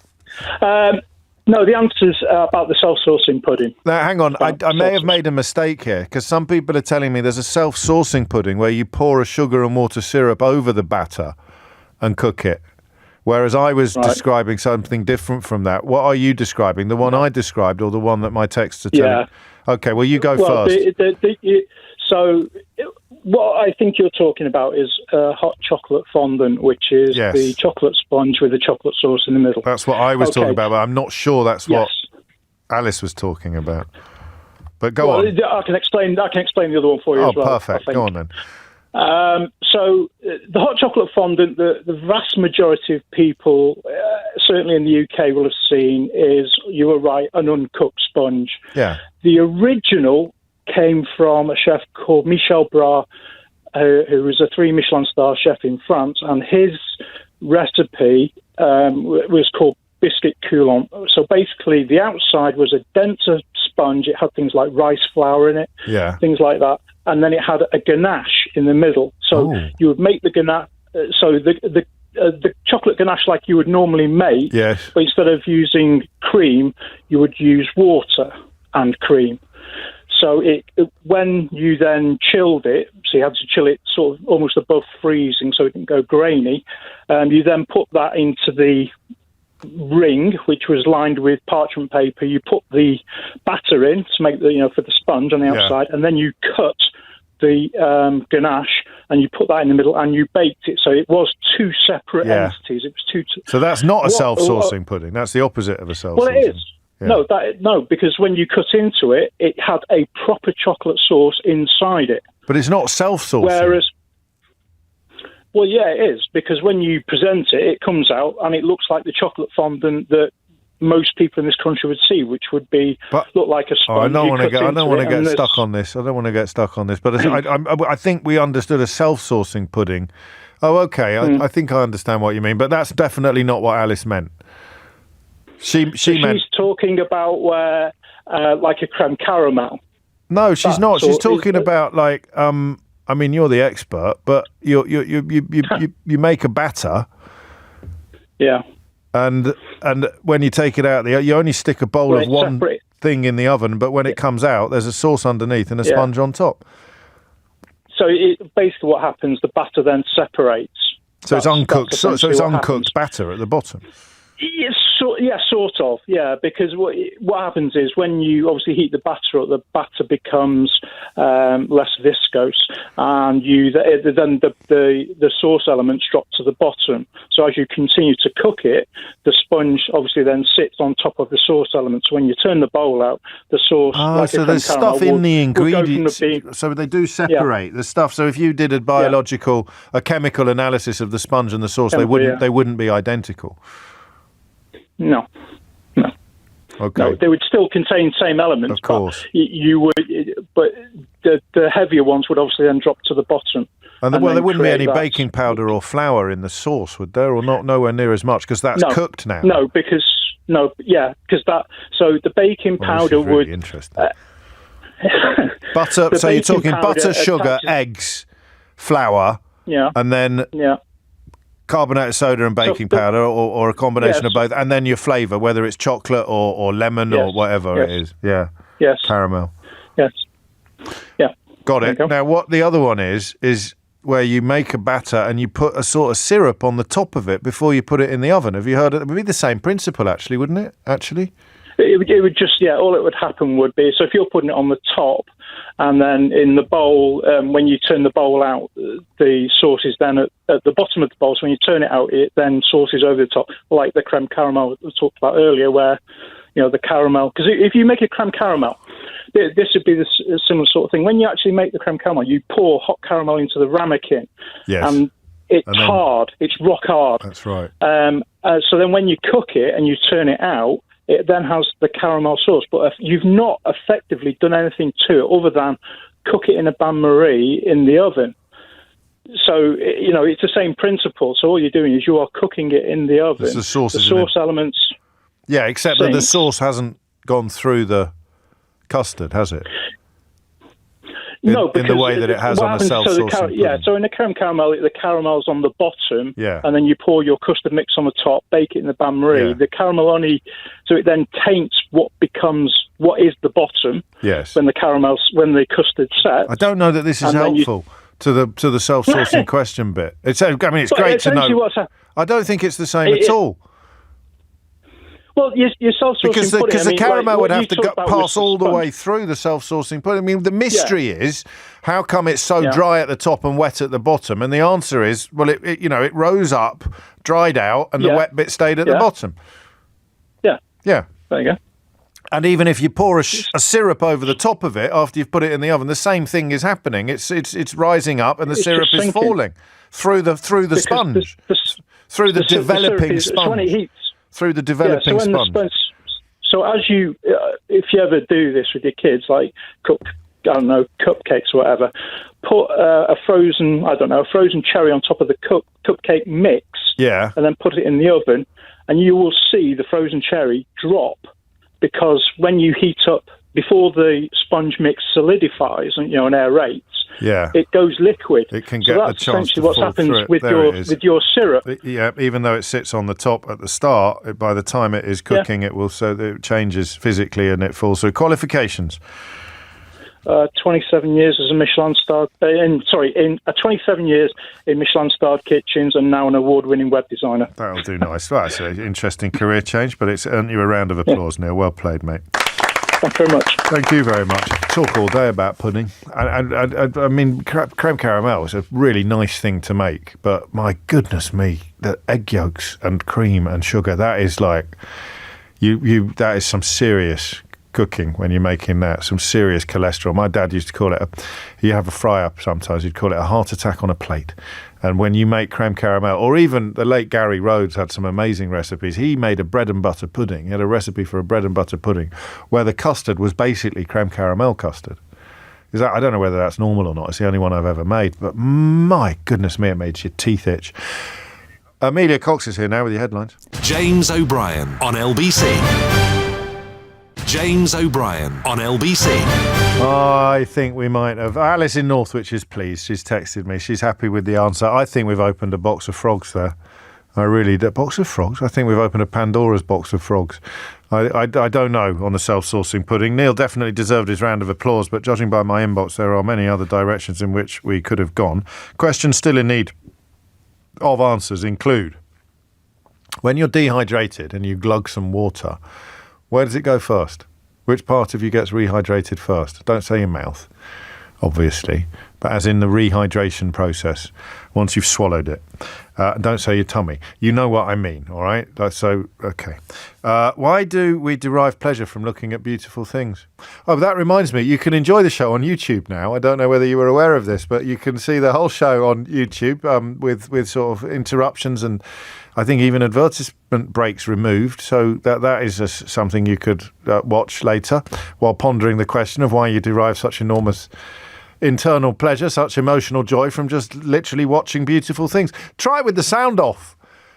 No, the answer's about the self-sourcing pudding. Now, hang on. I may have made a mistake here, because some people are telling me there's a self-sourcing pudding where you pour a sugar and water syrup over the batter and cook it, whereas I was describing something different from that. What are you describing? The one I described or the one that my texts are telling? Okay, well, you go first. So what I think you're talking about is hot chocolate fondant, which is the chocolate sponge with the chocolate sauce in the middle. That's what I was talking about, but I'm not sure that's what Alice was talking about. But go on. I can explain the other one for you as well. Oh, perfect. Go on then. So the hot chocolate fondant, the vast majority of people, certainly in the UK, will have seen is, you were right, an uncooked sponge. Yeah. The original came from a chef called Michel Bras, who was a 3 Michelin star chef in France, and his recipe was called biscuit coulant. So basically, the outside was a denser sponge. It had things like rice flour in it, things like that, and then it had a ganache in the middle. So you would make the ganache. So the chocolate ganache like you would normally make, but instead of using cream, you would use water and cream. So when you then chilled it, so you had to chill it sort of almost above freezing so it didn't go grainy, you then put that into the ring, which was lined with parchment paper. You put the batter in to make for the sponge on the outside, and then you cut the ganache and you put that in the middle and you baked it. So it was two separate entities. It was two. So that's not a self-sourcing pudding. That's the opposite of a self-sourcing. Well, it is. Yeah. No, because when you cut into it, it had a proper chocolate sauce inside it. But it's not self-sourcing. Whereas, well, yeah, it is, because when you present it, it comes out and it looks like the chocolate fondant that most people in this country would see, which would look like a sponge. I don't want to get stuck on this. But I think we understood a self-sourcing pudding. Oh, okay. I think I understand what you mean, but that's definitely not what Alice meant. She's talking about where, like a creme caramel. No, she's not. She's talking about like, I mean, you're the expert, but you make a batter. Yeah. And when you take it out, you only stick a bowl of one thing in the oven, but when it comes out, there's a sauce underneath and a sponge on top. So basically, what happens? The batter then separates. So it's uncooked. So it's uncooked batter at the bottom. Sort of, because what happens is when you obviously heat the batter up, the batter becomes less viscose, and then the sauce elements drop to the bottom. So as you continue to cook it, the sponge obviously then sits on top of the sauce elements. When you turn the bowl out, the sauce. So there's stuff in the ingredients. So they do separate the stuff. So if you did a chemical analysis of the sponge and the sauce, they wouldn't be identical. No. Okay. No, they would still contain same elements. Of course. But the heavier ones would obviously then drop to the bottom. And there wouldn't be any baking powder or flour in the sauce, would there? Or nowhere near as much, because that's cooked now. No, because that. So the baking powder this is really interesting. Butter. So you're talking butter, sugar, eggs, flour, and then carbonated soda and baking powder, or a combination of both, and then your flavour, whether it's chocolate or lemon or whatever it is. Yeah. Yes. Caramel. Yes. Yeah. Got it. Now, what the other one is where you make a batter and you put a sort of syrup on the top of it before you put it in the oven. Have you heard it? It would be the same principle, actually, wouldn't it? Actually. It would just, all it would happen would be, so if you're putting it on the top, and then in the bowl, when you turn the bowl out, the sauce is then at the bottom of the bowl. So when you turn it out, it then sauces over the top, like the creme caramel we talked about earlier, where, the caramel. Because if you make a creme caramel, this would be a similar sort of thing. When you actually make the creme caramel, you pour hot caramel into the ramekin. Yes. And it's hard. It's rock hard. That's right. So then when you cook it and you turn it out, it then has the caramel sauce, but you've not effectively done anything to it other than cook it in a bain-marie in the oven. So, it's the same principle. So all you're doing is you are cooking it in the oven. It's the sauce elements. Yeah, except that the sauce hasn't gone through the custard, has it? No, because in the way that it has on a self-saucing pudding. Yeah, so in the creme caramel, the caramel's on the bottom, yeah, and then you pour your custard mix on the top, bake it in the bain-marie. Yeah. The caramel so it then taints what is the bottom. Yes. When the custard's set. I don't know that this is helpful to the self-saucing question bit. It's great to know. I don't think it's the same at all. Well, your self-saucing pudding... Because the caramel would have to pass all the way through the self-saucing pudding. I mean, the mystery is, how come it's so dry at the top and wet at the bottom? And the answer is, well, it rose up, dried out, and the wet bit stayed at the bottom. Yeah. Yeah. There you go. And even if you pour a syrup over the top of it after you've put it in the oven, the same thing is happening. It's rising up, and the syrup is falling through the sponge, through the developing sponge. When it heats. Through the developing sponge. So as you, if you ever do this with your kids, like cook, I don't know, cupcakes or whatever, put a frozen cherry on top of the cupcake mix, and then put it in the oven, and you will see the frozen cherry drop, because when you heat up, before the sponge mix solidifies and aerates, it goes liquid. It can get the chance to fall through it. With your syrup. Even though it sits on the top at the start, by the time it is cooking, it will it changes physically and it falls through. Qualifications. 27 years as a Michelin-starred... 27 years in Michelin-starred kitchens, and now an award-winning web designer. That'll do nice. Well, that's an interesting career change, but it's earned you a round of applause, Neil. Well played, mate. Thank you very much. Thank you very much. Talk all day about pudding. I mean, creme caramel is a really nice thing to make, but my goodness me, the egg yolks and cream and sugar, that is like... that is some serious... cooking when you're making that, some serious cholesterol. My dad used to call it you have a fry-up sometimes, he'd call it a heart attack on a plate. And when you make creme caramel, or even the late Gary Rhodes had some amazing recipes. He made a bread and butter pudding. He had a recipe for a bread and butter pudding where the custard was basically creme caramel custard. I don't know whether that's normal or not. It's the only one I've ever made. But my goodness me, it made your teeth itch. Amelia Cox is here now with your headlines. James O'Brien on LBC. James O'Brien on LBC. I think we might have. Alice in Northwich is pleased. She's texted me. She's happy with the answer. I think we've opened a box of frogs there. I really do. Box of frogs? I think we've opened a Pandora's box of frogs. I don't know on the self-saucing pudding. Neil definitely deserved his round of applause, but judging by my inbox, there are many other directions in which we could have gone. Questions still in need of answers include, when you're dehydrated and you glug some water, where does it go first? Which part of you gets rehydrated first? Don't say your mouth, obviously, but as in the rehydration process, once you've swallowed it. Don't say your tummy. You know what I mean, all right? So, okay. Why do we derive pleasure from looking at beautiful things? Oh, that reminds me, you can enjoy the show on YouTube now. I don't know whether you were aware of this, but you can see the whole show on YouTube with sort of interruptions and I think even advertisement breaks removed. So that is something you could watch later while pondering the question of why you derive such enormous internal pleasure, such emotional joy from just literally watching beautiful things. Try it with the sound off.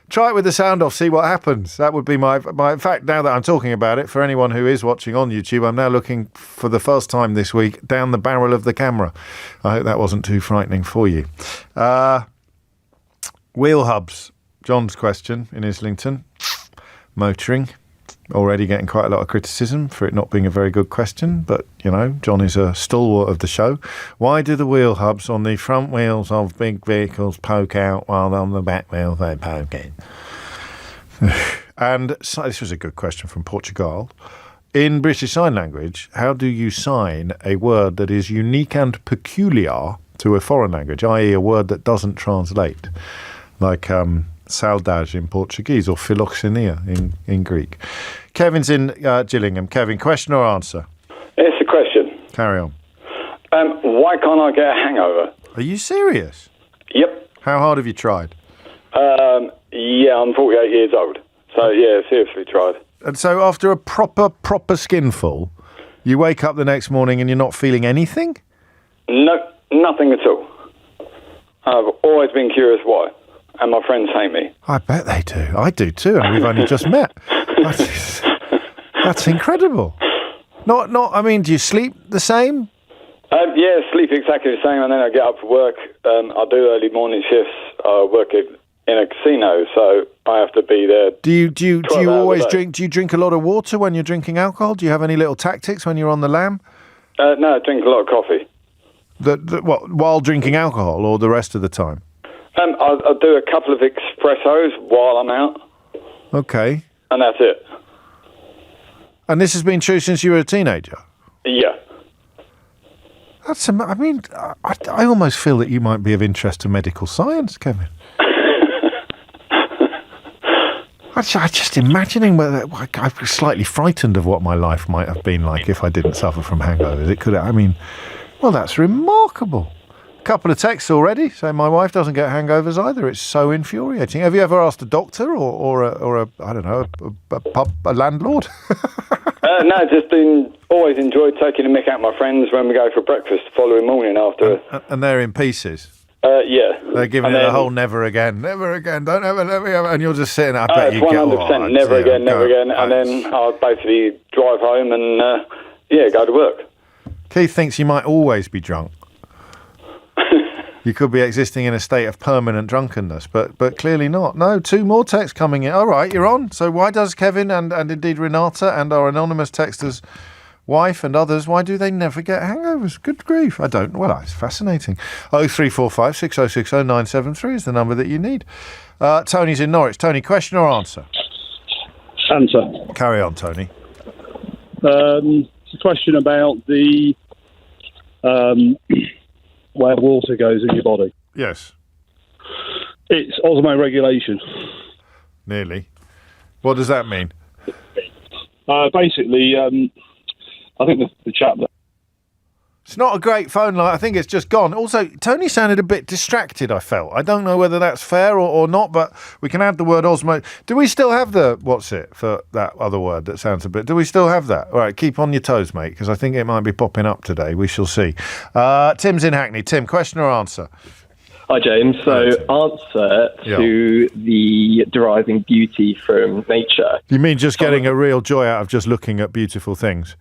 Try it with the sound off, see what happens. That would be my in fact, now that I'm talking about it, for anyone who is watching on YouTube, I'm now looking for the first time this week down the barrel of the camera. I hope that wasn't too frightening for you. Wheel hubs. John's question in Islington. Motoring. Already getting quite a lot of criticism for it not being a very good question, but, you know, John is a stalwart of the show. Why do the wheel hubs on the front wheels of big vehicles poke out while on the back wheels they poke in? And so, this was a good question from Portugal. In British Sign Language, how do you sign a word that is unique and peculiar to a foreign language, i.e. a word that doesn't translate? Like saudade in Portuguese or philoxenia in Greek. Kevin's in Gillingham. Kevin, question or answer? It's a question. Carry on. Why can't I get a hangover? Are you serious? Yep. How hard have you tried? Yeah, I'm 48 years old. So, yeah, seriously tried. And so after a proper skinful, you wake up the next morning and you're not feeling anything? No, nothing at all. I've always been curious why, and my friends hate me. I bet they do. I do too, and we've only just met. That's incredible. I mean, do you sleep the same? Yeah, sleep exactly the same, and then I get up for work. I do early morning shifts. I work in a casino, so I have to be there. Do you always drink? Do you drink a lot of water when you're drinking alcohol? Do you have any little tactics when you're on the lam? No, I drink a lot of coffee. While drinking alcohol, or the rest of the time? I'll do a couple of espressos while I'm out. Okay. And that's it. And this has been true since you were a teenager? Yeah. I mean, I almost feel that you might be of interest to medical science, Kevin. I'm just imagining whether I'm slightly frightened of what my life might have been like if I didn't suffer from hangovers. Well, that's remarkable. A couple of texts already saying my wife doesn't get hangovers either. It's so infuriating. Have you ever asked a doctor or a I don't know, a landlord? No, just always enjoyed taking a mick out my friends when we go for breakfast the following morning after. And they're in pieces. Yeah. They're giving it the whole never again, don't ever let me ever, and you're just sitting there, I bet you get 100% never again, and then I'll basically drive home and, go to work. Keith thinks you might always be drunk. You could be existing in a state of permanent drunkenness, but clearly not. No, 2 more texts coming in. All right, you're on. So why does Kevin and indeed Renata and our anonymous texters' wife and others, why do they never get hangovers? Good grief. I don't. Well, it's fascinating. 0345 6060 973 is the number that you need. Tony's in Norwich. Tony, question or answer? Answer. Carry on, Tony. It's a question about the where water goes in your body. Yes. It's osmoregulation. Nearly. What does that mean? Basically, I think the chap that... It's not a great phone line. I think it's just gone. Also, Tony sounded a bit distracted, I felt. I don't know whether that's fair or not, but we can add the word osmo. Do we still have for that other word that sounds a bit... Do we still have that? All right, keep on your toes, mate, because I think it might be popping up today. We shall see. Tim's in Hackney. Tim, question or answer? Hi, James. So, answer to the deriving beauty from nature. You mean just getting a real joy out of just looking at beautiful things?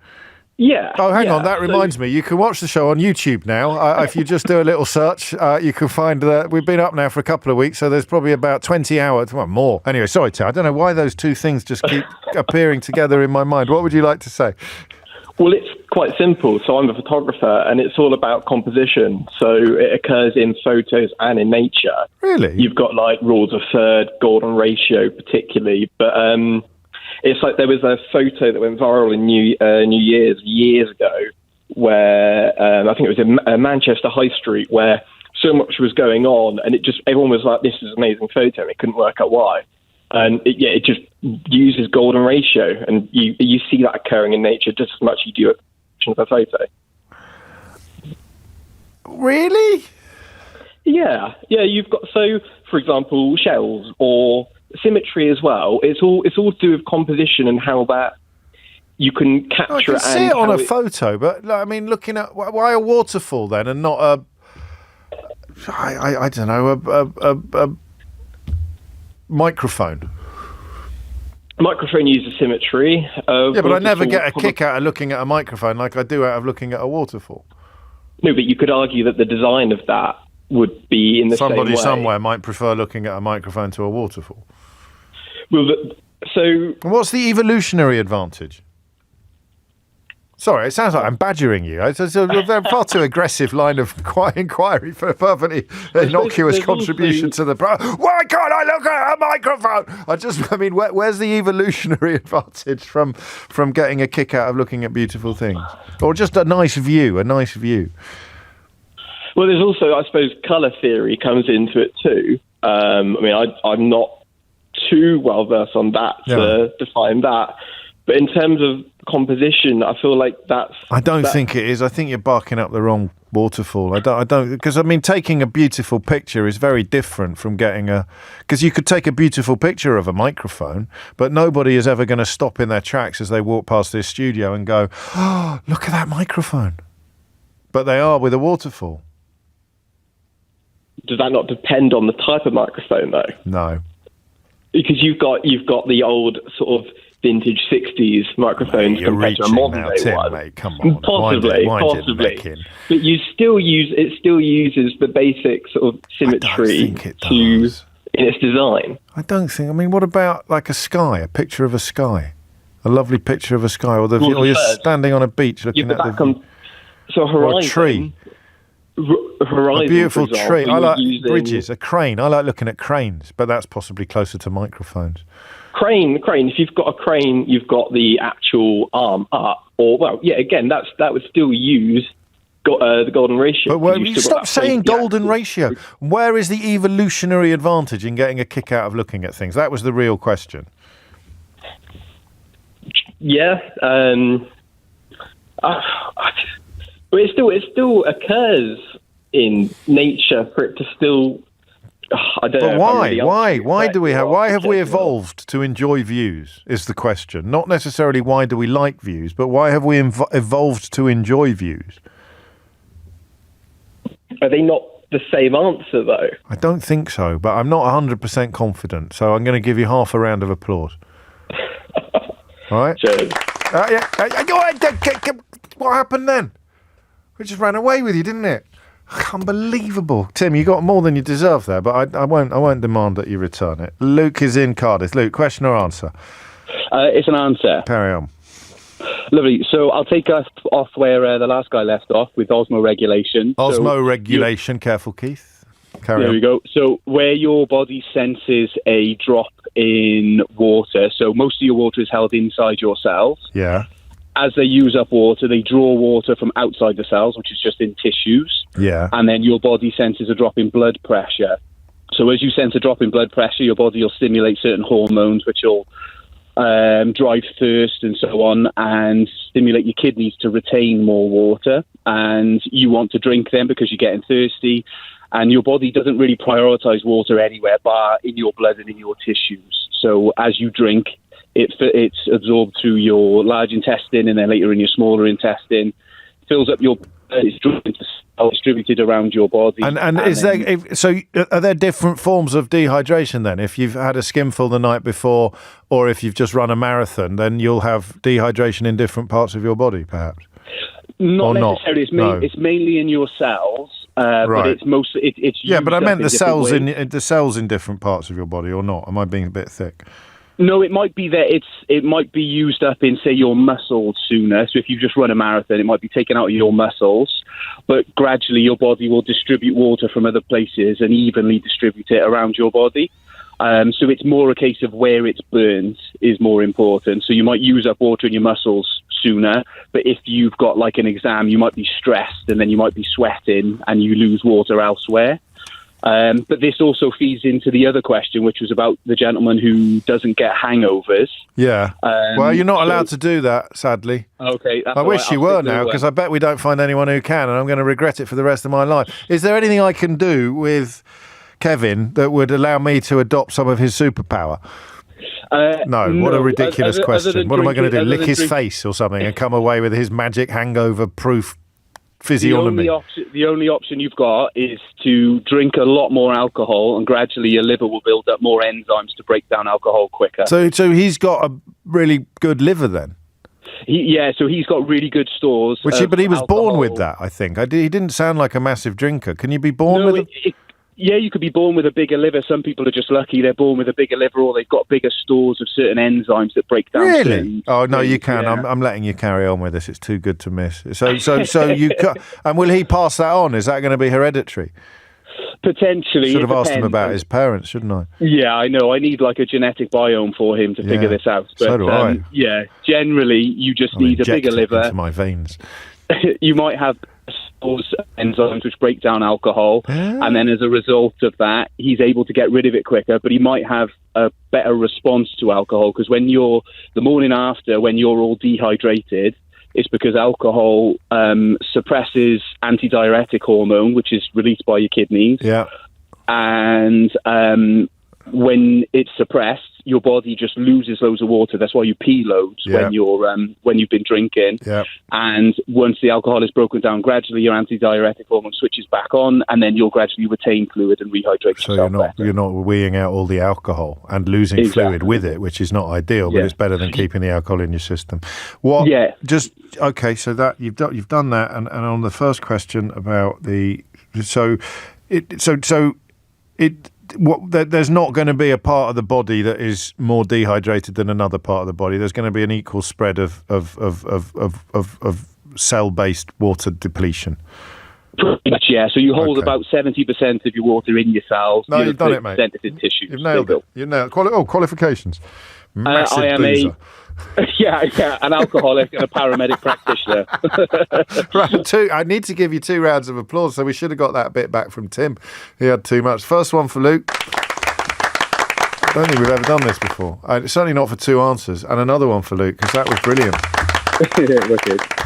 Yeah. Oh, hang on. That reminds me. You can watch the show on YouTube now. If you just do a little search, you can find that we've been up now for a couple of weeks, so there's probably about 20 hours, well, more. Anyway, sorry, Tim. I don't know why those two things just keep appearing together in my mind. What would you like to say? Well, it's quite simple. So I'm a photographer, and it's all about composition. So it occurs in photos and in nature. Really? You've got, like, rules of third, golden ratio particularly, but... it's like there was a photo that went viral in New Year's years ago where I think it was in Manchester High Street where so much was going on and everyone was like, this is an amazing photo, and they couldn't work out why. And it just uses golden ratio, and you see that occurring in nature just as much as you do of a photo. Really? Yeah. You've got, so for example, shells or symmetry as well. It's all to do with composition and how that you can capture it. I can see it on a photo, but I mean, looking at why a waterfall then, and not I don't know, a microphone. A microphone uses symmetry. But I never get a kick out of looking at a microphone like I do out of looking at a waterfall. No, but you could argue that the design of that would be in the same way. Somebody somewhere might prefer looking at a microphone to a waterfall. Well, so... What's the evolutionary advantage? Sorry, it sounds like I'm badgering you. It's a far too aggressive line of inquiry for a perfectly innocuous contribution to the... Why can't I look at a microphone? Where's the evolutionary advantage from getting a kick out of looking at beautiful things? Or just a nice view? Well, there's also, I suppose, colour theory comes into it too. I'm not too well versed on that to define that. But in terms of composition, I feel like that's... I don't think it is. I think you're barking up the wrong waterfall. I don't because taking a beautiful picture is very different from getting because you could take a beautiful picture of a microphone, but nobody is ever going to stop in their tracks as they walk past this studio and go, oh, look at that microphone. But they are with a waterfall. does that not depend on the type of microphone though? No. Because you've got the old sort of vintage 60s microphones compared to a modern day one. Mate, come on. Possibly. But it still uses the basic sort of symmetry in its design. I don't think. I mean, what about like a picture of a sky? A lovely picture of a sky, or you're standing on a beach looking at horizon, or a tree. Horizon, a beautiful tree. I like bridges, a crane. I like looking at cranes, but that's possibly closer to microphones. Crane. If you've got a crane, you've got the actual arm up. Again, that would still use the golden ratio. But stop saying golden ratio. Where is the evolutionary advantage in getting a kick out of looking at things? That was the real question. Yeah. But it still occurs in nature for it to still. I don't know. But why? Why have we evolved to enjoy views? Is the question. Not necessarily why do we like views, but why have we evolved to enjoy views? Are they not the same answer though? I don't think so, but I'm not 100% confident. So I'm going to give you half a round of applause. All right. Cheers. What happened then? We just ran away with you, didn't it? Unbelievable. Tim, you got more than you deserve there, but I won't demand that you return it. Luke is in Cardiff. Luke, question or answer? It's an answer. Carry on. Lovely. So I'll take us off where the last guy left off with osmoregulation. Osmoregulation. Careful, Keith. Carry on. There we go. So where your body senses a drop in water, so most of your water is held inside your cells. Yeah. As they use up water, they draw water from outside the cells, which is just in tissues. Yeah. And then your body senses a drop in blood pressure. So as you sense a drop in blood pressure, your body will stimulate certain hormones, which will drive thirst and so on, and stimulate your kidneys to retain more water. And you want to drink them because you're getting thirsty. And your body doesn't really prioritize water anywhere but in your blood and in your tissues. So as you drink, it's absorbed through your large intestine and then later in your smaller intestine, fills up your blood, it's distributed around your body. And are there different forms of dehydration then? If you've had a skimful the night before or if you've just run a marathon, then you'll have dehydration in different parts of your body, perhaps? Not necessarily. It's mainly in your cells. Right. But it's mostly it's yeah. But I meant the cells ways. in different parts of your body, or not? Am I being a bit thick? No, it might be that it might be used up in, say, your muscles sooner. So if you just run a marathon, it might be taken out of your muscles, but gradually your body will distribute water from other places and evenly distribute it around your body. So it's more a case of where it's burnt is more important. So you might use up water in your muscles sooner, but if you've got like an exam, you might be stressed and then you might be sweating and you lose water elsewhere. But this also feeds into the other question, which was about the gentleman who doesn't get hangovers. Yeah. Well, you're not allowed to do that, sadly. Okay. I wish you were now, because I bet we don't find anyone who can, and I'm going to regret it for the rest of my life. Is there anything I can do with Kevin that would allow me to adopt some of his superpower? No, what a ridiculous question. What am I going to do? Lick his face or something and come away with his magic hangover-proof physiognomy? The only option you've got is to drink a lot more alcohol, and gradually your liver will build up more enzymes to break down alcohol quicker. So he's got a really good liver then? So he's got really good stores. But he was born with that, I think. He didn't sound like a massive drinker. Can you be born with it? Yeah, you could be born with a bigger liver. Some people are just lucky they're born with a bigger liver, or they've got bigger stores of certain enzymes that break down. Really? Oh no, you can. Yeah. I'm letting you carry on with this. It's too good to miss. So you and will he pass that on? Is that going to be hereditary? Potentially. Should have asked him about his parents, shouldn't I? Yeah, I know. I need like a genetic biome for him to figure this out. But, so do I. Yeah, generally you just need a bigger liver. Into my veins. You might have enzymes which break down alcohol, and then as a result of that, he's able to get rid of it quicker. But he might have a better response to alcohol, because when you're the morning after, when you're all dehydrated, it's because alcohol suppresses antidiuretic hormone, which is released by your kidneys. Yeah, and when it's suppressed, your body just loses loads of water. That's why you pee loads when you've been drinking. Yeah. And once the alcohol is broken down, gradually your antidiuretic hormone switches back on, and then you'll gradually retain fluid and rehydrate So yourself. you're not weeing out all the alcohol and losing fluid with it, which is not ideal, but it's better than keeping the alcohol in your system. What? Yeah. Just okay. So that you've done that, and on the first question about there's not going to be a part of the body that is more dehydrated than another part of the body. There's going to be an equal spread of cell-based water depletion. Pretty much, yeah. So you hold about 70% of your water in your cells. No, you've done it, mate. 30% is in tissues. You've nailed it. You've nailed it. Qualifications. Massive I am boozer. an alcoholic and a paramedic practitioner. Round two. I need to give you 2 rounds of applause, so we should have got that bit back from Tim. He had too much. First one for Luke. I don't think we've ever done this before. Certainly not for 2 answers. And another one for Luke, because that was brilliant.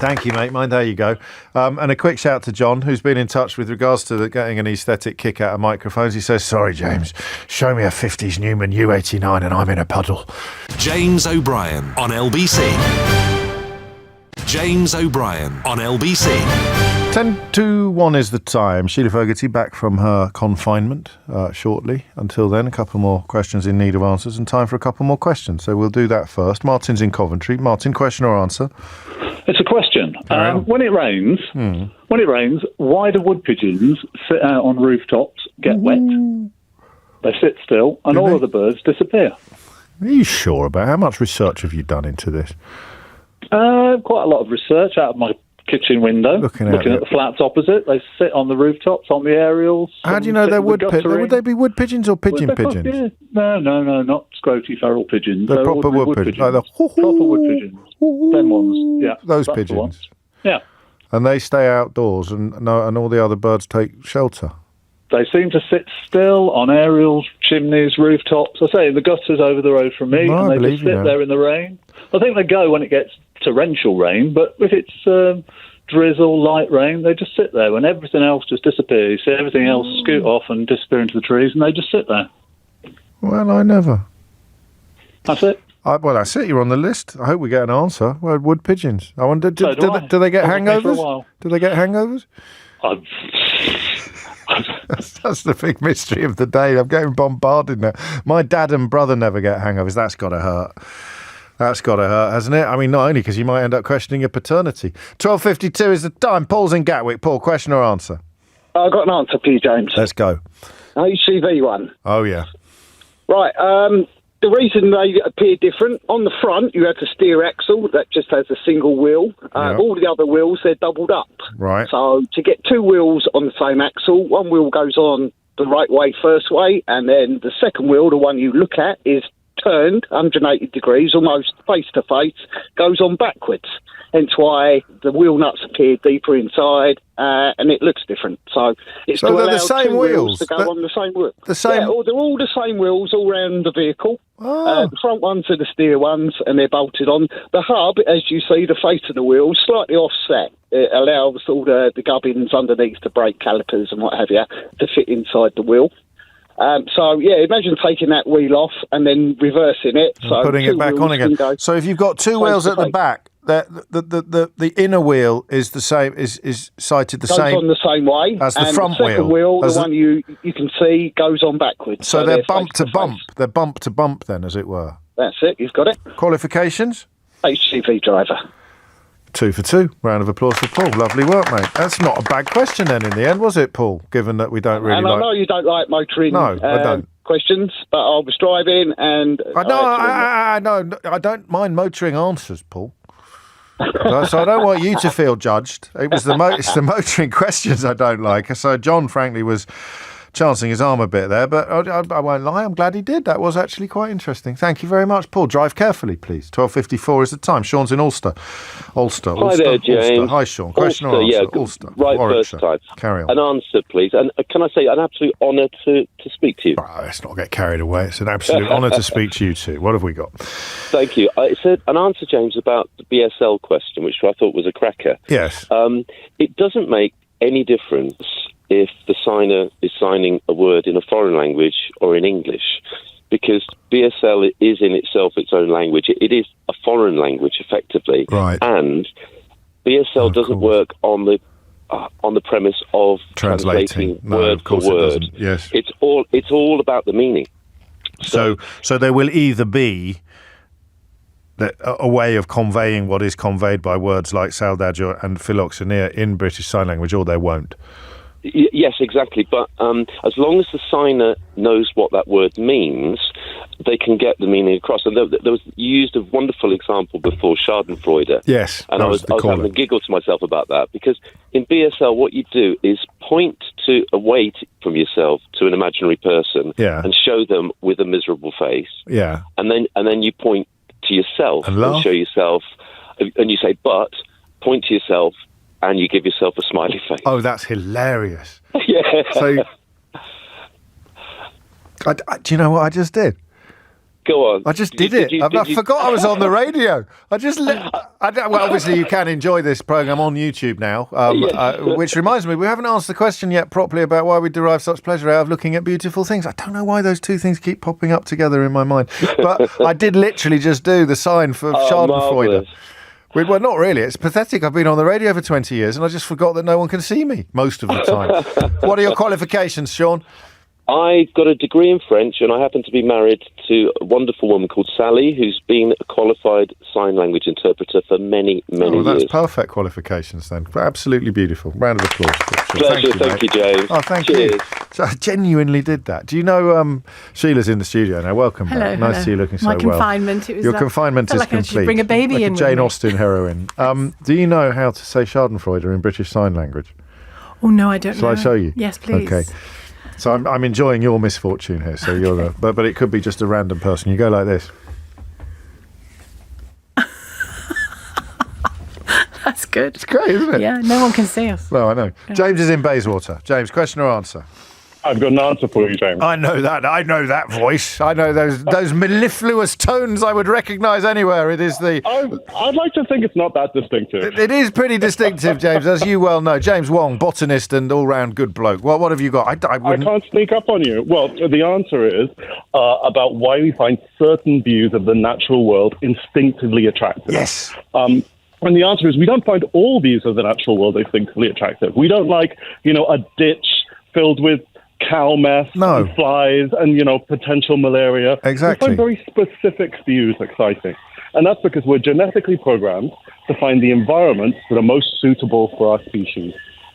Thank you, mate. There you go. And a quick shout to John, who's been in touch with regards to getting an aesthetic kick out of microphones. He says, sorry, James, show me a 50s Newman U89 and I'm in a puddle. James O'Brien on LBC. James O'Brien on LBC. 10:01 is the time. Sheila Fogarty back from her confinement shortly. Until then, a couple more questions in need of answers and time for a couple more questions. So we'll do that first. Martin's in Coventry. Martin, question or answer? It's a question. When it rains, why do wood pigeons sit out on rooftops, get wet? They sit still, and all of the birds disappear. Are you sure about how much research have you done into this? Quite a lot of research out of my kitchen window, looking at the flats opposite. They sit on the rooftops, on the aerials. How do you know they're wood pigeons? Would they be wood pigeons or pigeons? Yeah. No, not scroty feral pigeons. They're proper wood pigeons. Like proper wood pigeons. Them ones, yeah. Those pigeons. Yeah. And they stay outdoors, and all the other birds take shelter. They seem to sit still on aerials, chimneys, rooftops. I say, the gutters over the road from me, and they just sit there in the rain. I think they go when it gets torrential rain, but if it's drizzle, light rain, they just sit there when everything else just disappears. You see everything else scoot off and disappear into the trees, and they just sit there. Well, I never. That's it. That's it. You're on the list. I hope we get an answer. Well, wood pigeons. I wonder, do they get hangovers? Do they get hangovers? That's the big mystery of the day. I'm getting bombarded now. My dad and brother never get hangovers. That's got to hurt. That's got to hurt, hasn't it? I mean, not only because you might end up questioning your paternity. 12:52 is the time. Paul's in Gatwick. Paul, question or answer? I've got an answer for you, James. Let's go. HCV one. Oh, yeah. Right. The reason they appear different, on the front, you have the steer axle that just has a single wheel. All the other wheels, they're doubled up. Right. So to get 2 wheels on the same axle, one wheel goes on the right way first way, and then the second wheel, the one you look at, is turned 180 degrees, almost face-to-face, goes on backwards. Hence why the wheel nuts appear deeper inside, and it looks different. So it's so they're the same 2 wheels to go on the same wheel. The same. Yeah, they're all the same wheels all around the vehicle. The front ones are the steer ones, and they're bolted on. The hub, as you see, the face of the wheel, slightly offset. It allows all the gubbins underneath the brake calipers and what have you to fit inside the wheel. Imagine taking that wheel off and then reversing it. And putting it back on again. So if you've got 2 wheels at the back, the inner wheel is the same, is sighted the same. Goes on the same way as the front the second wheel. The one you can see goes on backwards. So they're bump to bump. They're bump to bump then, as it were. That's it. You've got it. Qualifications? HCV driver. 2 for 2. Round of applause for Paul. Lovely work, mate. That's not a bad question then in the end, was it, Paul? Given that we don't really I know you don't like motoring I don't. questions, but I was driving and... I don't mind motoring answers, Paul. So I don't want you to feel judged. It's the motoring questions I don't like. So John, frankly, was chancing his arm a bit there, but I won't lie, I'm glad he did. That was actually quite interesting. Thank you very much, Paul. Drive carefully, please. 12:54 is the time. Sean's in Ulster. Hi there, James. Hi, Sean. Question or answer? Ulster. Right, first time. Carry on. An answer, please. And can I say, an absolute honour to speak to you. Let's not get carried away. It's an absolute honour to speak to you too. What have we got? Thank you. It's an answer, James, about the BSL question, which I thought was a cracker. Yes. It doesn't make any difference if the signer is signing a word in a foreign language or in English, because BSL is in itself its own language. It is a foreign language, effectively. Right. And BSL doesn't work on the premise of translating word for word. Yes. It's all about the meaning. So there will either be a way of conveying what is conveyed by words like saudade and philoxenia in British Sign Language, or there won't. Yes, exactly. But as long as the signer knows what that word means, they can get the meaning across. And there was used a wonderful example before, Schadenfreude. Yes, and I was having a giggle to myself about that, because in BSL, what you do is point to away from yourself to an imaginary person, and show them with a miserable face. Yeah, and then you point to yourself and show yourself, and you say, but point to yourself. And you give yourself a smiley face. Oh, that's hilarious. Yeah. So, do you know what I just did? Go on. I just did it. I forgot I was on the radio. Well, obviously, you can enjoy this programme on YouTube now, which reminds me, we haven't asked the question yet properly about why we derive such pleasure out of looking at beautiful things. I don't know why those two things keep popping up together in my mind. But I did literally just do the sign for Schadenfreude. Well, not really. It's pathetic. I've been on the radio for 20 years and I just forgot that no one can see me most of the time. What are your qualifications, Sean? I got a degree in French, and I happen to be married to a wonderful woman called Sally, who's been a qualified sign language interpreter for many, many years. That's perfect qualifications then. Absolutely beautiful. Round of applause. Pleasure. Thank you, James. Oh, thank Cheers. you. So I genuinely did that. Do you know Sheila's in the studio now? Welcome hello, back. Nice to see you looking so well. My confinement. It was Your confinement is like complete. I should bring a baby like in. A Jane Austen heroine. Do you know how to say Schadenfreude in British Sign Language? Oh, no, I don't know. Shall I show you? Yes, please. Okay. So I'm enjoying your misfortune here. So you're the, but it could be just a random person. You go like this. That's good. It's great, isn't it? Yeah, no one can see us. No, I know. Yeah. James is in Bayswater. James, question or answer? I've got an answer for you, James. I know that. I know that voice. I know those mellifluous tones I would recognise anywhere. It is the... I'd like to think it's not that distinctive. It is pretty distinctive, James, as you well know. James Wong, botanist and all-round good bloke. What have you got? I can't sneak up on you. Well, the answer is about why we find certain views of the natural world instinctively attractive. Yes. And the answer is we don't find all views of the natural world instinctively attractive. We don't like, a ditch filled with cow mess and flies and, potential malaria. Exactly. We find very specific views exciting. And that's because we're genetically programmed to find the environments that are most suitable for our species.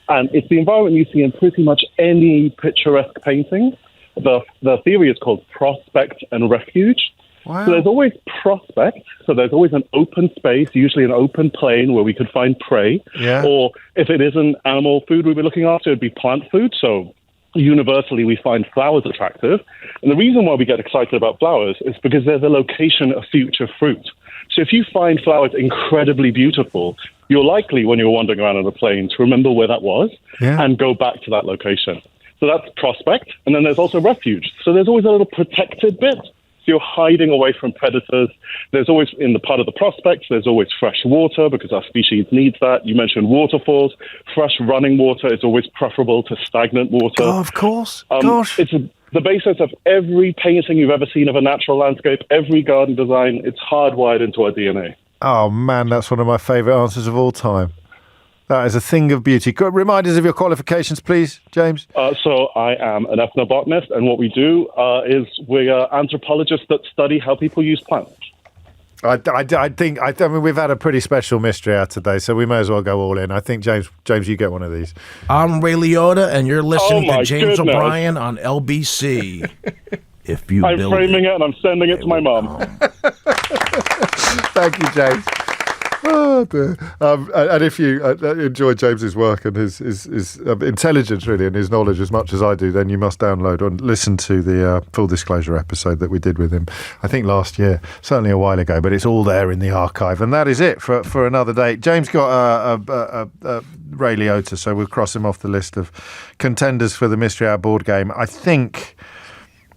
And it's the environment you see in pretty much any picturesque painting. The theory is called prospect and refuge. Wow. So there's always prospect, so there's always an open space, usually an open plain where we could find prey. Yeah. Or if it isn't animal food we'd be looking after, it'd be plant food. So universally we find flowers attractive. And the reason why we get excited about flowers is because they're the location of future fruit. So if you find flowers incredibly beautiful, you're likely, when you're wandering around on the plain, to remember where that was and go back to that location. So that's prospect. And then there's also refuge. So there's always a little protected bit. So you're hiding away from predators. There's always, in the part of the prospects, there's always fresh water because our species needs that. You mentioned waterfalls. Fresh running water is always preferable to stagnant water. Oh, of course. Gosh. It's the basis of every painting you've ever seen of a natural landscape, every garden design. It's hardwired into our DNA. Oh, man, that's one of my favourite answers of all time. That is a thing of beauty. Remind us of your qualifications, please, James. So I am an ethnobotanist, and what we do is we are anthropologists that study how people use plants. I mean, we've had a pretty special mystery out today, so we may as well go all in. I think, James, you get one of these. I'm Ray Liotta, and you're listening to James goodness. O'Brien on LBC. If you I'm framing it, and I'm sending it to my mum. Thank you, James. Oh, dear. And if you enjoy James's work and his intelligence, really, and his knowledge as much as I do, then you must download and listen to the Full Disclosure episode that we did with him, I think last year, certainly a while ago, but it's all there in the archive. And that is it for another day. James got Ray Liotta, so we'll cross him off the list of contenders for the Mystery Hour board game. I think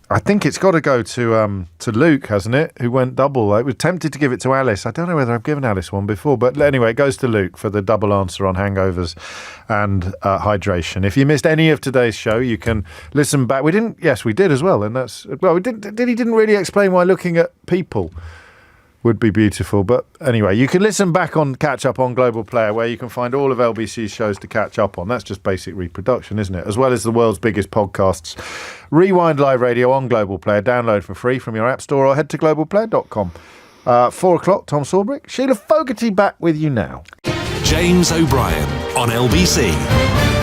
I think it's got to go to Luke, hasn't it? Who went double. I was tempted to give it to Alice. I don't know whether I've given Alice one before, but anyway, it goes to Luke for the double answer on hangovers and hydration. If you missed any of today's show, you can listen back. We didn't. Yes, we did as well, and that's well. We didn't. He didn't really explain why looking at people would be beautiful. But anyway, you can listen back on Catch Up on Global Player, where you can find all of LBC's shows to catch up on. That's just basic reproduction, isn't it? As well as the world's biggest podcasts. Rewind Live Radio on Global Player. Download for free from your app store or head to globalplayer.com. 4 o'clock, Tom Sawbrick. Sheila Fogarty back with you now. James O'Brien on LBC.